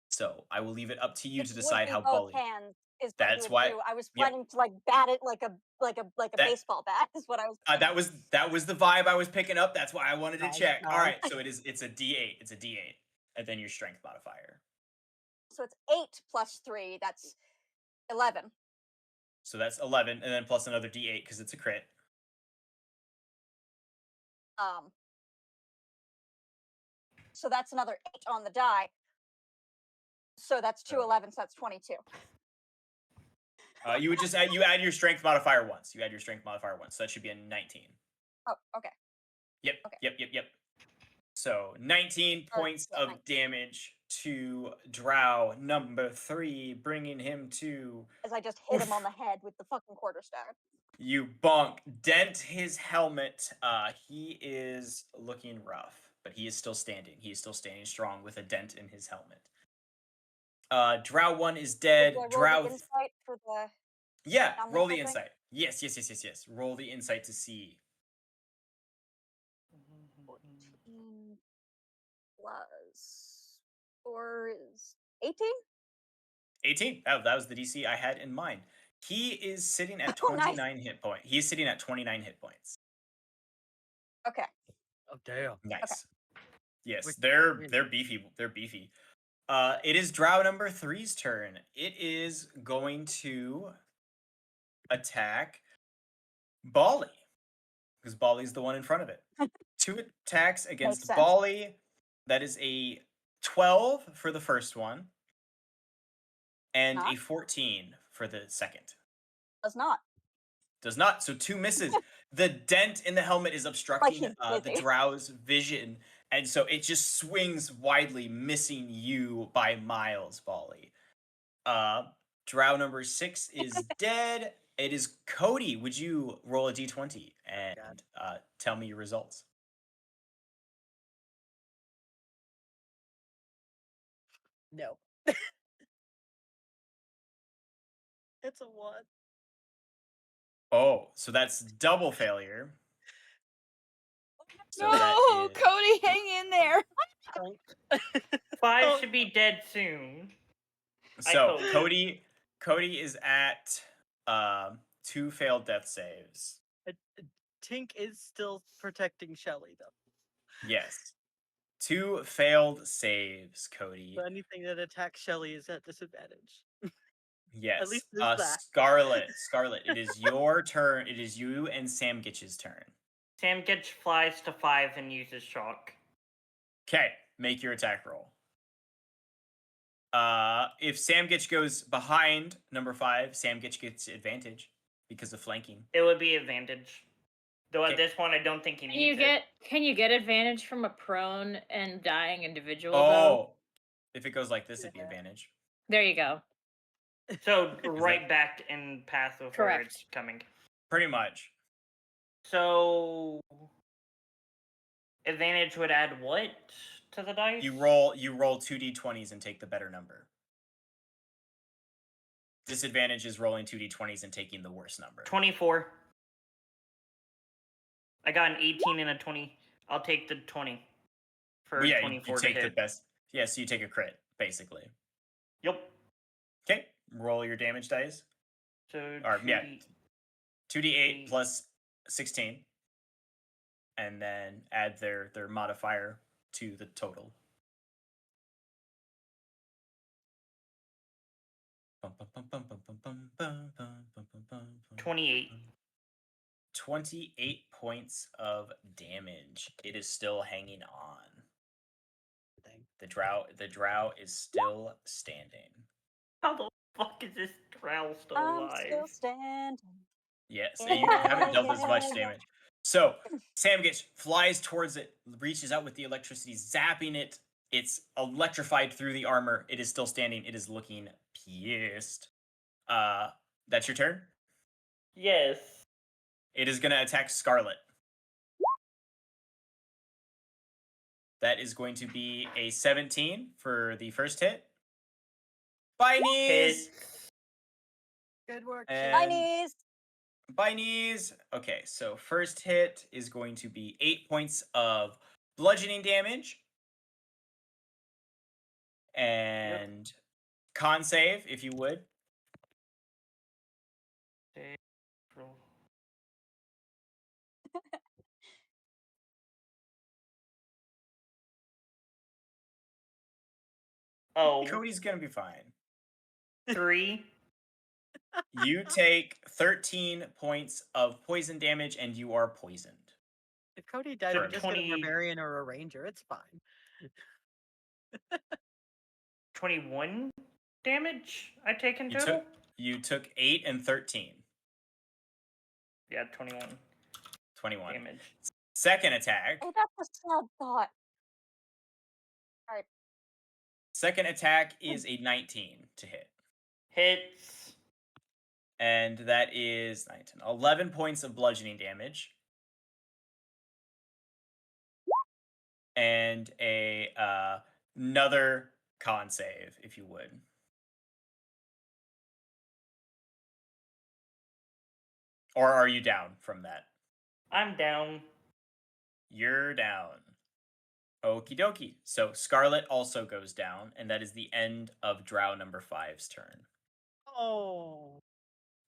So I will leave it up to you to decide how both Bali. hands is what That's you would why. do. I was Yep. planning to like bat it like a That- baseball bat is what I was. That was the vibe I was picking up. That's why I wanted to Nice, check. All right, nice. so it's a D8. It's a D8, and then your strength modifier. So it's 8 plus 3. That's 11. So that's 11, and then plus another D8 because it's a crit. So that's another 8 on the die. So that's 2 11s. So that's 22. You would just add your strength modifier once. You add your strength modifier once, so that should be a 19. Oh, okay. Yep. Okay. Yep. So 19 points yeah, of 19. damage to Drow number 3, bringing him to. As I just hit him on the head with the fucking quarterstaff. You bonk, dent his helmet. He is looking rough, but he is still standing. He is still standing strong with a dent in his helmet. Drow 1 is dead. Do I roll Drow. the insight for the. Yeah, roll the thing? insight. Yes. Roll the insight to see. 14 plus 4 is 18. 18. That was the DC I had in mind. He is sitting at Oh, nice. 29 hit points. He's sitting at 29 hit points. Okay. Oh damn. Nice. Okay. Yes, they're beefy. They're beefy. It is Drow number 3's turn. It is going to attack Bali because Bali's the one in front of it. 2 attacks against sense. Bali. That is a 12 for the first one, and a 14 for the second. Does not. Does not. So 2 misses. The dent in the helmet is obstructing the busy. Drow's vision, and so it just swings widely, missing you by miles, Bali. Drow number 6 is dead. It is Cody. Would you roll a d20 and tell me your results? No. It's a 1. Oh, so that's double failure. So No, Cody, hang in there. 5 should be dead soon. So Cody is at 2 failed death saves. Tink is still protecting Shelly though. Yes. 2 failed saves, Cody. So anything that attacks Shelly is at disadvantage. Yes. At least there's that. Scarlet, it is your turn. It is you and Sam Gitch's turn. Sam Gitch flies to 5 and uses shock. Okay, make your attack roll. If Sam Gitch goes behind number 5, Sam Gitch gets advantage because of flanking. It would be advantage. Though at this point, I don't think he needs it. Can you get advantage from a prone and dying individual? Oh, though? if it goes like this, it'd be advantage. There you go. So right back in path of where it's coming. Pretty much. So advantage would add what to the dice? You roll 2 d20s and take the better number. Disadvantage is rolling 2 d20s and taking the worst number. 24. I got an 18 and a 20. I'll take the 20 for Well, yeah, 24 you to take the hit. best. Yeah, so you take a crit, basically. Yep. Okay, roll your damage dice. So Or, 2d. yeah, 2d8 8. plus 16. And then add their modifier to the total. 28. 28 points of damage. It is still hanging on. The drow is still standing. How the fuck is this drow still I'm alive? still standing. Yes, Yeah, you haven't dealt as much yeah. damage. So Samgitch flies towards it, reaches out with the electricity, zapping it. It's electrified through the armor. It is still standing. It is looking pissed. That's your turn? Yes. It is going to attack Scarlet. That is going to be a 17 for the first hit. By knees! Hit. Good work. And My knees. by knees. Okay, so first hit is going to be 8 points of bludgeoning damage. And con save, if you would. Save, roll. Oh, Cody's going to be fine. 3. You take 13 points of poison damage and you are poisoned. If Cody died, So we just get a 20 barbarian or a ranger. It's fine. 21 damage I take in total? You took 8 and 13. Yeah, 21 21. damage. Second attack. Oh, that's a sad thought. Alright. Second attack is a 19 to hit. Hits. And that is 19. 11 points of bludgeoning damage. And another con save, if you would. Or are you down from that? I'm down. You're down. Okie dokie. So Scarlet also goes down, and that is the end of Drow number 5's turn. Oh.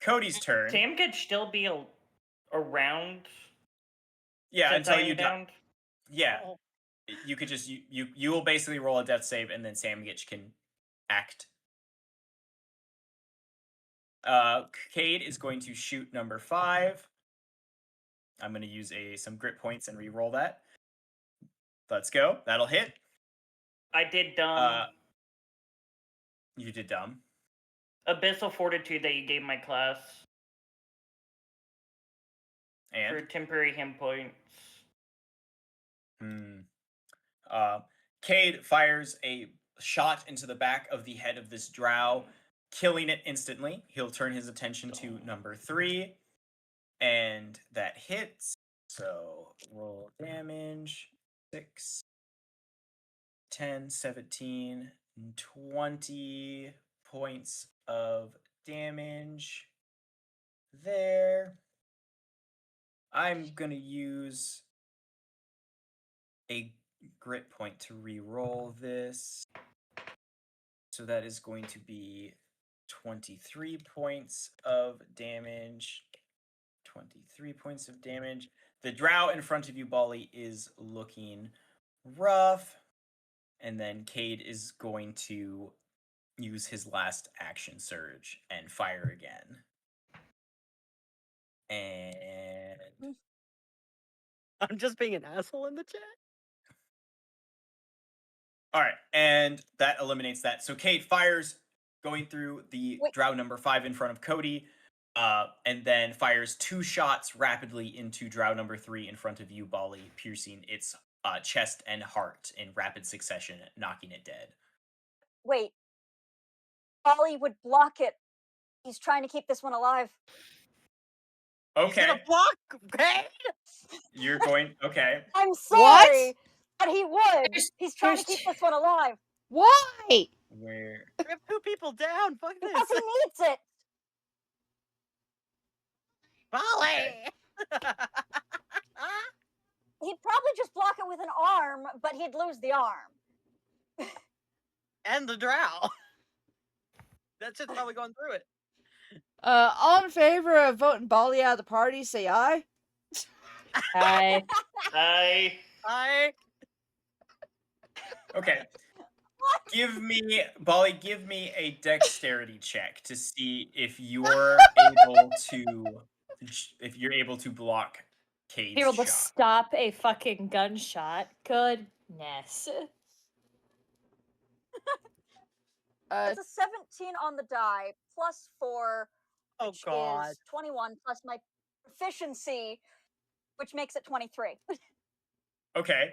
Cody's turn. Sam could still be around. Yeah, since until I you am die. down. Yeah. Oh. You could just you will basically roll a death save, and then Samgitch can act. Cade is going to shoot number 5. I'm going to use some grit points and re-roll that. Let's go. That'll hit. I did dumb. You did dumb. Abyssal Fortitude that you gave my class. And? For temporary hit points. Cade fires a shot into the back of the head of this drow, killing it instantly. He'll turn his attention to number 3, and that hits. So roll damage. 6, 10, 17, 20 points of damage there. I'm going to use a grit point to re-roll this. So that is going to be 23 points of damage. 23 points of damage. The drow in front of you, Bali, is looking rough. And then Cade is going to use his last action surge and fire again. And I'm just being an asshole in the chat. all right, and that eliminates that. So Cade fires, going through the drow number 5 in front of Cody, and then fires 2 shots rapidly into drow number 3 in front of you, Bali, piercing its chest and heart in rapid succession, knocking it dead. Wait. Ollie would block it. He's trying to keep this one alive. Okay. He's gonna block Cade. You're going, okay. I'm sorry, but he would. There's- He's trying to there's keep this one alive Why? Where? We have 2 people down. Fuck because this. he needs it. Molly. He'd probably just block it with an arm, but he'd lose the arm. And the drow. That's just probably going through it. All in favor of voting Bali out of the party, say aye. Hi. I Okay. Give me, Bali, give me a dexterity check to see if you're able to block Cade's Able to shot. stop a fucking gunshot. Goodness. It's a 17 on the die, plus 4, oh which god. is 21, plus my proficiency, which makes it 23. Okay.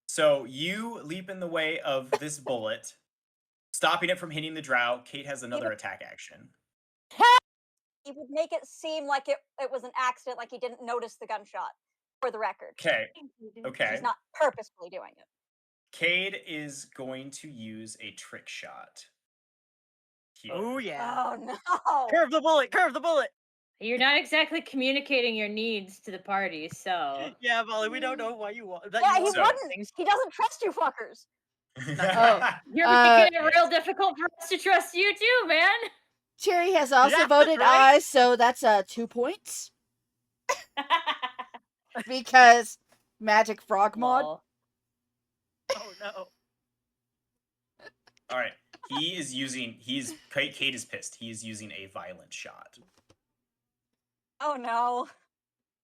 So you leap in the way of this bullet, stopping it from hitting the drow. Kate has another attack action. He would make it seem like it was an accident, like he didn't notice the gunshot, for the record. Okay. Okay. He's not purposefully doing it. Cade is going to use a trick shot. Here. Oh yeah. Oh no! Curve the bullet, curve the bullet. You're not exactly communicating your needs to the party, so. Yeah, Molly, we don't know why you want that. Yeah, you he want So- wouldn't. things. He doesn't trust you fuckers. You're making it real difficult for us to trust you too, man. Terry has also Yeah, voted right? aye, so that's 2 points because magic frog mod. Lol. Oh no. All right. Kate is pissed. He is using a violent shot, Oh no!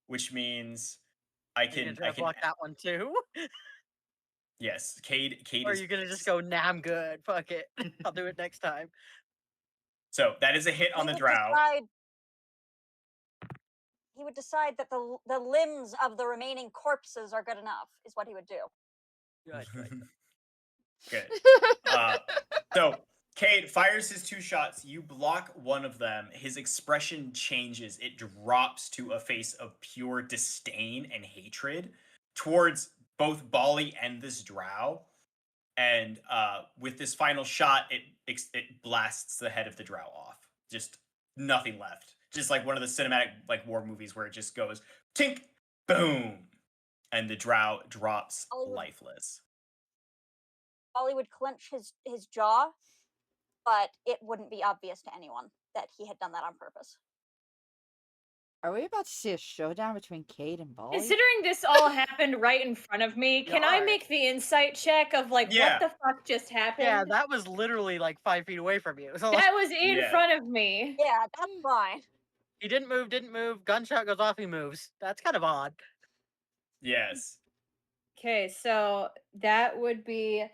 which means I You're can gonna try to block that one too. yes, Cade Or is you're gonna just pissed. go, nah, I'm good. Fuck it. I'll do it next time. So that is a hit on the drow. He would decide that the limbs of the remaining corpses are good enough, is what he would do. Good, good. Good. So Cade fires his 2 shots. You block one of them. His expression changes. It drops to a face of pure disdain and hatred towards both Bali and this drow. And with this final shot, it blasts the head of the drow off. Just nothing left. Just like one of the cinematic like war movies where it just goes tink, boom, and the drow drops lifeless. Ollie would clench his jaw, but it wouldn't be obvious to anyone that he had done that on purpose. Are we about to see a showdown between Cade and Bali? Considering this all happened right in front of me, can I are. make the insight check of like Yeah. what the fuck just happened? Yeah, that was literally like 5 feet away from you. So That was in Yeah. front of me. Yeah, that's fine. he didn't move. Gunshot goes off, he moves. That's kind of odd. Yes. Okay, so that would be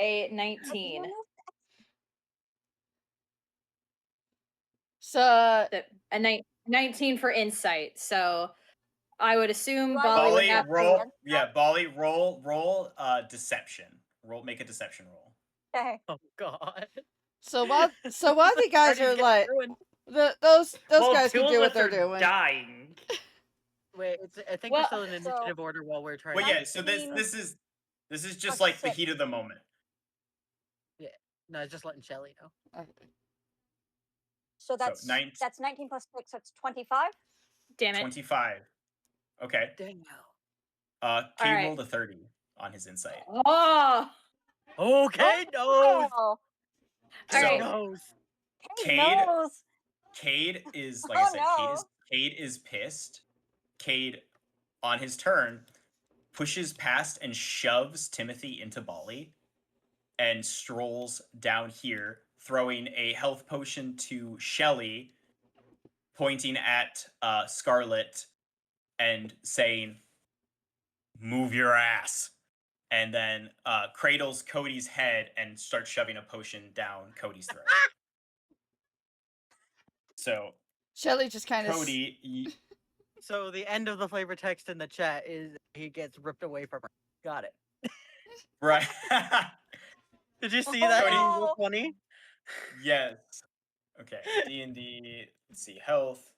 a 19. So A 19 for insight. So I would assume Bali would Bali have roll. to. Yeah, Bali roll deception. Make a deception roll. Okay. Oh god. so while the guys Party's are getting like ruined. those Well, guys two can of do what us they're are doing. dying. Wait, I think Well, we're still in so- initiative order while we're trying. Well, to... yeah. So this 19 is just plus like the 6. heat of the moment. No, just letting Shelly know. So that's 19 that's 19 plus 6, so it's 25. Damn it. 25. Okay. Dang Cade Alright. rolled a 30 on his insight. Oh, no. Okay, knows. Oh, So Alright. Knows. Cade Cade- knows. Cade is like Oh, I said. no. Cade is pissed. Cade, on his turn, pushes past and shoves Timothy into Bali, and strolls down here, throwing a health potion to Shelly, pointing at Scarlet, and saying, "Move your ass." And then cradles Cody's head and starts shoving a potion down Cody's throat. So Shelly just kind of Cody, So the end of the flavor text in the chat is he gets ripped away from her. Got it. right? Did you see Oh, that? no. Real funny. Yes. Okay. D&D. Let's see. Health.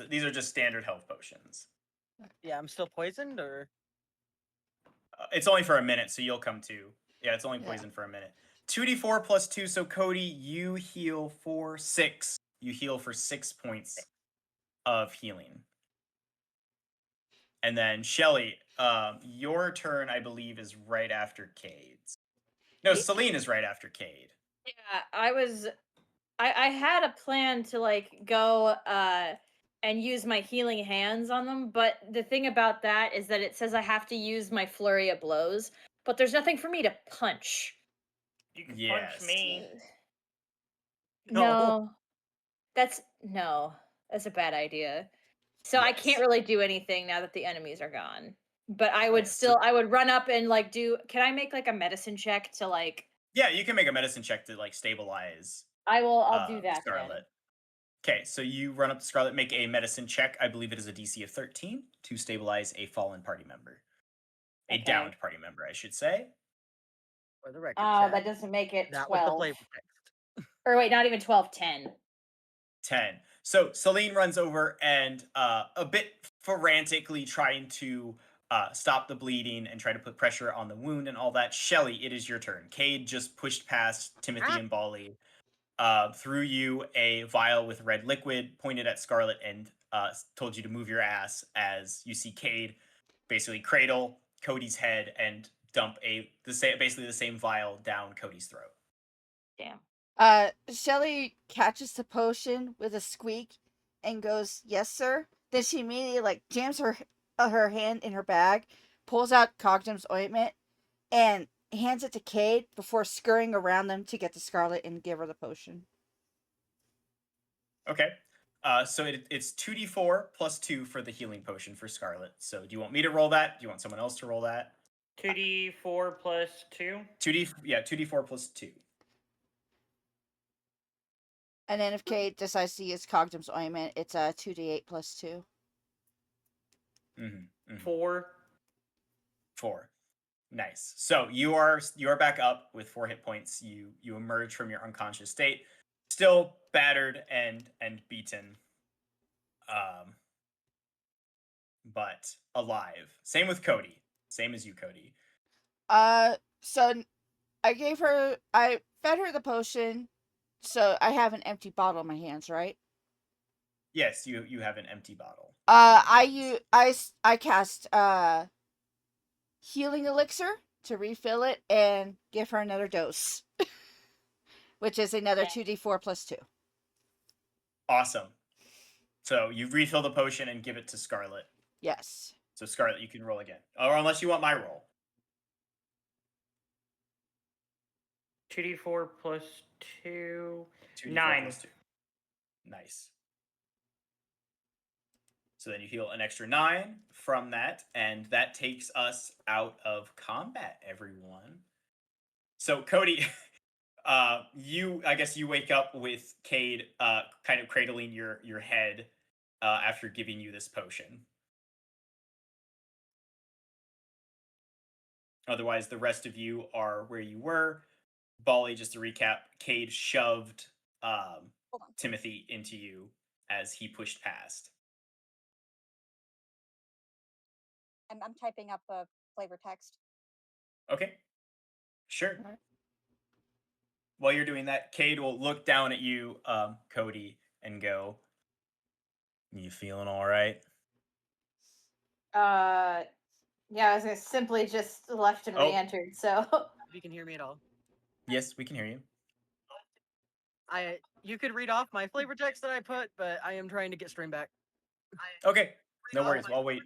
These are just standard health potions. Yeah, I'm still poisoned, or It's only for a minute, so you'll come to. Yeah, it's only Yeah. poison for a minute. 2d4 plus 2. So Cody, you heal for 6. You heal for 6 points of healing. And then Shelly, your turn, I believe, is right after Cade's. No, Celine is right after Cade. Yeah, I had a plan to like go and use my healing hands on them, but the thing about that is that it says I have to use my flurry of blows, but there's nothing for me to punch. You can Yes. punch me. No. That's a bad idea. So I can't Yes. really do anything now that the enemies are gone. But I would Yes, still so- I would run up and like can I make like a medicine check to like Yeah, you can make a medicine check to like stabilize I'll do that Scarlet. Okay, so you run up to Scarlet, make a medicine check. I believe it is a DC of 13 to stabilize a fallen party member. A Okay. downed party member, I should say. For the record, Oh, Chad, that doesn't make it that was the 12. flavor text. Or wait, not even 12, 10. 10. So Celine runs over and a bit frantically trying to stop the bleeding and try to put pressure on the wound and all that. Shelly, it is your turn. Cade just pushed past Timothy and Bali, threw you a vial with red liquid, pointed at Scarlet, and told you to move your ass as you see Cade basically cradle Cody's head and dump basically the same vial down Cody's throat. Damn. Shelly catches the potion with a squeak and goes, "Yes, sir." Then she immediately like jams her hand in her bag, pulls out Cogdum's ointment, and hands it to Cade before scurrying around them to get to Scarlet and give her the potion. Okay. So it's 2d4 plus 2 for the healing potion for Scarlet. So do you want me to roll that? Do you want someone else to roll that? 2d4 plus 2? 2d4 plus 2. And then if Cade decides to use Cogdum's ointment, it's a 2d8 plus 2. 4. 4. Nice. So you are back up with 4 hit points. You emerge from your unconscious state, still battered and beaten, but alive. Same with Cody. Same as you, Cody. So I fed her the potion, so I have an empty bottle in my hands, right? Yes, you have an empty bottle. I cast healing elixir to refill it and give her another dose, which is another 2d4 plus 2. Awesome. So you refill the potion and give it to Scarlet. Yes. So Scarlet, you can roll again, or unless you want my roll. 2d4 plus 2. 2d4 9. plus 2. Nice. So then you heal an extra 9 from that, and that takes us out of combat, everyone. So Cody, I guess you wake up with Cade kind of cradling your head after giving you this potion. Otherwise, the rest of you are where you were. Bali, just to recap, Cade shoved Timothy into you as he pushed past. I'm typing up a flavor text. Okay. Sure. All right. While you're doing that, Cade will look down at you, Cody, and go, "You feeling all right?" Yeah, I was gonna simply just left and re-entered, so If you can hear me at all. Yes, we can hear you. You could read off my flavor text that I put, but I am trying to get stream back. Okay. No worries. I'll wait.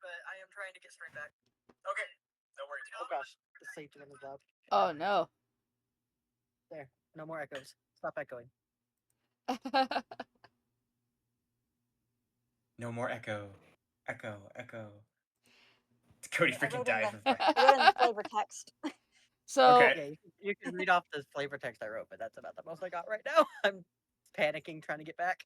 I am trying to get stream back. Okay. No worries. Oh gosh, the safety one is loud. Oh no. There, no more echoes. Stop echoing. No more echo. Echo. Cody I freaking wrote died. I wrote in the flavor text. So Okay. Yeah, you can read off the flavor text I wrote, but that's about the most I got right now. I'm panicking trying to get back.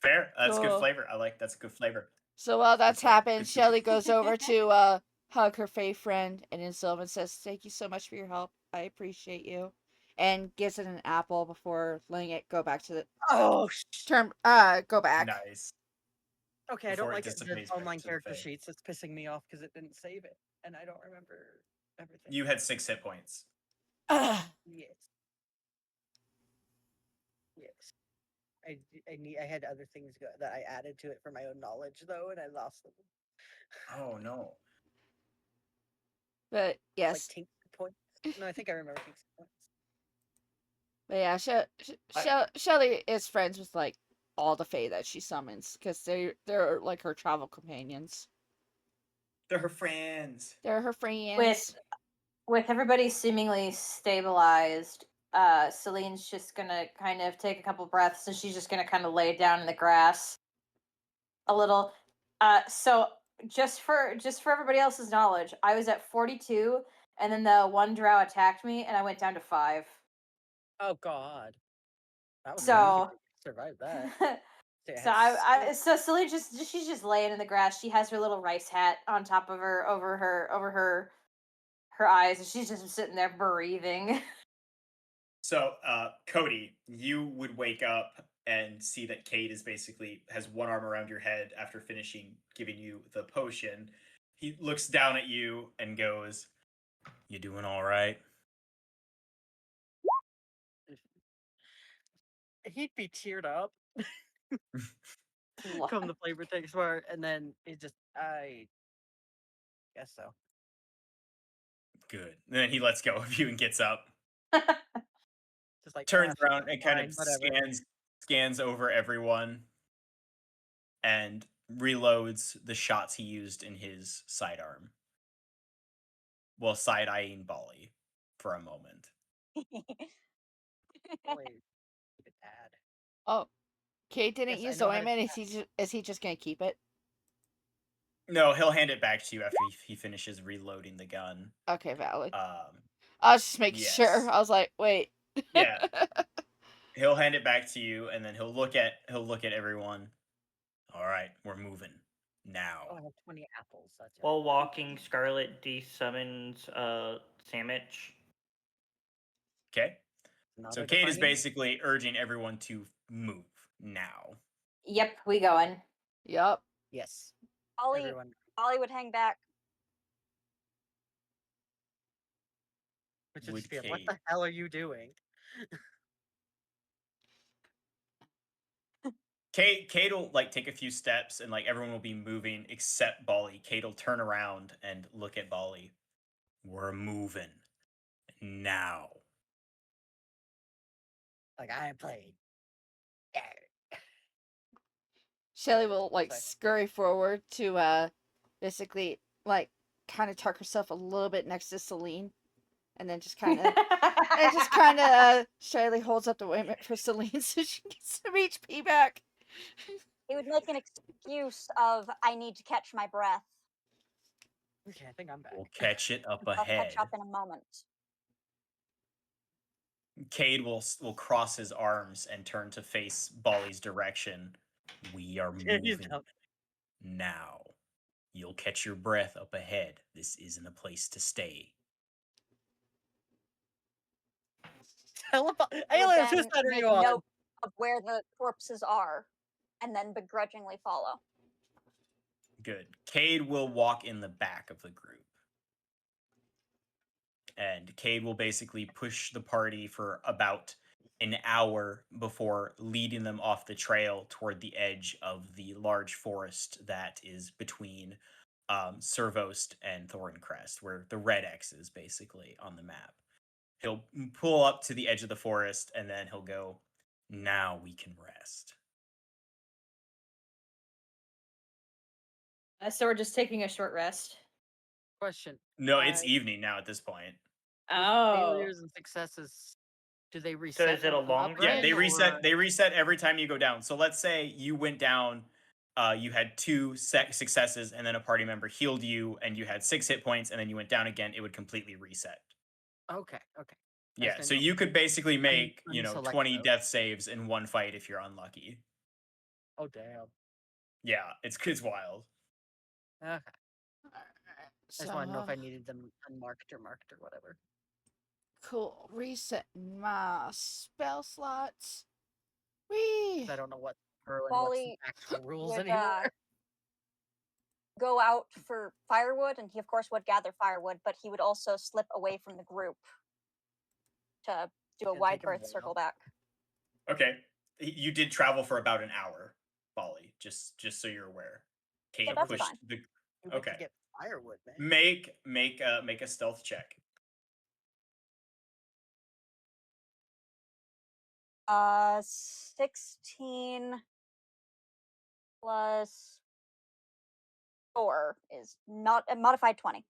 Fair. That's good Cool. flavor. That's a good flavor. So while that's Good flavor. happened, Good Shelly goes over to hug her fae friend, and then Sylvan says, "Thank you so much for your help. I appreciate you," and gives it an apple before letting it go back to the go back. Nice. Okay, I don't Before it like it. The dissipates back online to the character Fae. sheets. It's pissing me off because it didn't save it, and I don't remember everything. You had 6 hit points. Yes. I had other things that I added to it for my own knowledge though, and I lost them. Oh no. But It's yes, like Tink points. No, I think I remember Tink's points. but yeah, Shelly is friends with like all the Fae that she summons because they're like her travel companions. They're her friends. They're her friends. With everybody seemingly stabilized, Celine's just gonna kind of take a couple breaths and she's just gonna kind of lay down in the grass a little. So just for everybody else's knowledge, I was at 42 and then the one drow attacked me and I went down to 5. Oh God, that was So survive that. So Celine she's just laying in the grass. She has her little rice hat on top of her over her eyes, and she's just sitting there breathing. So, Cody, you would wake up and see that Cade is basically has one arm around your head after finishing giving you the potion. He looks down at you and goes, "You doing all right?" He'd be cheered up. Come the flavor text bar, and then I guess so. Good. And then he lets go of you and gets up, Just like turns around and kind fine, of whatever. scans over everyone and reloads the shots he used in his sidearm while side-eyeing Bali for a moment. Wait, add. Oh, Kate didn't Yes, I use know the how to ointment. Is he just gonna keep it? No, he'll hand it back to you after he finishes reloading the gun. Okay, valid. Um, I was just making sure. yes. I was like, wait. Yeah. He'll hand it back to you, and then he'll look at everyone. All right, we're moving now. Oh, I have 20 apples. That's right. While walking, Scarlet desummons Sandwich. Okay. Not So a Kate is defining- basically urging everyone to move now. Yep, we going. Yup. Yes. Ollie Everyone. would hang back. Which would With just be like, what Kate. the hell are you doing? Kate will like take a few steps, and like everyone will be moving except Bali. Kate will turn around and look at Bali. We're moving now. Like I am playing. Shelly will like Sorry. scurry forward to basically like kind of tuck herself a little bit next to Celine, and then just kind of Shelly holds up the ointment for Celine so she gets some HP back. He would make an excuse of, I need to catch my breath. Okay, I think I'm back. We'll catch it up I'll ahead. catch up in a moment. Cade will cross his arms and turn to face Bali's direction. We are moving now. You'll catch your breath up ahead. This isn't a place to stay. Aliens, whose Then side are make you on? note of where the corpses are, and then begrudgingly follow. Good. Cade will walk in the back of the group. And Cade will basically push the party for about an hour before leading them off the trail toward the edge of the large forest that is between Servost and Thorncrest, where the red X is basically on the map. He'll pull up to the edge of the forest, and then he'll go, now we can rest. So we're just taking a short rest. Question. No, it's evening now at this point. Oh. Failures and successes, do they reset? is it a when long upgrading, Yeah, they reset. or- They reset every time you go down. So let's say you went down, you had 2 successes, and then a party member healed you, and you had 6 hit points, and then you went down again. It would completely reset. Okay. Yeah, just so didn't know you could basically make unselect 20 those. death saves in one fight if you're unlucky. Oh damn. Yeah, it's wild. Okay. I just want to know if I needed them unmarked or marked or whatever. Cool. Reset my spell slots. Whee! 'Cause I don't know what what's the Wally actual rules would anymore. go out for firewood, and he of course would gather firewood, but he would also slip away from the group to do a Gonna wide take him a berth circle while. back. Okay. you did travel for about an hour, Bali. Just so you're aware. Cade that's pushed fine. the. You went to Okay. get firewood, man. Make a stealth check. 16 plus 4 is not a modified 20.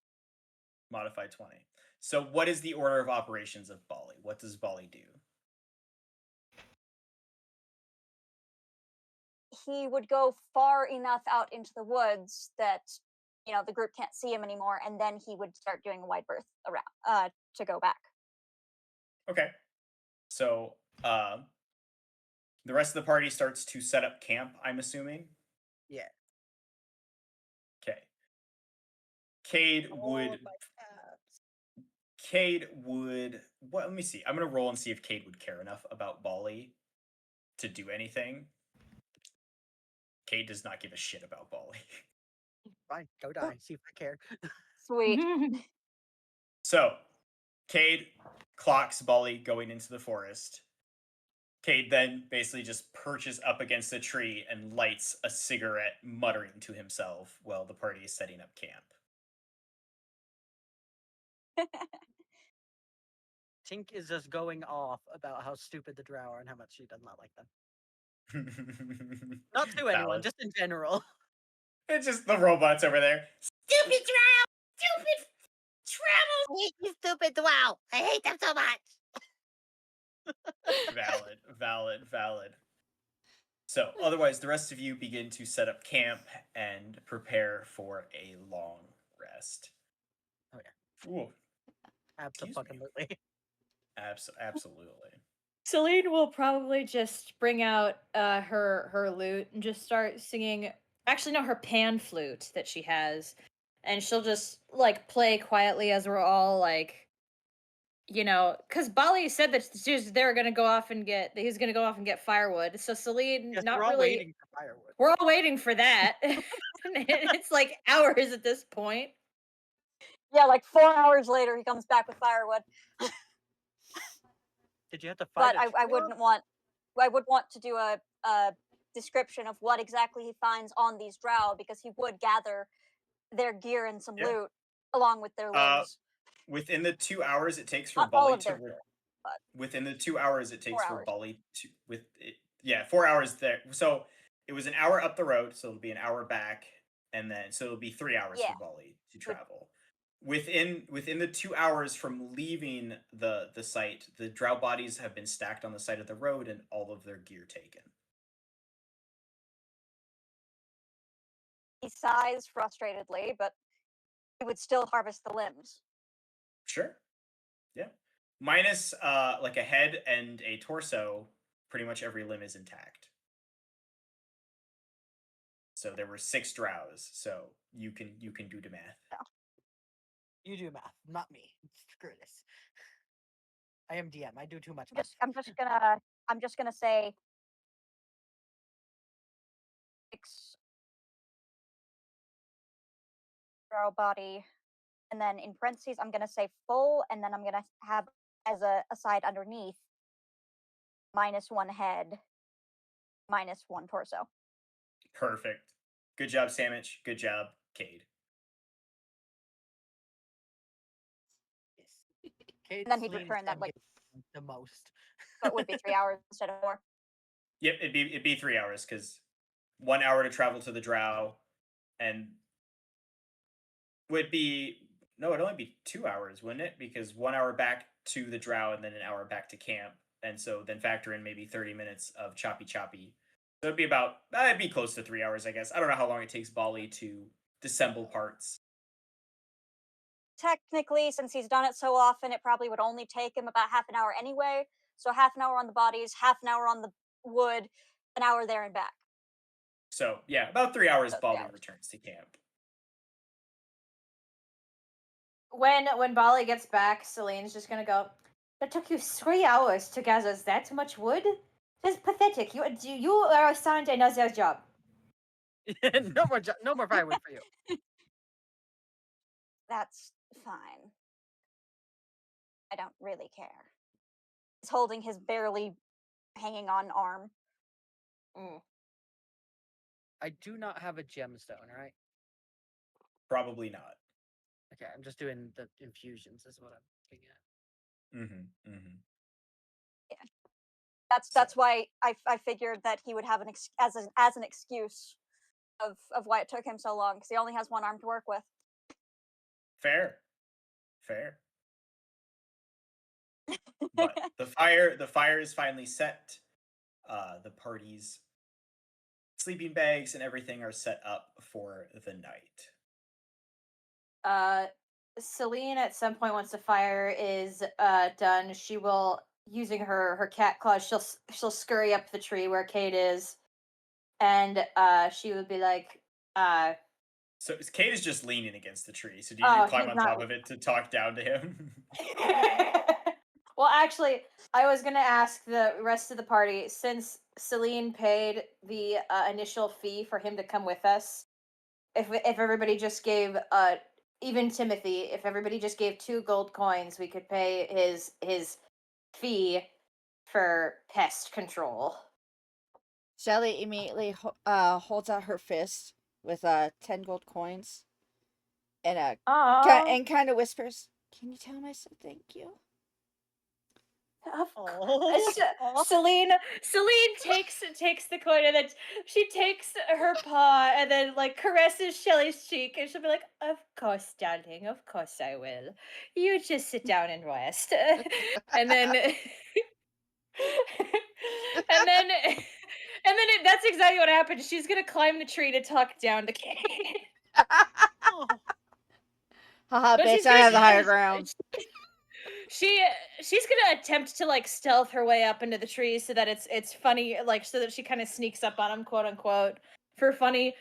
Modified 20. So what is the order of operations of Bali? What does Bali do? He would go far enough out into the woods that the group can't see him anymore, and then he would start doing a wide berth around to go back. Okay. So the rest of the party starts to set up camp, I'm assuming. Yeah. Okay. Cade would let me see. I'm gonna roll and see if Cade would care enough about Bali to do anything. Cade does not give a shit about Bali. Fine, go die. See if I care. Sweet. So, Cade clocks Bali going into the forest. Cade then basically just perches up against a tree and lights a cigarette, muttering to himself while the party is setting up camp. Tink is just going off about how stupid the drow are and how much she does not like them. Not to anyone, Valid. just in general. It's just the robots over there. Stupid drow! Stupid travel! I hate you, stupid drow! I hate them so much! Valid. So, otherwise, the rest of you begin to set up camp and prepare for a long rest. Oh yeah. Ooh, Absolutely. absolutely. Celine will probably just bring out her lute and just start singing. Actually, no, her pan flute that she has, and she'll just like play quietly as we're all like, because Bali said that they're gonna go off and he's gonna go off and get firewood. So Celine, Yes, not we're all really. waiting for firewood. We're all waiting for that. It's like hours at this point. Yeah, like 4 hours later, he comes back with firewood. Did you have to fight? But I wouldn't want. I would want to do a description of what exactly he finds on these drow, because he would gather their gear and some loot along with their limbs. Within the 2 hours it takes for Not all Bali of to their gear, but within the 2 hours it takes 4 for hours. Bali to 4 hours there. So it was an hour up the road, so it'll be an hour back, and then so it'll be 3 hours Yeah. for Bali to travel. Within the 2 hours from leaving the site, the drow bodies have been stacked on the side of the road and all of their gear taken. He sighs frustratedly, but he would still harvest the limbs. Sure. Yeah. Minus like a head and a torso, pretty much every limb is intact. So there were 6 drows, so you can do the math. You do math, not me. Screw this. I am DM. I do too much. I'm just gonna say 6 drow body, and then in parentheses I'm gonna say full, and then I'm gonna have as a side underneath -1 head, -1 torso. Perfect. Good job, Sandwich. Good job, Cade. Yes. And then he'd return that, like, the most. so it would be 3 hours instead of 4. Yep, it'd be 3 hours because 1 hour to travel to the drow, and would be no, it'd only be 2 hours, wouldn't it? Because 1 hour back to the drow and then an hour back to camp, and so then factor in maybe 30 minutes of choppy. So it'd be it'd be close to 3 hours, I guess. I don't know how long it takes Bali to disassemble parts. Technically, since he's done it so often, it probably would only take him about half an hour anyway. So half an hour on the bodies, half an hour on the wood, an hour there and back. So yeah, about 3 hours. So 3 Bali hours. returns to camp. When Bali gets back, Celine's just gonna go. That took you 3 hours to gather that much wood. That's pathetic. You are assigned another job. No more firewood for you. That's fine. I don't really care. He's holding his barely hanging on arm. I do not have a gemstone, right? Probably not. Okay, I'm just doing the infusions is what I'm looking at. Mm-hmm. Mm-hmm. That's why I figured that he would have as an excuse of why it took him so long, because he only has one arm to work with. Fair. But the fire is finally set. The party's sleeping bags and everything are set up for the night. Celine at some point, once the fire is done, she will, using her cat claws, she'll scurry up the tree where Kate is, and she would be like, So Kate is just leaning against the tree. So do you climb he's on not. top of it to talk down to him? Well, actually, I was gonna ask the rest of the party, since Celine paid the initial fee for him to come with us, if everybody just gave even Timothy, if everybody just gave 2 gold coins, we could pay his fee for pest control. Shelly immediately holds out her fist with 10 gold coins and kind of whispers, "Can you tell him I said thank you?" Celine takes the coin, and then she takes her paw and then like caresses Shelly's cheek, and she'll be like, "Of course, darling, of course I will. You just sit down and rest." And then and then that's exactly what happens. She's gonna climb the tree to talk down to Kate. Haha, But bitch, I have the higher ground. She's gonna attempt to like stealth her way up into the tree so that it's funny, like so that she kind of sneaks up on him, quote unquote, for funny.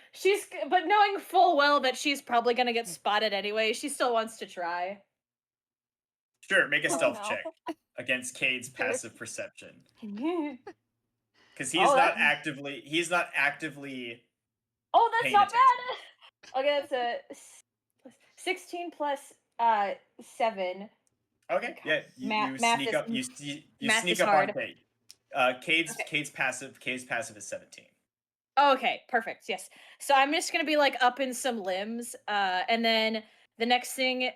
But knowing full well that she's probably gonna get spotted anyway, she still wants to try. Sure, make a Oh, stealth no. check against Cade's passive perception. Because Oh, he's not actively Oh, that's paying not attention. bad. Okay, that's a 16 plus 7. Okay, yeah, you Math sneak is- up. You math sneak is up hard. on Kate. Kate's passive is 17. Okay, perfect. Yes. So I'm just gonna be like up in some limbs, and then the next thing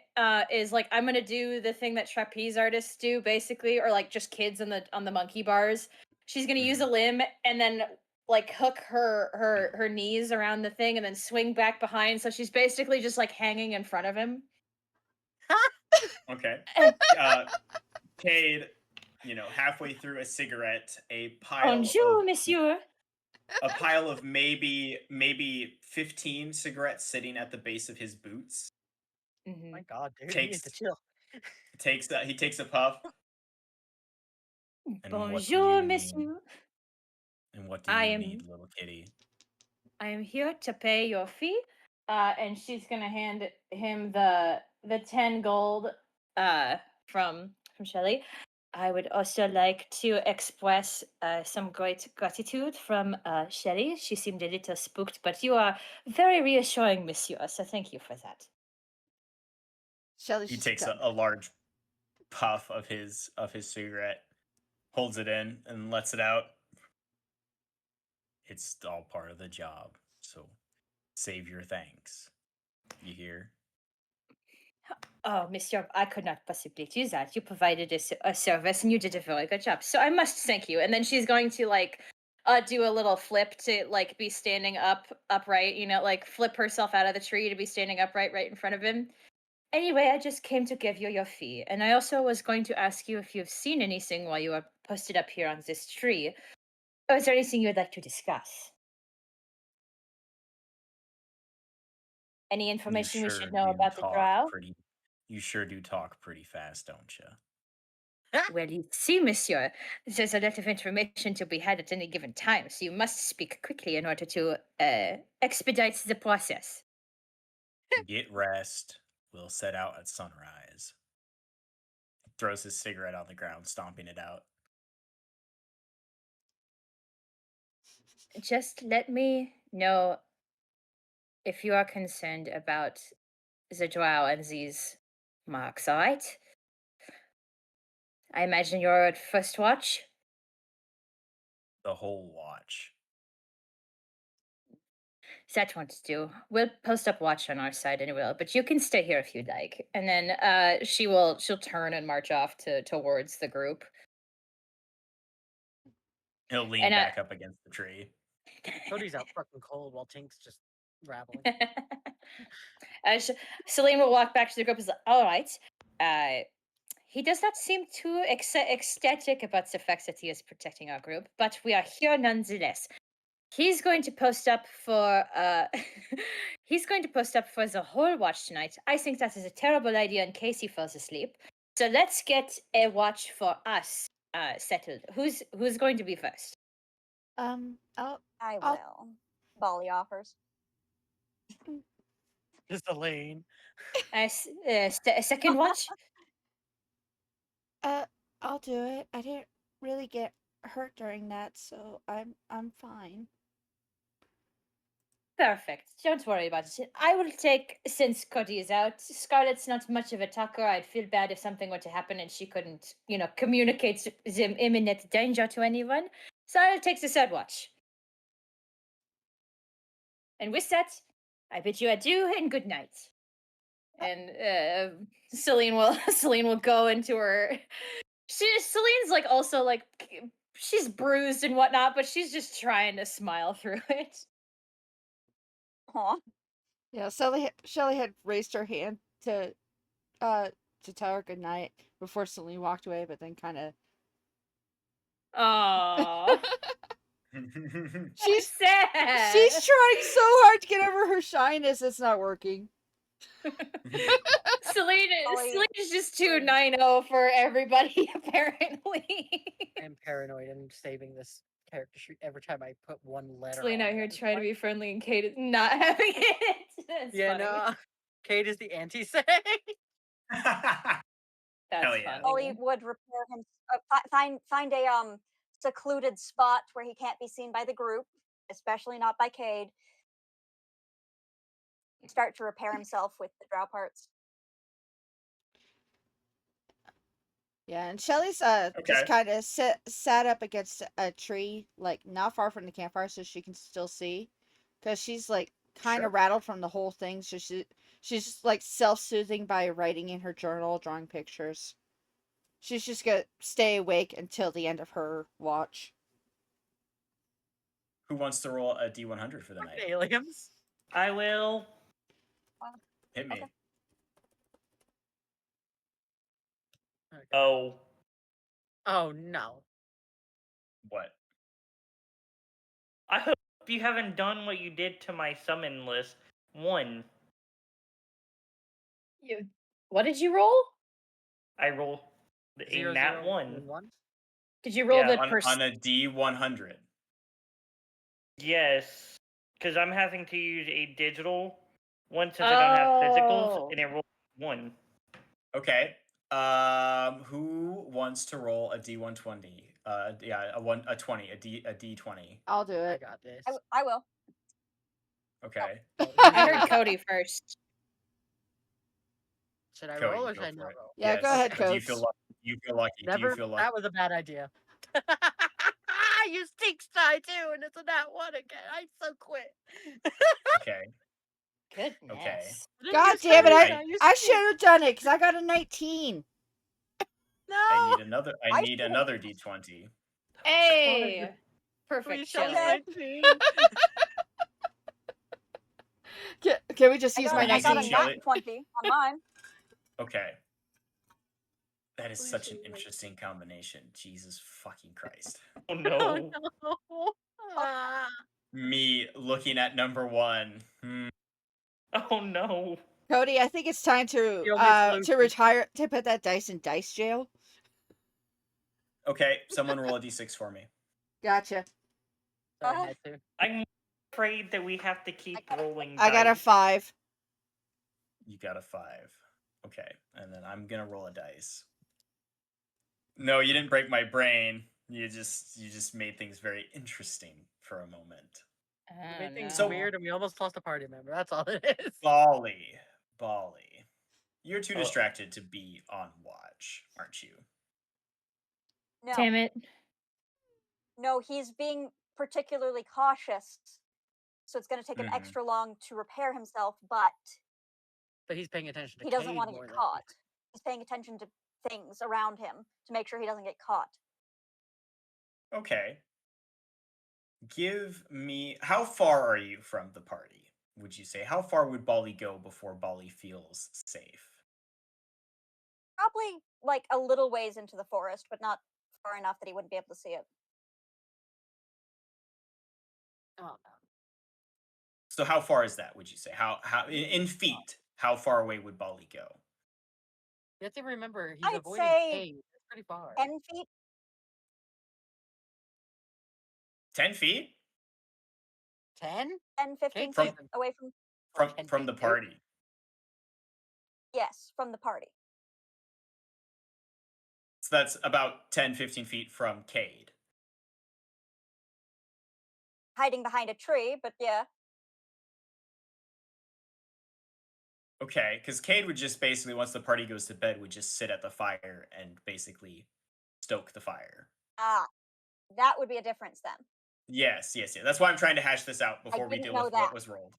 is like I'm gonna do the thing that trapeze artists do, basically, or like just kids on the monkey bars. She's gonna use a limb and then like hook her knees around the thing and then swing back behind. So she's basically just like hanging in front of him. Okay. Cade, halfway through a cigarette, a pile Bonjour, of monsieur. a pile of maybe 15 cigarettes sitting at the base of his boots. Mhm. My God, dude, you need to chill. He takes a puff. And Bonjour, monsieur. And what do you need, little kitty? I am here to pay your fee. And she's gonna hand him the 10 gold from Shelley. I would also like to express some great gratitude from Shelley. She seemed a little spooked, but you are very reassuring, monsieur. So thank you for that. Shelly's He just takes dumb. a large puff of his cigarette, holds it in, and lets it out. It's all part of the job, so save your thanks. You hear? Oh, monsieur, I could not possibly do that. You provided a service and you did a very good job. So I must thank you. And then she's going to like do a little flip to like be standing upright, like flip herself out of the tree to be standing upright right in front of him. Anyway, I just came to give you your fee. And I also was going to ask you if you've seen anything while you were posted up here on this tree. Or is there anything you would like to discuss? Any information we should know about the drow? You sure do talk pretty fast, don't you? Well, you see, monsieur, there's a lot of information to be had at any given time, so you must speak quickly in order to expedite the process. Get rest. We'll set out at sunrise. Throws his cigarette on the ground, stomping it out. Just let me know if you are concerned about the drow and these marks, all right? I imagine you're at first watch? The whole watch. That won't do. We'll post up watch on our side and will, but you can stay here if you'd like. And then she'll turn and march off towards the group. He'll lean And back up against the tree. Cody's out fucking cold while Tink's just rattling. Celine will walk back to the group and say, all right. He does not seem too ecstatic about the fact that he is protecting our group, but we are here nonetheless. He's going to post up for he's going to post up for the whole watch tonight. I think that is a terrible idea in case he falls asleep. So let's get a watch for us settled. Who's going to be first? I'll I I'll- will. Bali offers. Just Elaine. Second watch. I'll do it. I didn't really get hurt during that, so I'm fine. Perfect. Don't worry about it. I will take, since Cody is out, Scarlett's not much of a talker. I'd feel bad if something were to happen and she couldn't, communicate the imminent danger to anyone. So I'll take the third watch. And with that, I bid you adieu and good night. And Celine will go into her. Celine's like also like she's bruised and whatnot, but she's just trying to smile through it. Aw. Yeah, Shelly had raised her hand to tell her good night before Celine walked away, but then kind of Aww. she's sad. she's trying so hard to get over her shyness. It's not working. Celine is just too 9-0 for everybody, apparently. I'm paranoid and saving this character sheet every time I put one letter. Celine on out it. here It's trying to like- be friendly and Kate is not having it. That's Yeah, funny. no. Kate is the anti-say. That's Hell yeah. funny. Bali would repair him. Find a secluded spot where he can't be seen by the group, especially not by Cade. Start to repair himself with the drow parts. Yeah, and Shelly's Okay. just kind of sat up against a tree, like not far from the campfire, so she can still see, because she's like kind of Sure. rattled from the whole thing. So she's just like self-soothing by writing in her journal, drawing pictures. She's just gonna stay awake until the end of her watch. Who wants to roll a D100 for the night? Aliens. I will. Hit me. Okay. Okay. Oh. Oh no. What? I hope you haven't done what you did to my summon list. 1. What did you roll? I roll a 0, nat 0, 1. and 1. Did you roll Yeah, the On a D100. Yes, because I'm having to use a digital one since I don't have physicals, Oh. and it rolls 1. Okay. Who wants to roll a D120? Yeah, a 20, a D20. I'll do I it. got this. I will. Okay. I heard Cody first. Should I Cody, roll or go should I for not it. roll? Yeah, Yes. go ahead, Do you feel Coach. lucky? Do you feel lucky? Do Never. you feel lucky? That was a bad idea. You stinks die too, and it's a nat 1 again. I so quit. Okay. Goodness. Okay. God damn it! I- I should have done it because I got a 19. No. I need another. I I need should've- another D20. Hey. Perfect. Please show Shelley. Okay. 19. Can we just I use got, my I got a 19? Shelley. nat 20 on mine. Okay. That is Please such show an me. interesting combination. Jesus fucking Christ. Oh Oh no. no. Ah. Me looking at number 1. Oh no. Cody, I think it's time to The only solution. retire to put that dice in dice jail. Okay, someone roll a D6 for me. Gotcha. Sorry, I had to. I'm afraid that we have to keep rolling. I got a dice. 5. You got a 5. Okay, and then I'm gonna roll a dice. No, you didn't break my brain. You just made things very interesting for a moment. We made things no. weird, and we almost lost a party member. That's all it is. Bali. You're too Oh. distracted to be on watch, aren't you? No, Damn it. no, he's being particularly cautious so it's going to take him Mhm. extra long to repair himself, but But he's paying attention to he doesn't Cade want to more get than caught. He's paying attention to things around him to make sure he doesn't get caught. Okay. Give me. How far are you from the party? Would you say? How far would Bali go before Bali feels safe? Probably like a little ways into the forest, but not far enough that he wouldn't be able to see it. Oh no. So how far is that? Would you say? How in feet? How far away would Bali go? You have to remember he's I'd avoiding say Cade. That's pretty far. 10 feet. 10 feet 10? 10, 15 From- feet away from. from the party. Yes, from the party. So that's about 10, 15 feet from Cade. Hiding behind a tree, but yeah. Okay, because Cade would just basically, once the party goes to bed, would just sit at the fire and basically stoke the fire. Ah, that would be a difference then. Yes. That's why I'm trying to hash this out before we didn't deal know with that. what was rolled.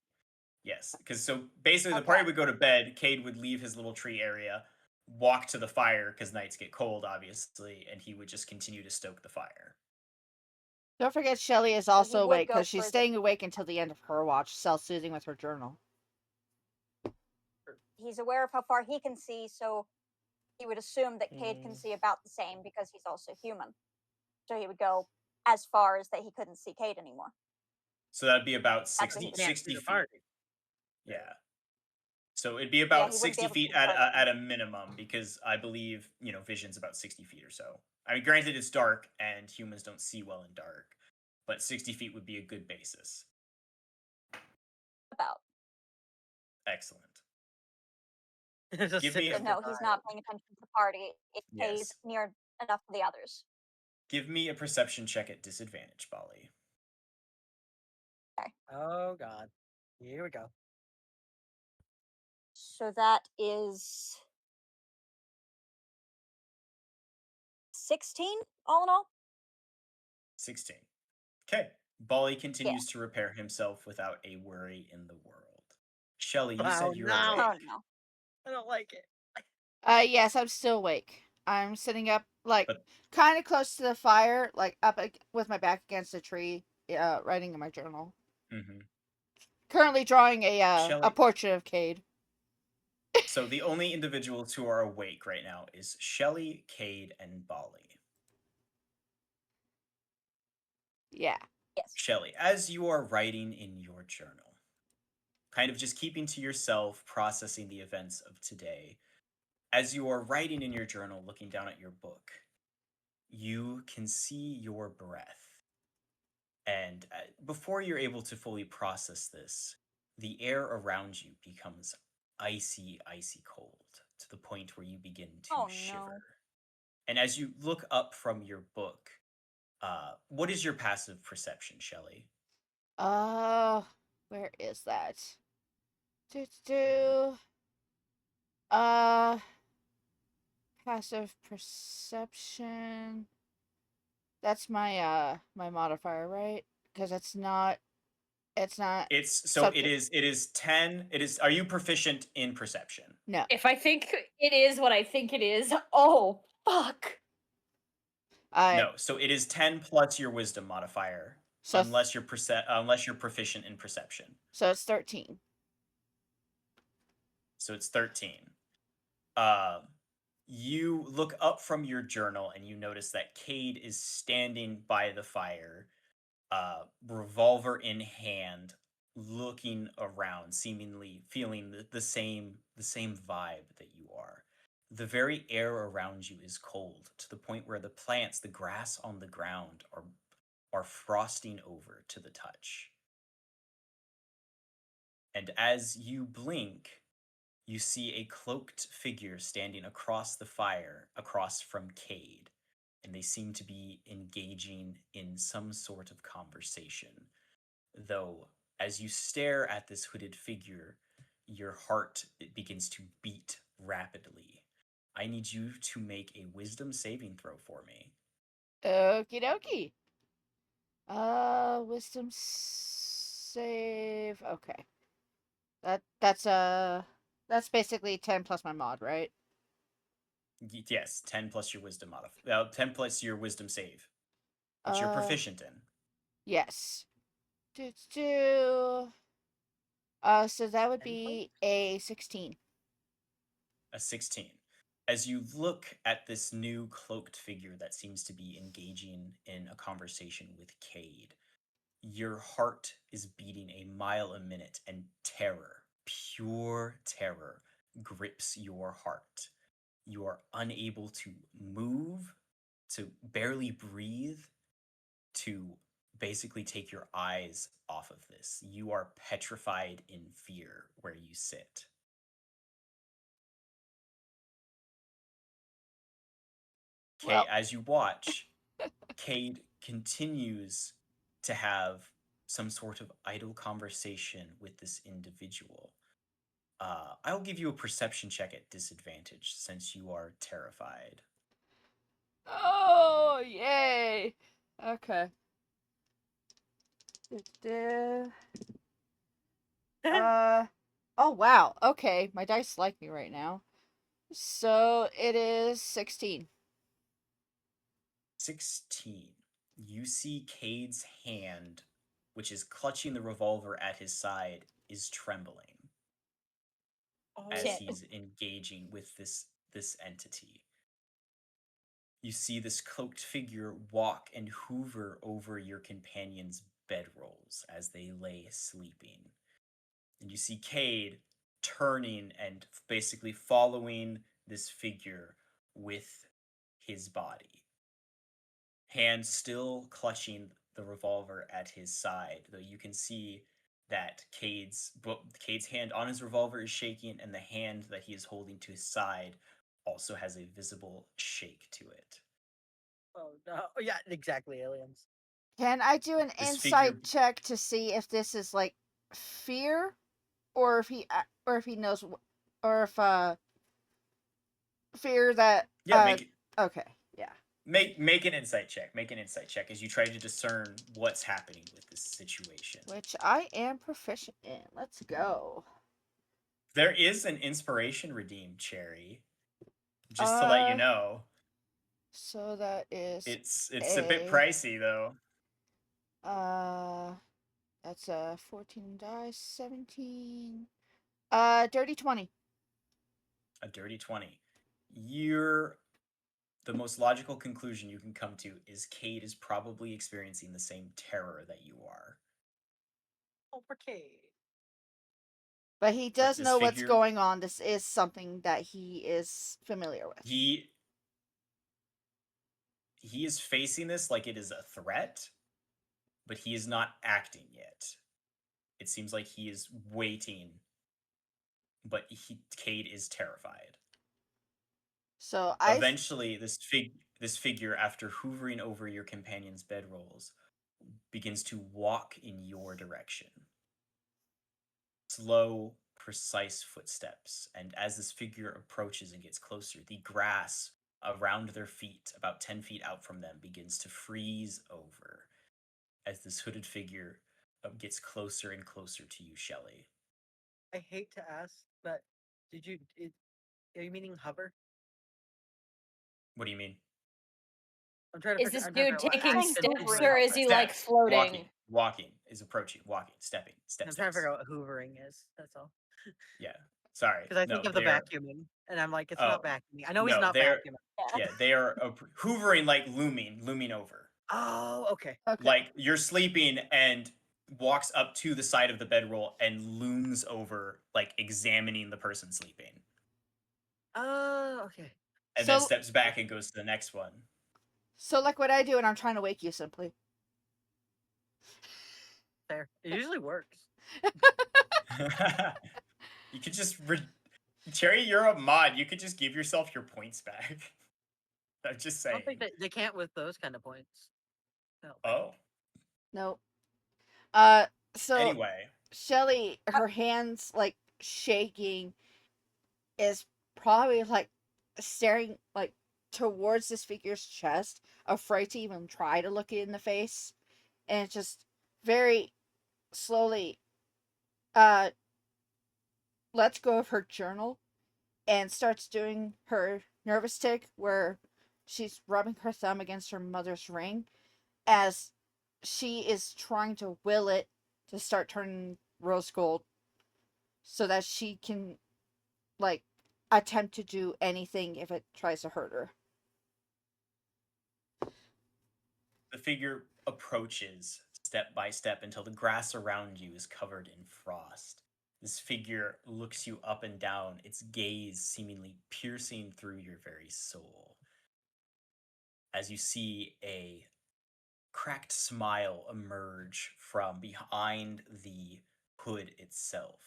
Yes, because so basically the Okay. party would go to bed. Cade would leave his little tree area, walk to the fire because nights get cold, obviously, and he would just continue to stoke the fire. Don't forget Shelly is he also would awake go because she's for the- staying awake until the end of her watch, self-soothing with her journal. He's aware of how far he can see, so he would assume that Cade can see about the same because he's also human. So he would go as far as that he couldn't see Cade anymore. So that'd be about what 60, he Can't 60 see the feet. party. Yeah. So it'd be he about wouldn't be 60 able to feet see at further. at a minimum because I believe, vision's about 60 feet or so. I mean, granted, it's dark and humans don't see well in dark, but 60 feet would be a good basis. About. Excellent. Just Give sit me there a- So no, he's not paying attention to the party if Cade's Yes. near enough to the others. Give me a perception check at disadvantage, Bali. Oh god. Here we go. So that is 16 all in all. 16. Okay. Bali continues to repair himself without a worry in the world. Shelly, you said you're no. awake. Oh no. I don't like it. Yes, I'm still awake. I'm sitting up, like, But- kind of close to the fire, like, up with my back against a tree, writing in my journal. Mm-hmm. Currently drawing a Shelley- portrait of Cade. So the only individuals who are awake right now is Shelly, Cade, and Bali. Yeah. Yes. Shelly, as you are writing in your journal, kind of just keeping to yourself, processing the events of today, as you are writing in your journal, looking down at your book, you can see your breath. And before you're able to fully process this, the air around you becomes icy, icy cold to the point where you begin to Oh, no. shiver. And as you look up from your book, what is your passive perception, Shelley? Where is that? Passive perception. That's my my modifier, right? Because it's not. It's so Subject. it is 10. Are you proficient in perception? No. If I think it is what I think it is, oh fuck. No, so it is 10 plus your wisdom modifier, So unless you're proficient in perception. so it's 13. So it's 13. You look up from your journal and you notice that Cade is standing by the fire, revolver in hand, looking around, seemingly feeling the same vibe that you are. The very air around you is cold to the point where the plants, the grass on the ground, are frosting over to the touch. And as you blink, you see a cloaked figure standing across the fire, across from Cade, and they seem to be engaging in some sort of conversation. Though, as you stare at this hooded figure, your heart begins to beat rapidly. I need you to make a wisdom saving throw for me. Okie dokie. Wisdom save. Okay. That's basically 10 plus my mod, right? Yes, 10 plus your wisdom 10 plus your wisdom save, which you're proficient in. Yes. So that would be a 16. A 16. As you look at this new cloaked figure that seems to be engaging in a conversation with Cade, your heart is beating a mile a minute, and terror, pure terror, grips your heart. You are unable to move, to barely breathe, to basically take your eyes off of this. You are petrified in fear where you sit. Okay, as you watch, Cade continues to have some sort of idle conversation with this individual. I'll give you a perception check at disadvantage since you are terrified. Oh, yay! Okay. Oh wow. Okay, my dice like me right now. So it is 16. 16. You see Cade's hand, which is clutching the revolver at his side, is trembling as Shit. he's engaging with this entity. You see this cloaked figure walk and hover over your companion's bedrolls as they lay sleeping. And you see Cade turning and basically following this figure with his body. Hand still clutching the revolver at his side, though you can see that Cade's hand on his revolver is shaking, and the hand that he is holding to his side also has a visible shake to it. Oh no! Yeah, exactly. Aliens. Can I do an This insight figure- check to see if this is like fear, or if he knows, or if fear that Yeah, make it. Okay, yeah. Make an insight check. Make an insight check as you try to discern what's happening with this situation. Which I am proficient in. Let's go. There is an inspiration redeemed, Cherry. Just to let you know. So that is It's a bit pricey though. That's a 14 dice, 17. Dirty 20. A dirty 20. The most logical conclusion you can come to is Cade is probably experiencing the same terror that you are. Oh, for Cade. But he does this know what's figure- going on. This is something that he is familiar with. He is facing this like it is a threat, but he is not acting yet. It seems like he is waiting, but Cade is terrified. So Eventually, this figure, after hoovering over your companion's bedrolls, begins to walk in your direction. Slow, precise footsteps, and as this figure approaches and gets closer, the grass around their feet, about 10 feet out from them, begins to freeze over as this hooded figure gets closer and closer to you, Shelley. I hate to ask, but are you meaning hover? What do you mean? I'm trying to. Is this I'm trying to dude figure out what taking action steps is. or is he like Steps. floating? Walking is approaching. Walking, stepping, steps. I'm trying to figure out what hoovering is. That's all. Yeah, sorry. Because I think of the vacuuming, and I'm like, it's not vacuuming. I know he's not vacuuming. Yeah, they are hoovering, like looming over. Oh, okay. Like you're sleeping and walks up to the side of the bedroll and looms over, like examining the person sleeping. Oh, okay. And then steps back and goes to the next one. So like what I do, and I'm trying to wake you simply. There, it usually works. You could just Cherry, you're a mod. You could just give yourself your points back. I'm just saying. I don't think they can't with those kind of points. No. Oh. No. So anyway, Shelly, her hands like shaking, is probably like staring like towards this figure's chest, afraid to even try to look it in the face, and it's just very slowly lets go of her journal and starts doing her nervous tick where she's rubbing her thumb against her mother's ring as she is trying to will it to start turning rose gold so that she can, like, attempt to do anything if it tries to hurt her. The figure approaches step by step until the grass around you is covered in frost. This figure looks you up and down, its gaze seemingly piercing through your very soul. As you see a cracked smile emerge from behind the hood itself,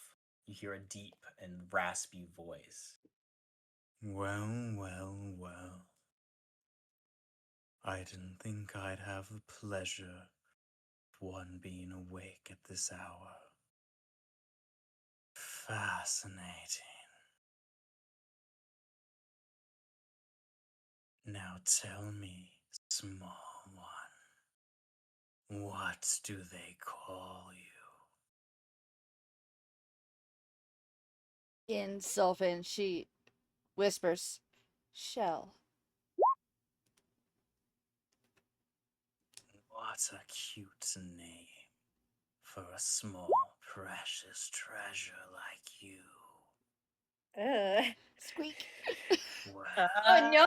you hear a deep and raspy voice. Well, well, well. I didn't think I'd have the pleasure of one being awake at this hour. Fascinating. Now tell me, small one, what do they call you? In Sylvan, she whispers, Shell. What a cute name for a small, precious treasure like you. Squeak. Well, Oh no!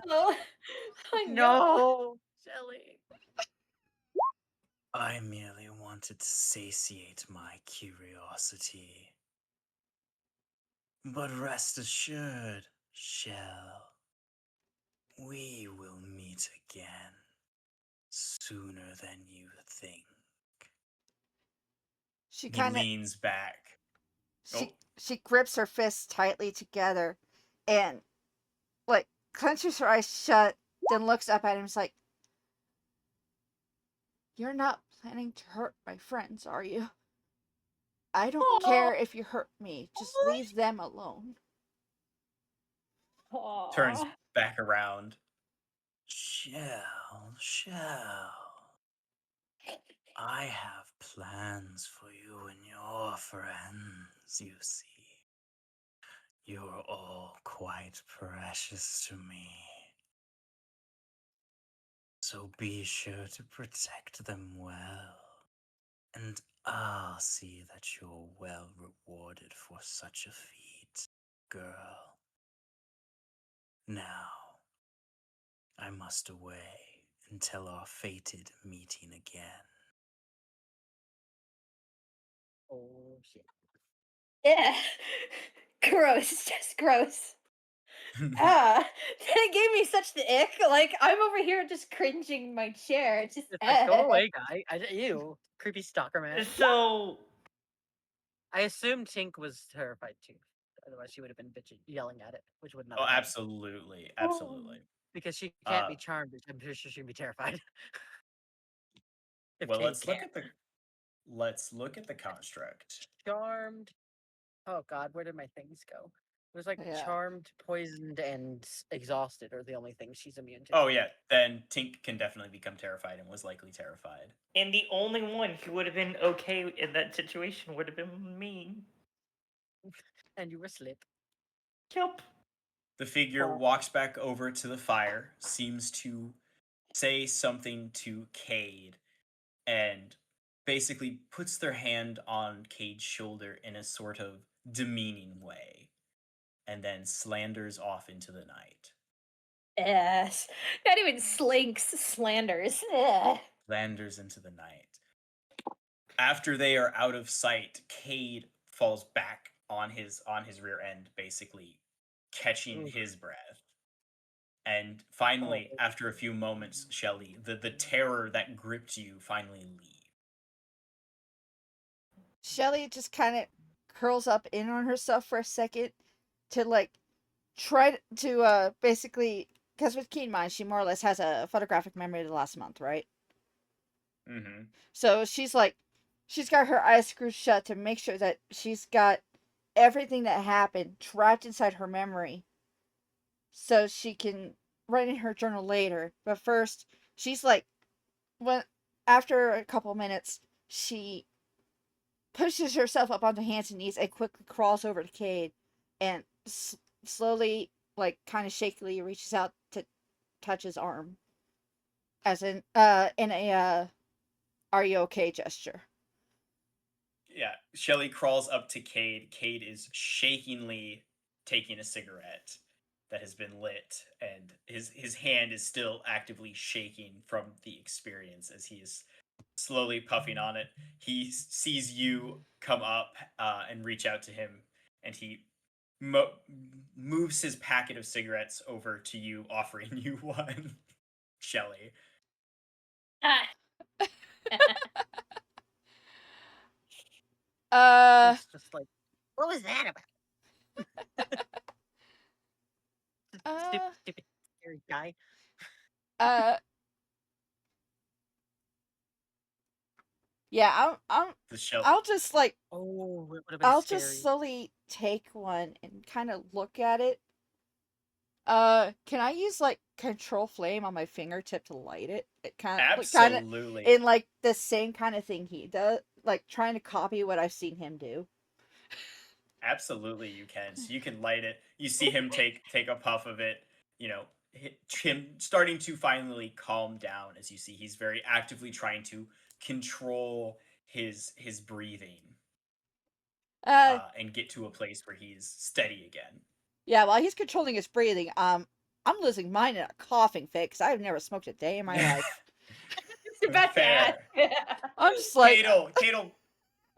Oh no! No, Shelly. I merely wanted to satiate my curiosity. But rest assured, Shell, we will meet again sooner than you think. She He kind of leans back. she grips her fists tightly together and, like, clenches her eyes shut, then looks up at him and is like, You're not planning to hurt my friends, are you? I don't care if you hurt me. Just leave them alone. Turns Aw. back around. Shell. I have plans for you and your friends, you see. You're all quite precious to me. So be sure to protect them well. And I'll see that you're well rewarded for such a feat, girl. Now, I must away until our fated meeting again. Oh shit. Yeah. Gross. Just gross. It gave me such the ick. Like, I'm over here just cringing in my chair. It's just It's like, go away, guy. Ew. Creepy stalker man. So I assumed Tink was terrified too. Otherwise, she would have been bitching, yelling at it, which would not Oh, have happened. absolutely. Absolutely. Because she can't Uh, be charmed, which I'm sure she should be terrified. If well, Tink let's look can't. at the let's look at the construct. Charmed. Oh god, where did my things go? It was like Yeah. charmed, poisoned, and exhausted are the only things she's immune to. Oh yeah, then Tink can definitely become terrified and was likely terrified. and the only one who would have been okay in that situation would have been me. And you were asleep. Yup. The figure walks back over to the fire, seems to say something to Cade, and basically puts their hand on Cade's shoulder in a sort of demeaning way, and then slanders off into the night. Yes. Not even slinks, slanders. Ugh. Slanders into the night. After they are out of sight, Cade falls back on his rear end, basically catching Oof. his breath. And finally, after a few moments, Shelly, the terror that gripped you finally leaves. Shelly just kind of curls up in on herself for a second to, like, try to basically, because with Keen Mind, she more or less has a photographic memory of the last month, right? Mm-hmm. So she's got her eyes screwed shut to make sure that she's got everything that happened trapped inside her memory so she can write in her journal later. But first, she's like, when after a couple minutes, she pushes herself up onto hands and knees and quickly crawls over to Cade and slowly, like kind of shakily, reaches out to touch his arm, as in a "Are you okay?" gesture. Yeah, Shelly crawls up to Cade. Cade is shakingly taking a cigarette that has been lit, and his hand is still actively shaking from the experience as he is slowly puffing on it. He sees you come up and reach out to him, and he moves his packet of cigarettes over to you, offering you one, Shelly. Ah. It's just like, what was that about? Stupid, scary guy. Yeah, I'll just like Oh, it would have been I'll scary. just slowly take one and kind of look at it. Can I use like control flame on my fingertip to light it? It kind of Absolutely. in like the same kind of thing he does, like trying to copy what I've seen him do. Absolutely, you can. So you can light it. You see him take a puff of it. You know, him starting to finally calm down as you see he's very actively trying to control his breathing and get to a place where he's steady again. Yeah, while he's controlling his breathing, I'm losing mine in a coughing fit because I've never smoked a day in my life. It's about Fair. to I'm just like,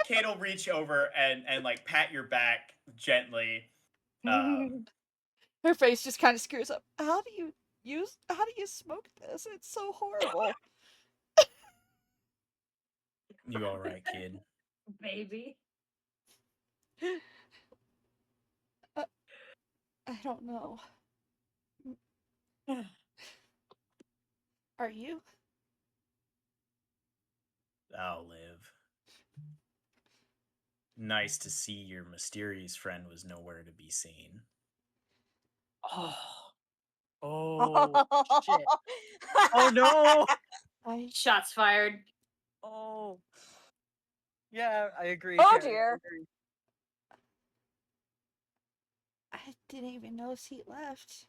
Kate will reach over and like pat your back gently. Her face just kind of screws up. How do you smoke this? It's so horrible. You all right, kid? baby. I don't know. Are you? I'll live. Nice to see your mysterious friend was nowhere to be seen. Oh, shit. Oh, no. Shots fired. Oh. Yeah, I agree. Oh, Sherry, I dear. agree. I didn't even notice he left.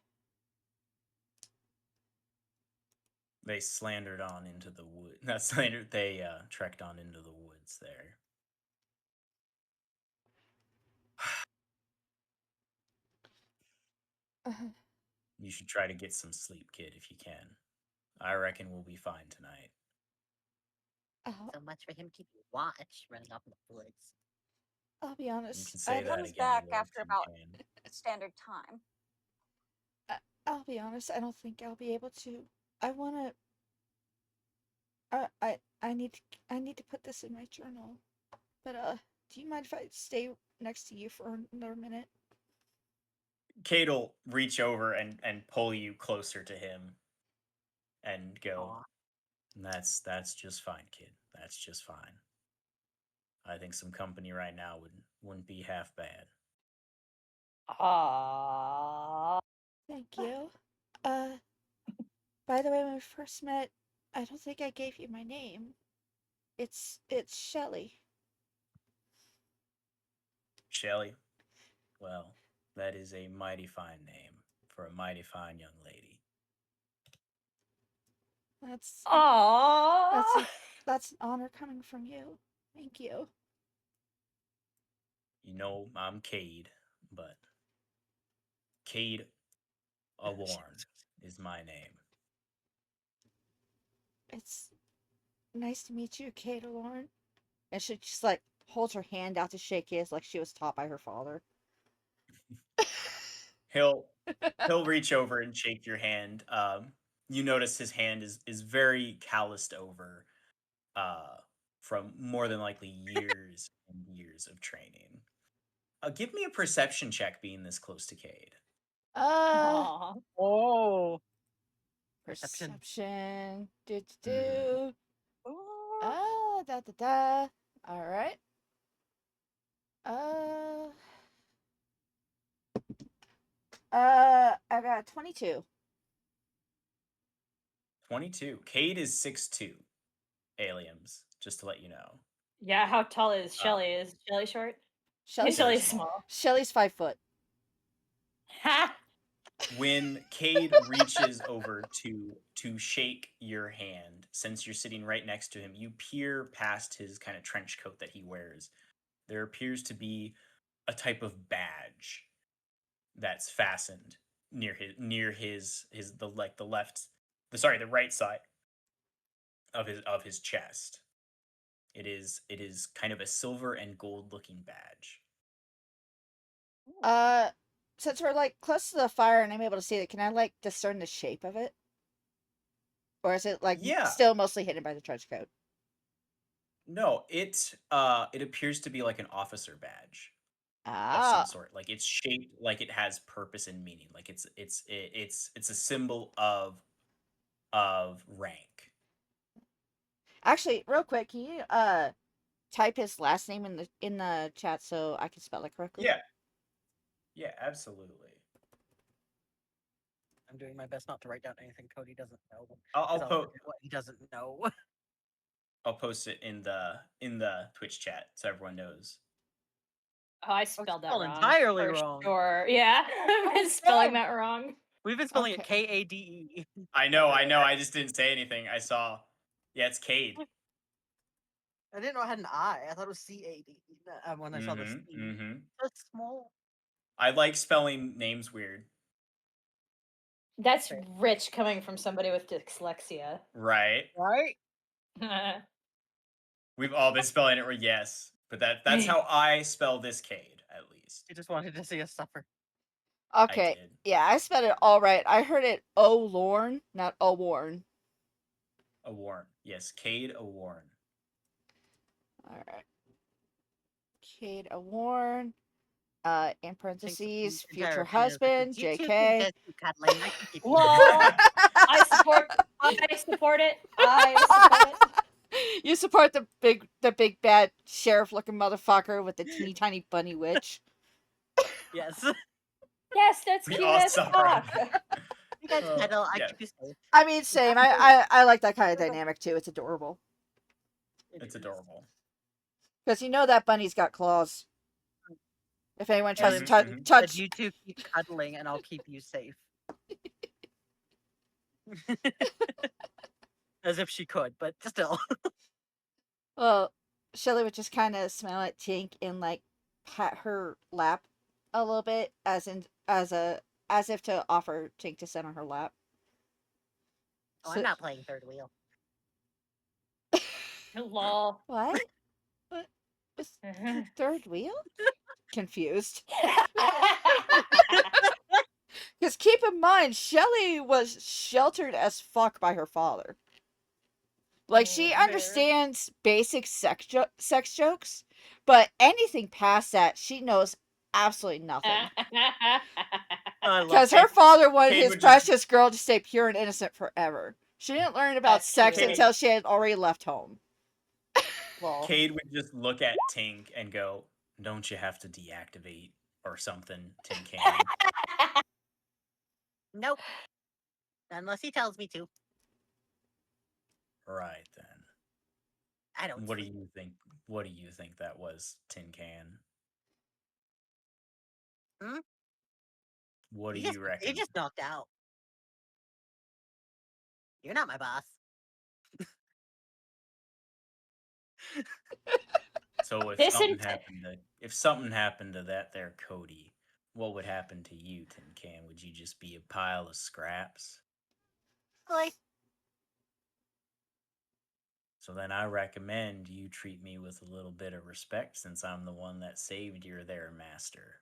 They slandered on into the wood. Not slandered. They trekked on into the woods there. You should try to get some sleep, kid, if you can. I reckon we'll be fine tonight. So much for him keeping watch, running off in the woods. I'll be You honest. can say It that comes again. back Liv, after if you about can. standard time. I'll be honest. I don't think I'll be able to. I wanna. I need to put this in my journal. But do you mind if I stay next to you for another minute? Kate will reach over and pull you closer to him and go, That's just fine, kid. That's just fine. I think some company right now wouldn't be half bad. Aww. Thank you. By the way, when we first met, I don't think I gave you my name. It's Shelly. Shelly? Well, that is a mighty fine name for a mighty fine young lady. That's Aww. that's an honor coming from you. Thank you. You know, I'm Cade, but Cade Alorn is my name. It's nice to meet you, Kate Lauren. And she just like holds her hand out to shake his like she was taught by her father. He'll reach over and shake your hand. You notice his hand is very calloused over from more than likely years and years of training. Give me a perception check being this close to Cade. Aww. Oh. Perception. Do. Ooh. Da. All right. I got 22. 22. Cade is 6'2", aliens, just to let you know. Yeah, how tall is Shelly? Is Shelly short? Shelly's Shelly's small. small. Shelly's 5 foot. Ha! When Cade reaches over to shake your hand, since you're sitting right next to him, you peer past his kind of trench coat that he wears. There appears to be a type of badge that's fastened near his the right side of his chest. It is kind of a silver and gold looking badge. Since we're like close to the fire and I'm able to see it, can I like discern the shape of it? Or is it like Yeah. still mostly hidden by the trench coat? No, it appears to be like an officer badge of some Ah, sort. Like it's shaped like it has purpose and meaning. Like it's a symbol of rank. actually, real quick, can you type his last name in the chat so I can spell it correctly? Yeah. Yeah, absolutely. I'm doing my best not to write down anything Cody doesn't know. I'll 'cause post forget what he doesn't know. I'll post it in the Twitch chat so everyone knows. Oh, I spelled that spelled wrong. entirely for wrong. Sure. Yeah, I've been spelling that wrong. We've been spelling it Okay. Kade. I know. I just didn't say anything. I saw. Yeah, it's Cade. I didn't know it had an I. I thought it was CAD when I saw the C. That's small. I like spelling names weird. That's Okay. rich coming from somebody with dyslexia. Right. Right? We've all been spelling it yes. But that's how I spell this Cade, at least. You just wanted to see us suffer. Okay. I did. Yeah, I spelled it all right. I heard it O'Lorn, not O'Warn. O'Warren. Yes, Cade O'Warren. Alright. Cade O'Warren. In parentheses, future husband, JK. Well, I support it. I support it. You support the big bad sheriff looking motherfucker with the teeny tiny bunny witch. Yes. Yes, that's We cute all as support fuck. You guys pedal, I yeah. keep you safe. I mean, same. I like that kind of dynamic too. It's adorable. It's adorable. Because you know that bunny's got claws. If anyone tries to Said, touch, you two keep cuddling and I'll keep you safe. As if she could, but still. well, Shelly would just kind of smile at Tink and like pat her lap a little bit, as if to offer Tink to sit on her lap. Oh, I'm not playing third wheel. Lol. What? What? Third wheel? Confused. Because keep in mind, Shelly was sheltered as fuck by her father. Like, she understands basic sex jokes, but anything past that, she knows absolutely nothing. Because her father wanted his precious girl to stay pure and innocent forever. She didn't learn about sex until she had already left home. Cade would just look at Tink and go, "Don't you have to deactivate or something, Tin Can?" Nope. Unless he tells me to. Right then. I don't. What do you think? What do you think that was, Tin Can? Hmm? What do you reckon? You just knocked out. You're not my boss. So if something happened to that there Cody, what would happen to you, Tin Can? Would you just be a pile of scraps? Like. So then I recommend you treat me with a little bit of respect, since I'm the one that saved your there master.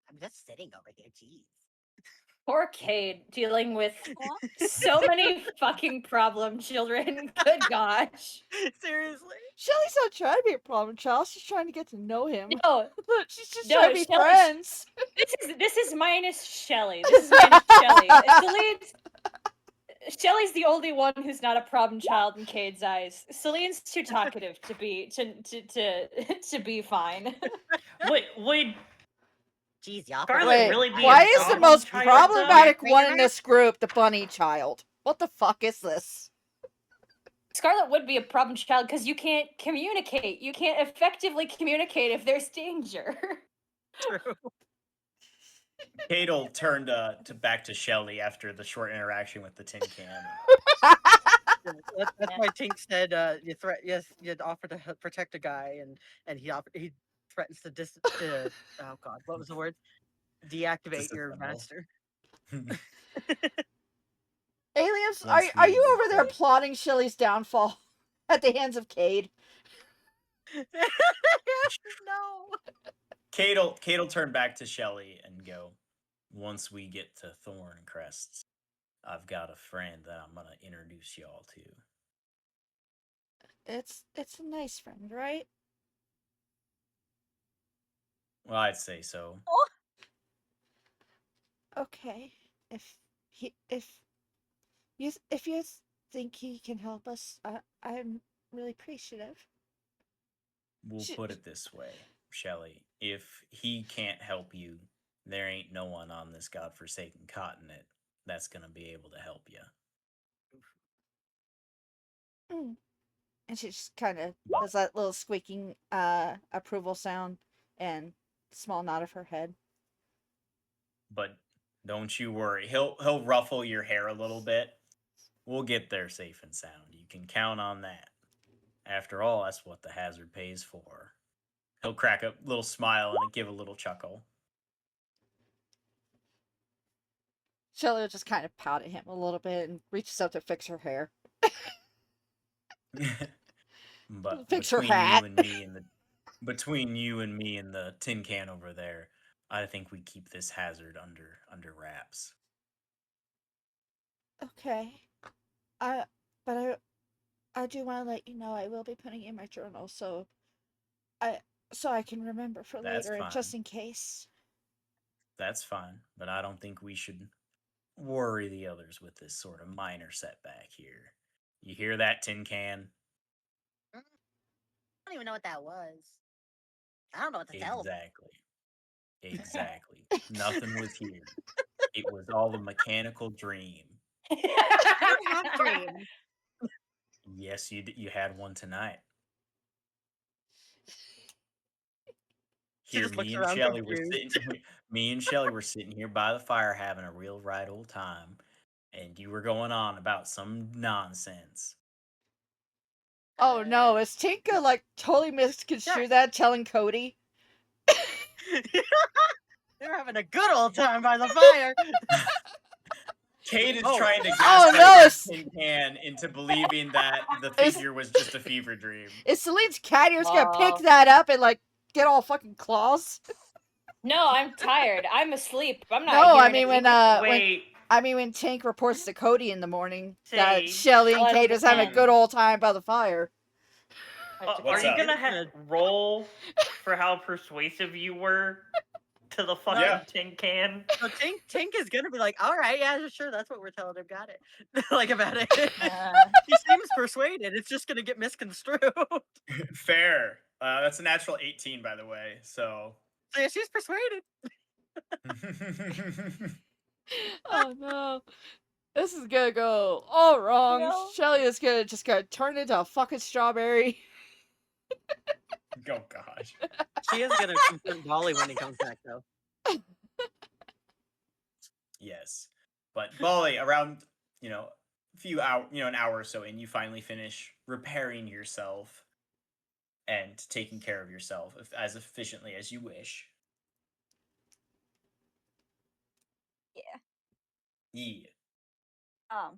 I'm just sitting over here, jeez. Poor Cade dealing with so many fucking problem children. Good gosh. Seriously. Shelly's not trying to be a problem child. She's trying to get to know him. No, she's just trying to be friends. This is minus Shelly. This is minus Shelly. Shelly's the only one who's not a problem child in Cade's eyes. Celine's too talkative to be fine. Wait. Jeez, y'all. Wait, really be why a is the problem most child, problematic though? one in this group the bunny child? What the fuck is this? Scarlet would be a problem child because you can't communicate. You can't effectively communicate if there's danger. True. Cade'll turn to back to Shelly after the short interaction with the tin can. That's why Tink said you you'd offer to protect a guy, and he threatens to oh god, what was the word? Deactivate your Disassemble. master. Aliens, Once are we you over there get- plotting Shelly's downfall at the hands of Cade? No. Cade'll turn back to Shelly and go, once we get to Thorncrest, I've got a friend that I'm gonna introduce y'all to. It's a nice friend, right? Well, I'd say so. Okay. If you think he can help us, I'm really appreciative. We'll put it this way, Shelly. If he can't help you, there ain't no one on this godforsaken continent that's gonna be able to help you. Mm. And she just kind of does that little squeaking approval sound and small nod of her head. But don't you worry. He'll ruffle your hair a little bit. We'll get there safe and sound. You can count on that. After all, that's what the hazard pays for. He'll crack a little smile and give a little chuckle. Shelly will just kind of pout at him a little bit and reaches out to fix her hair. But Fix her between hat. you and me and between you and me and the tin can over there, I think we keep this hazard under wraps. Okay. I do want to let you know I will be putting in my journal so I can remember for That's later, fine. just in case. That's fine, but I don't think we should worry the others with this sort of minor setback here. You hear that, tin can? I don't even know what that was. I don't know what to tell them. Exactly. Nothing was here. It was all a mechanical dream. I don't have dreams. Yes, you had one tonight. She Here, just looks around confused. me and Shelly were sitting here by the fire having a real right old time, and you were going on about some nonsense. Oh no, is Tinka like totally misconstrue that, telling Cody? They're having a good old time by the fire. Cade is Oh. trying to Oh, gaslight no, this tin can into believing that the figure was just a fever dream. Is Celine's cat ears gonna pick that up and like get all fucking claws? No, I'm tired. I'm asleep. I'm not. No, I hearing mean when anything. Wait, when Tink reports to Cody in the morning that Sage. Shelly and Well, Kate is having a understand. good old time by the fire. are What's you up? gonna roll for how persuasive you were to the fucking Yeah. tin can? So Tink is gonna be like, all right, yeah, sure, that's what we're telling him. Got it. Like about it. He seems persuaded. It's just gonna get misconstrued. Fair. That's a natural 18, by the way. So. So yeah, she's persuaded. Oh no. This is gonna go all wrong. No. Shelly is gonna turn into a fucking strawberry. Oh gosh. She is gonna confront Dolly when he comes back, though. Yes, but Bolly, around few hour, an hour or so, and you finally finish repairing yourself and taking care of yourself as efficiently as you wish. Yeah. Yeah.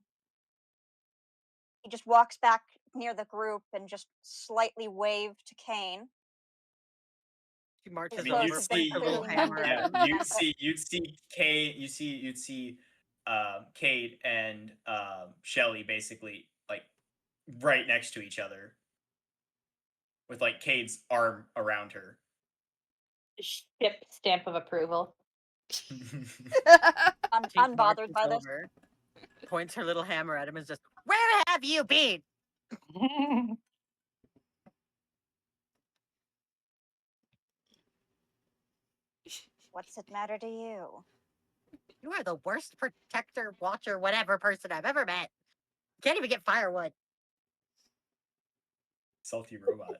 He just walks back near the group and just slightly wave to Kane. She marches His I mean, clothes you'd have been see, clearly hammer mended. at him. you'd see Kate, Kate and Shelly basically like right next to each other, with like Kate's arm around her. Ship stamp of approval. I'm Tink unbothered marches by this. over, points her little hammer at him, and is just, where have you been? What's it matter to you? You are the worst protector, watcher, whatever person I've ever met. Can't even get firewood. Salty robot.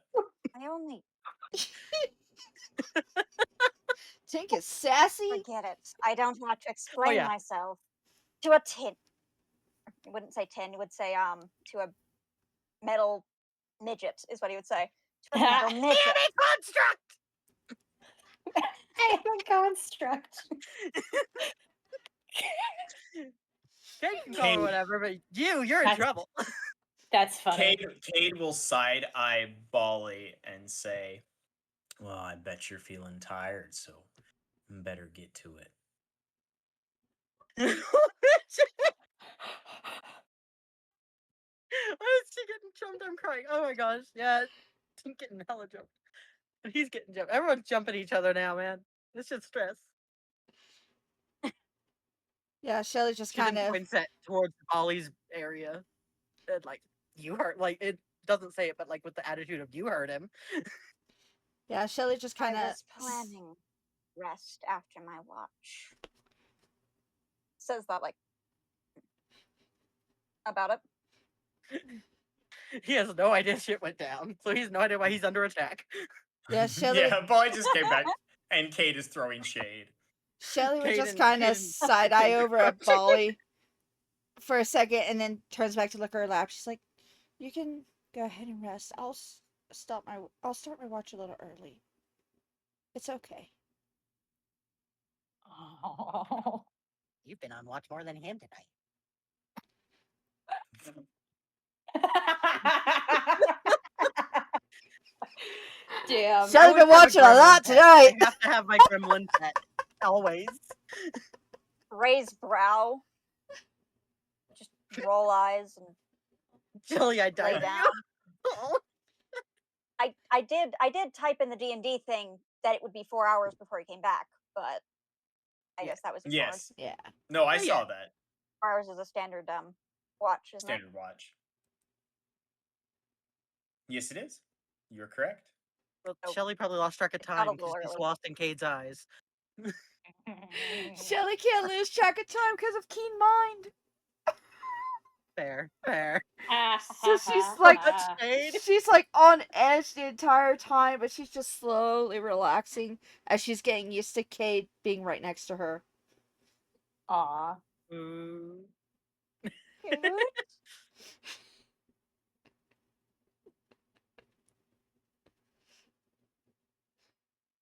I only Tink is sassy. forget it. I don't have to explain yeah. myself to a tin. You wouldn't say tin. You would say to a metal midget is what he would say. To a metal midget. Construct! I am a construct. Kate can call her whatever, but you're in That's- trouble. That's funny. Cade will side eye Bali and say, "Well, I bet you're feeling tired, so better get to it." Why is she getting jumped? I'm crying. Oh my gosh. Yeah. I'm getting hella jumped. And he's getting jumped. Everyone's jumping each other now, man. It's just stress. Yeah, Shelly just She then kind of. points it towards Ollie's area. And like, you heard, like, it doesn't say it, but like with the attitude of you heard him. Yeah, Shelly just kind I of. was planning rest after my watch. Says that like about it. He has no idea shit went down, so he has no idea why he's under attack. Yeah, Shelly. Yeah, Bali just came back, and Cade is throwing shade. Shelly would just Caden- kind of Caden- side eye Caden over at crouch. Bali for a second, and then turns back to look at her lap. She's like, "You can go ahead and rest. I'll start my watch a little early. It's okay." Oh. You've been on watch more than him tonight. Damn. Shelly been watching a lot tonight. I have to have my gremlin pet. Always. Raise brow. Just roll eyes and Shelly, I lay died. down. Oh. I did type in the D&D thing that it would be 4 hours before he came back, but I guess that was ignored. Yes. Yeah. No, I Oh, saw yeah. that. 4 hours is a standard watch, isn't it? Standard watch. Yes, it is. You're correct. Well, Oh. Shelly probably lost track of It's not time a because little she's early. lost in Cade's eyes. Shelly can't lose track of time because of keen mind. Fair. So she's like, Shade. she's like on edge the entire time, but she's just slowly relaxing as she's getting used to Cade being right next to her. Aw. Ooh. Cute.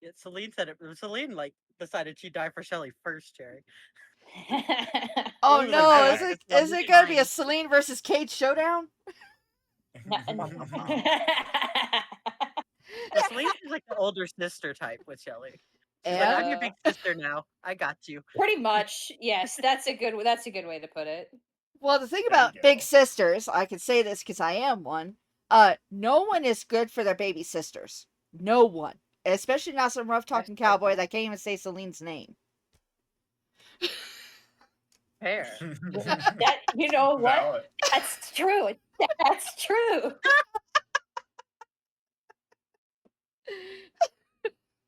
Yeah, Celine said it. Celine like decided she'd die for Shelly first, Jerry. Oh Celine was no, "I like, is it gonna be a Celine versus Cade showdown? Yeah, Celine is like the older sister type with Shelly. She's like, Yeah. I'm your big sister now. I got you. Pretty much, yes. That's a good way to put it. Well, the thing There you about big go. sisters, I can say this because I am one. No one is good for their baby sisters. No one, especially not some rough talking cowboy that can't even say Celine's name. Fair. That you know what? Valid. That's true. That's true.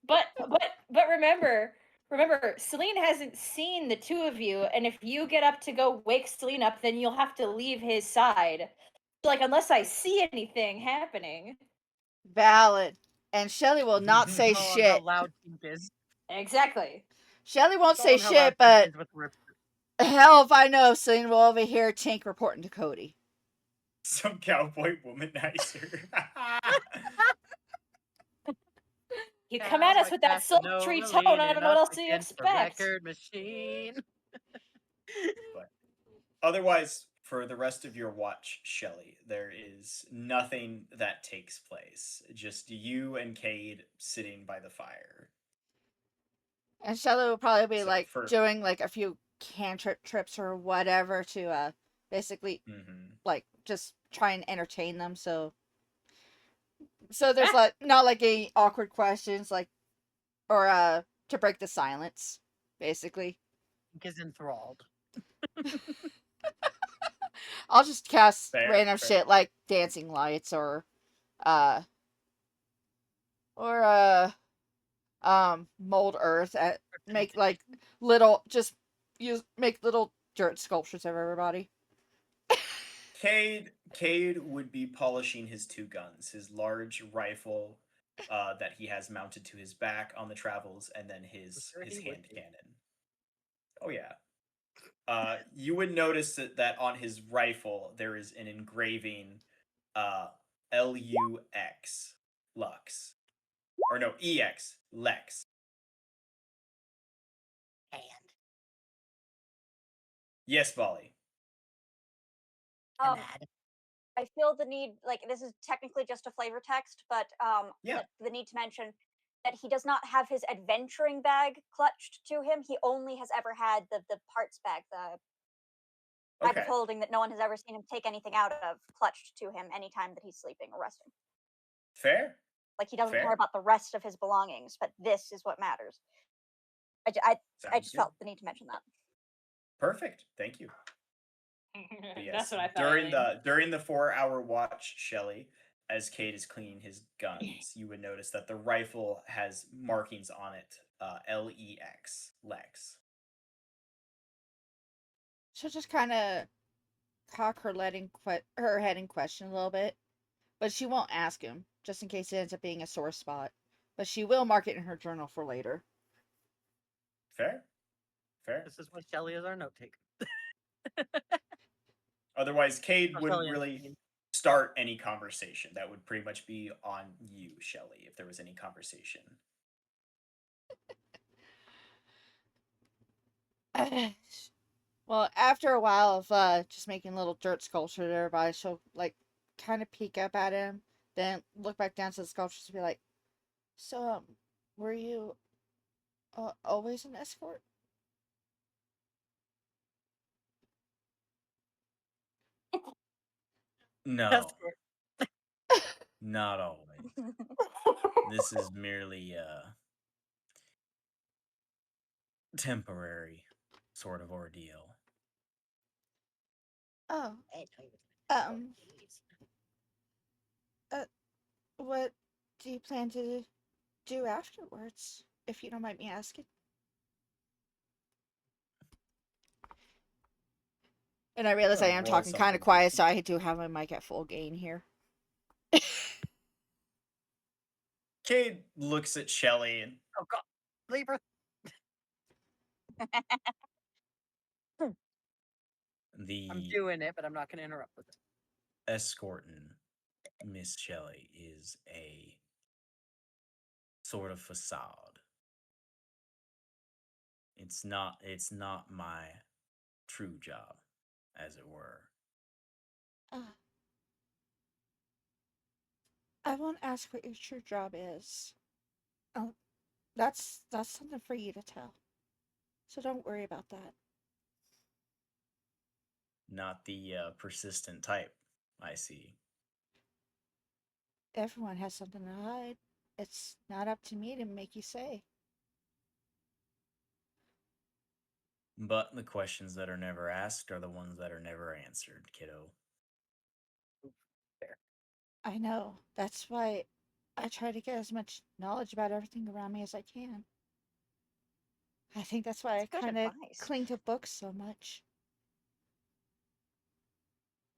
But remember, Celine hasn't seen the two of you, and if you get up to go wake Celine up, then you'll have to leave his side. Like unless I see anything happening. Valid. And Shelly will not say How shit. loud Tink is. Exactly. Shelly won't Tell say him how loud shit, Tink but is with Rip. hell if I know Celine will overhear Tink reporting to Cody. Some cowboy womanizer. You come at us with that sultry tone. I don't know what else to against the expect. record machine. But otherwise, for the rest of your watch, Shelly, there is nothing that takes place. Just you and Cade sitting by the fire. And Shelly will probably be So like for- doing like a few cantrip trips or whatever to basically like just try and entertain them. So there's like not like any awkward questions like or to break the silence, basically. Tink is enthralled. I'll just cast Fair, random fair. shit like dancing lights or mold earth at make like little make little dirt sculptures of everybody. Cade Cade would be polishing his two guns, his large rifle that he has mounted to his back on the travels, and then his Sure he would hand be. cannon. Oh yeah. You would notice that on his rifle there is an engraving LUX Lux. Or no, EX Lex. And Yes, Bali. Um, mad. I feel the need, like this is technically just a flavor text, but Yeah. the need to mention that he does not have his adventuring bag clutched to him. He only has ever had the parts bag, the bag Okay. of holding that no one has ever seen him take anything out of, clutched to him anytime that he's sleeping or resting. Fair. Like he doesn't care Fair. about the rest of his belongings, but this is what matters. I Sounds just good. felt the need to mention that. Perfect. Thank you. But yes, That's what I thought. during the 4-hour watch, Shelly, as Cade is cleaning his guns, you would notice that the rifle has markings on it, LEX Lex. She'll just kind of cock her her head in question a little bit, but she won't ask him, just in case it ends up being a sore spot. But she will mark it in her journal for later. Fair. Fair. This is why Shelly is our note taker. Otherwise, Cade Or wouldn't Shelly, I really mean. start any conversation. That would pretty much be on you, Shelly, if there was any conversation. Well, after a while of just making little dirt sculptures to everybody, she'll like kind of peek up at him, then look back down to the sculptures and be like, "So, were you always an escort?" No, not always. This is merely a temporary sort of ordeal. Oh, um, what do you plan to do afterwards, if you don't mind me asking? And I realize I am Roll talking kind something of quiet, for so I do have my mic at full gain here. Cade looks at Shelly and Oh god, leave her. I'm the doing it, but I'm not going to interrupt with it. escorting Miss Shelley is a sort of facade. It's not my true job, as it were. Uh, I won't ask what your true job is. Oh, that's something for you to tell. So don't worry about that. Not the persistent type, I see. Everyone has something to hide. It's not up to me to make you say. But the questions that are never asked are the ones that are never answered, kiddo. There. I know. That's why I try to get as much knowledge about everything around me as I can. I think that's why I Good kind of advice. cling to books so much.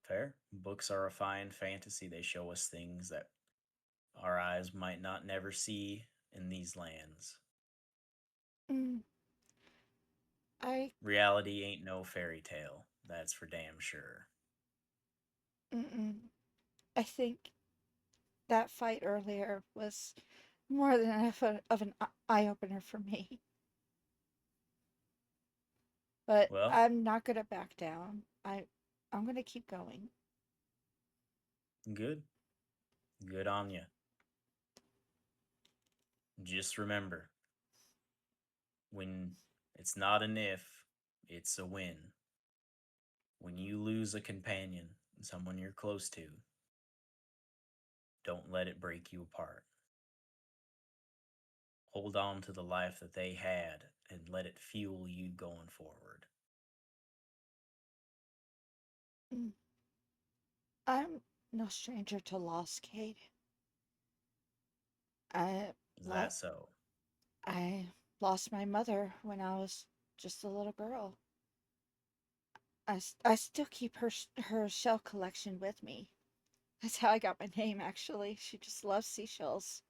Fair. Books are a fine fantasy. They show us things that our eyes might not never see in these lands. Mm, I Reality ain't no fairy tale. That's for damn sure. mm-mm. I think that fight earlier was more than enough of an eye opener for me. But Well, I'm not gonna back down. I'm gonna keep going. good. Good on you. Just remember, when it's not an if, it's a win. When you lose a companion, someone you're close to, don't let it break you apart. Hold on to the life that they had and let it fuel you going forward. Mm. I'm no stranger to loss, Kate. I Is lo- that so? I lost my mother when I was just a little girl. I still keep her shell collection with me. That's how I got my name, actually. She just loves seashells.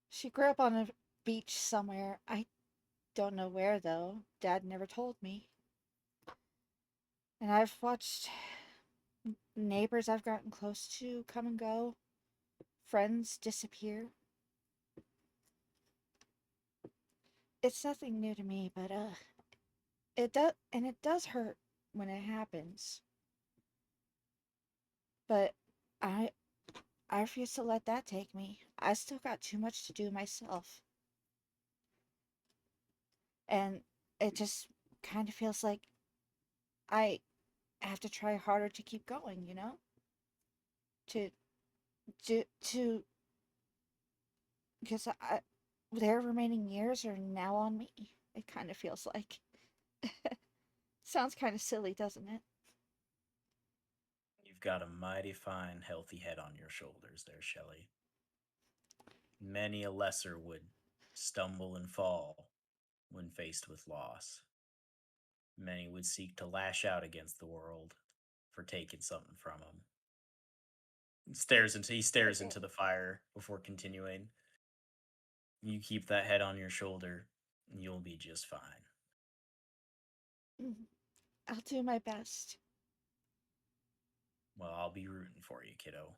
She grew up on a beach somewhere. I don't know where, though. Dad never told me. And I've watched neighbors I've gotten close to come and go, friends disappear. It's nothing new to me, but it does hurt when it happens. But I I refuse to let that take me. I still got too much to do myself. And it just kind of feels like I have to try harder to keep going, you know? To to because their remaining years are now on me. It kind of feels like. Sounds kind of silly, doesn't it? You've got a mighty fine, healthy head on your shoulders there, Shelley. Many a lesser would stumble and fall when faced with loss. Many would seek to lash out against the world for taking something from him. He stares into the fire before continuing. You keep that head on your shoulder, and you'll be just fine. I'll do my best. Well, I'll be rooting for you, kiddo.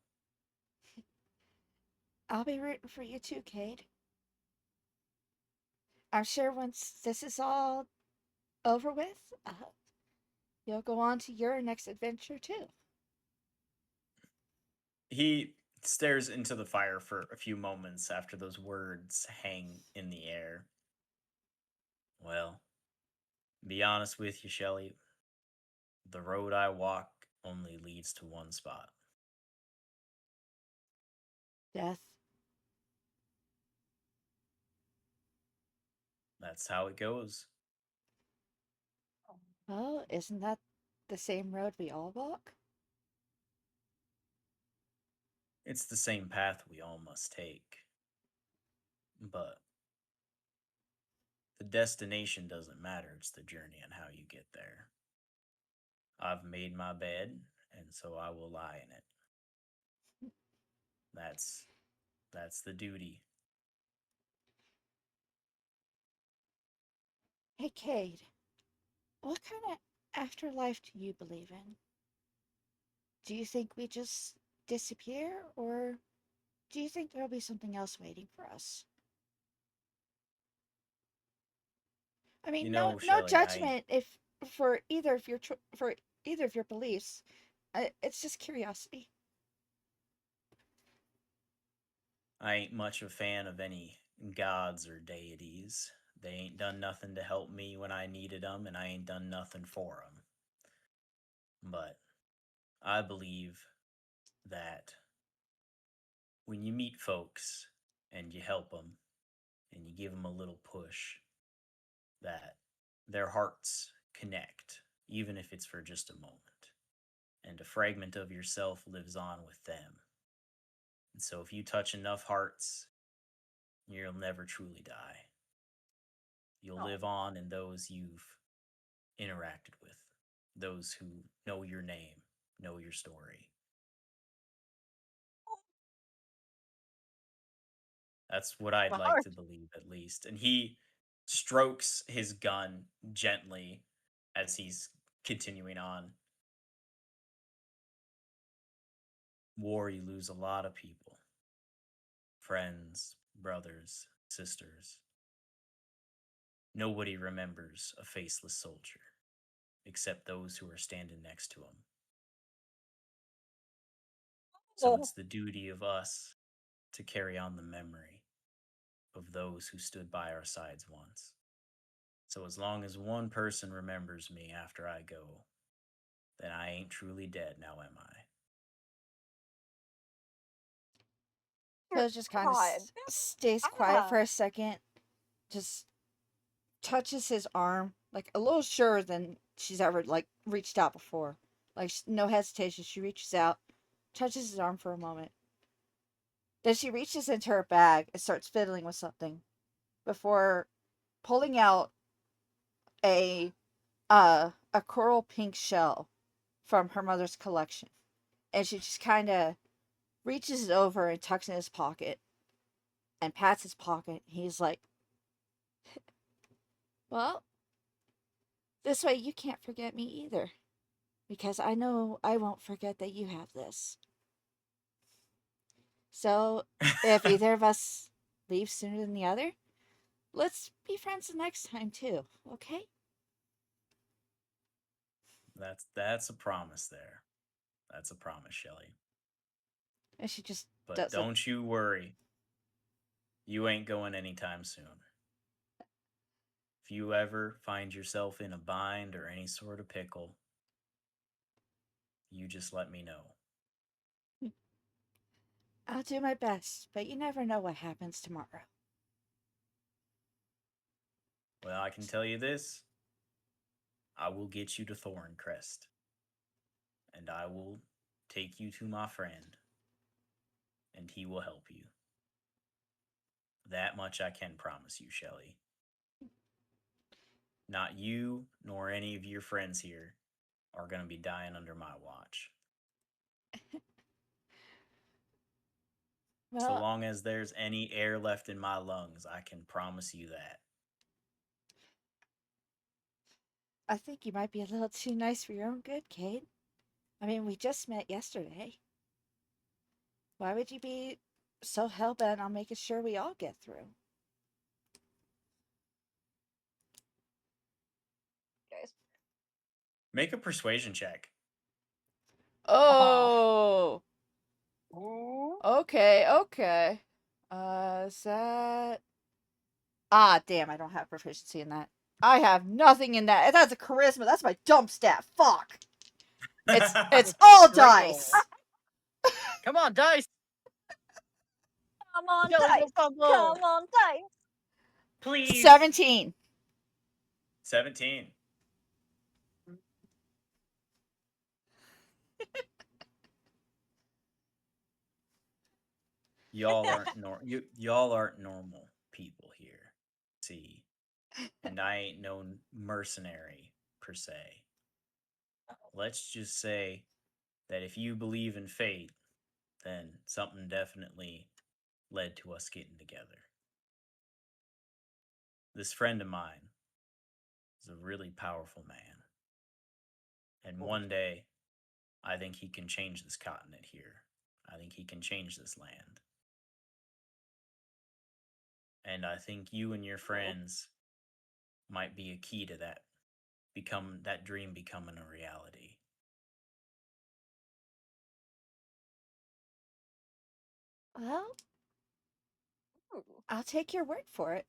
I'll be rooting for you too, Cade. I'm sure once this is all over with, you'll go on to your next adventure too. He stares into the fire for a few moments after those words hang in the air. Well, be honest with you, Shelley. The road I walk only leads to one spot. Death. That's how it goes. Well, isn't that the same road we all walk? It's the same path we all must take. But the destination doesn't matter, it's the journey and how you get there. I've made my bed, and so I will lie in it. That's the duty. Hey, Cade, what kind of afterlife do you believe in? Do you think we just disappear, or do you think there'll be something else waiting for us? I You mean, know, no Shelley, judgment if for either of your for either of your beliefs. It's just curiosity. I ain't much a fan of any gods or deities. They ain't done nothing to help me when I needed them, and I ain't done nothing for them. But I believe that when you meet folks and you help them and you give them a little push, that their hearts connect, even if it's for just a moment. And a fragment of yourself lives on with them. And so if you touch enough hearts, you'll never truly die. You'll live on in those you've interacted with, those who know your name, know your story. That's what I'd like to believe, at least. And he strokes his gun gently as he's continuing on. War, you lose a lot of people, friends, brothers, sisters. Nobody remembers a faceless soldier except those who are standing next to him. So it's the duty of us to carry on the memory of those who stood by our sides once. So as long as one person remembers me after I go, then I ain't truly dead, now am I? So just kind of stays quiet for a second, just touches his arm, like a little surer than she's ever like reached out before. Like no hesitation, she reaches out, touches his arm for a moment. Then she reaches into her bag and starts fiddling with something before pulling out a a coral pink shell from her mother's collection. And she just kind of reaches it over and tucks in his pocket and pats his pocket. He's like, well, this way you can't forget me either. Because I know I won't forget that you have this. So, if either of us leave sooner than the other, let's be friends the next time too, okay? That's a promise there. That's a promise, Shelly. And she just But does don't you worry. You ain't going anytime soon. If you ever find yourself in a bind or any sort of pickle, you just let me know. I'll do my best, but you never know what happens tomorrow. Well, I can tell you this. I will get you to Thorncrest. And I will take you to my friend. And he will help you. That much I can promise you, Shelly. Not you nor any of your friends here are going to be dying under my watch. Well, So long as there's any air left in my lungs, I can promise you that. I think you might be a little too nice for your own good, Kate. I mean, we just met yesterday. Why would you be so hell-bent on making sure we all get through? Guys. Make a persuasion check. Oh! Ooh. Okay, okay. Is that... Ah, damn, I don't have proficiency in that. I have nothing in that. That's a charisma. That's my dump stat. Fuck. It's all Great roll. dice. Come on, dice. Come on, Shelly, dice. don't fumble. Come on, dice. Please. 17. 17. Y'all aren't normal people here. See. And I ain't no mercenary per se. Let's just say that if you believe in fate, then something definitely led to us getting together. This friend of mine is a really powerful man. And one day, I think he can change this continent here. I think he can change this land. And I think you and your friends might be a key to that dream becoming a reality. Well, Ooh. I'll take your word for it.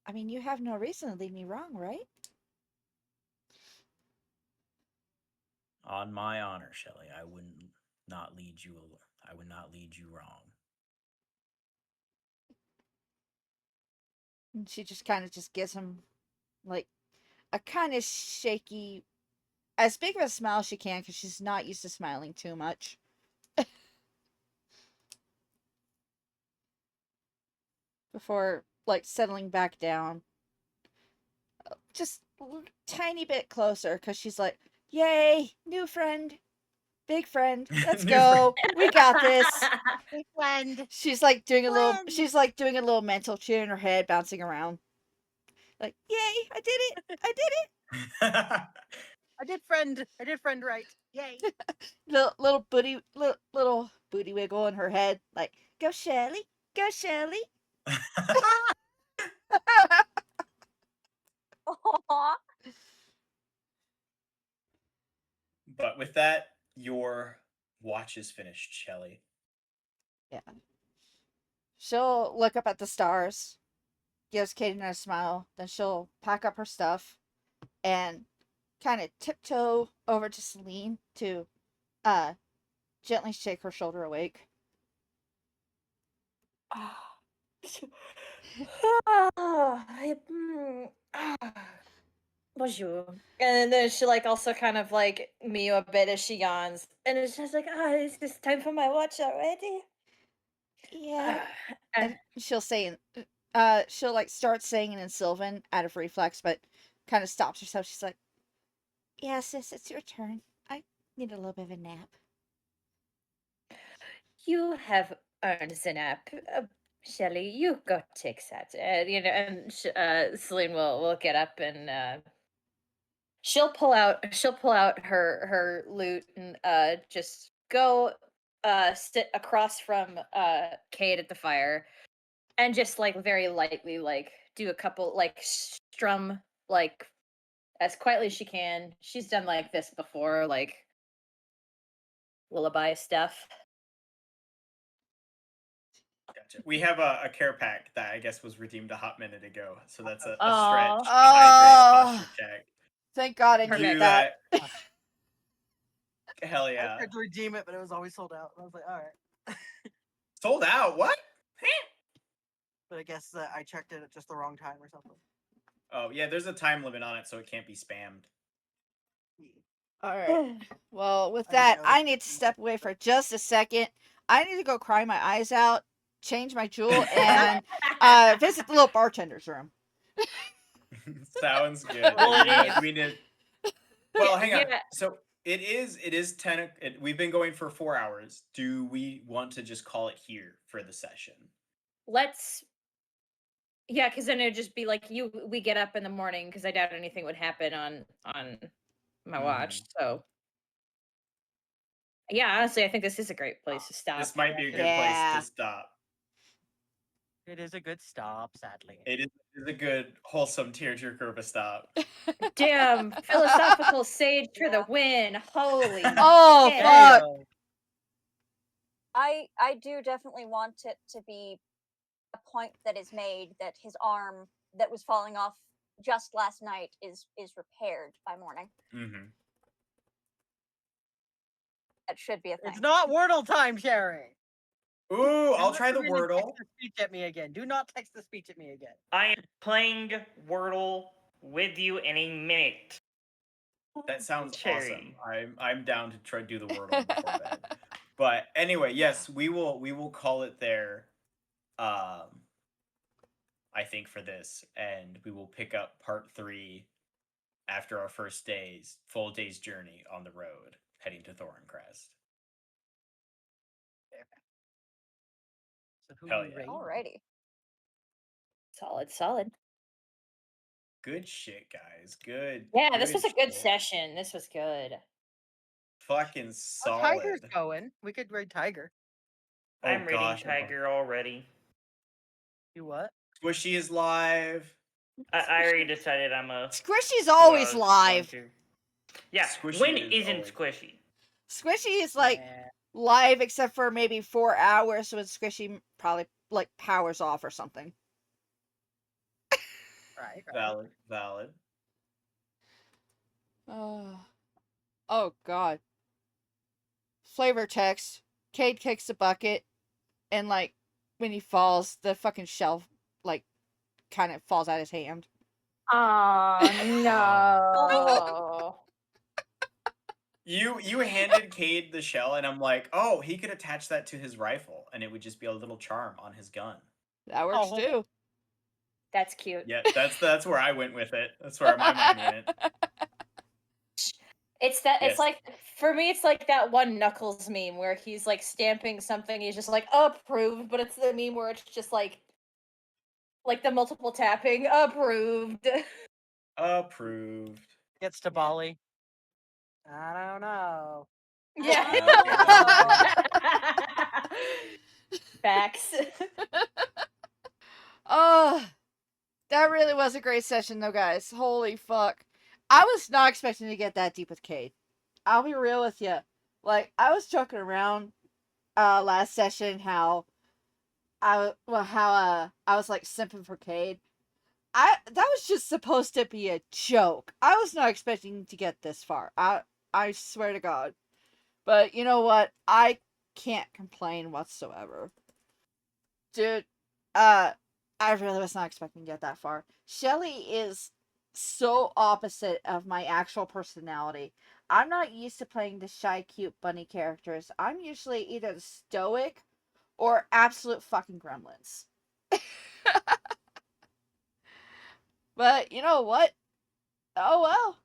I mean, you have no reason to lead me wrong, right? On my honor, Shelley, I would not lead you wrong. And she just kind of just gives him, like, a kind of shaky, as big of a smile as she can, because she's not used to smiling too much. Before, like, settling back down. Just a tiny bit closer, because she's like, yay, new friend. Big friend. Let's New go. We got this. Big friend. She's like doing a little Friend. she's like doing a little mental cheer in her head, bouncing around. Like, yay, I did it. I did it. I did friend right. Yay. Little booty wiggle in her head. Like, go Shelley. Go Shelley. Aw. But with that, your watch is finished, Shelley. Yeah. She'll look up at the stars, gives Kaden a smile, then she'll pack up her stuff and kind of tiptoe over to Celine to gently shake her shoulder awake. Bonjour. And then she like also kind of like mew a bit as she yawns. And it's just like, is this time for my watch already? Yeah. And And she'll say, she'll like start saying it in Sylvan out of reflex, but kind of stops herself. She's like, Yeah, sis, it's your turn. I need a little bit of a nap. You have earned the nap. Shelly, you go take that. And Celine will get up and she'll pull out her lute and just go sit across from Cade at the fire and just like very lightly like do a couple like strum like as quietly as she can. She's done like this before, like lullaby stuff. Gotcha. We have a care pack that I guess was redeemed a hot minute ago, so that's a Aw. stretch, a hydrate, a posture check. Thank God I Do needed that. that. Hell I yeah. tried to redeem it, but it was always sold out. And I was like, all right. Sold out. What? But I guess I checked it at just the wrong time or something. Oh yeah, there's a time limit on it, so it can't be spammed. All right. Well, with I didn't that, know I that. need to step away for just a second. I need to go cry my eyes out, change my jewel, and visit the little bartender's room. Sounds good. Well, it is. We need. Well, hang on. Yeah. So it is 10. We've been going for 4 hours. Do we want to just call it here for the session? Let's yeah, because then it'd just be like we get up in the morning because I doubt anything would happen on my watch. So yeah, honestly, I think this is a great place to stop. This might be a good Yeah. place to stop. It is a good stop, sadly. It is a good, wholesome tearjerker of a stop. Damn, philosophical sage for the win. Holy Oh, shit. fuck. Heyo. I do definitely want it to be a point that is made that his arm that was falling off just last night is repaired by morning. Mm-hmm. That should be a thing. It's not Wordle time, Sherry. Ooh, I'll Do try the not really Wordle. Text the speech at me again. Do not text the speech at me again. I am playing Wordle with you in a minute. That sounds Cherry. awesome. I'm down to try to do the Wordle before bed. But anyway, yes, we will call it there. I think for this, and we will pick up part 3 after our full day's journey on the road heading to Thorncrest. So who Hell we yeah. raid? Alrighty. Solid. Good shit, guys. Good. Yeah, this was a good shit. session. This was good. Fucking Oh, solid. Tiger's going. We could raid Tiger. Oh, I'm raiding gosh, Tiger already. Do what? Squishy is live. I already decided I'm a. Squishy's who I always was live. going to. Yeah, Squishy when is isn't always- Squishy? Squishy is like Yeah. live except for maybe 4 hours, so it's Squishy probably like powers off or something. Right. Valid. Oh God. Flavor text. Cade kicks the bucket, and like when he falls, the fucking shelf like kind of falls out his hand. Oh no. You handed Cade the shell, and I'm like, oh, he could attach that to his rifle, and it would just be a little charm on his gun. That works Oh. too. That's cute. Yeah, that's where I went with it. That's where my mind went. It's that Yes. it's like for me it's like that one Knuckles meme where he's like stamping something, he's just like approved, but it's the meme where it's just like the multiple tapping, approved. Approved. Gets to Bali. I don't know. Yeah. Facts. Oh, that really was a great session though, guys. Holy fuck. I was not expecting to get that deep with Cade. I'll be real with you. Like, I was joking around last session how I was like simping for Cade. That was just supposed to be a joke. I was not expecting to get this far. I swear to God. But you know what? I can't complain whatsoever. Dude, I really was not expecting to get that far. Shelly is so opposite of my actual personality. I'm not used to playing the shy, cute bunny characters. I'm usually either the stoic or absolute fucking gremlins. But you know what? Oh well.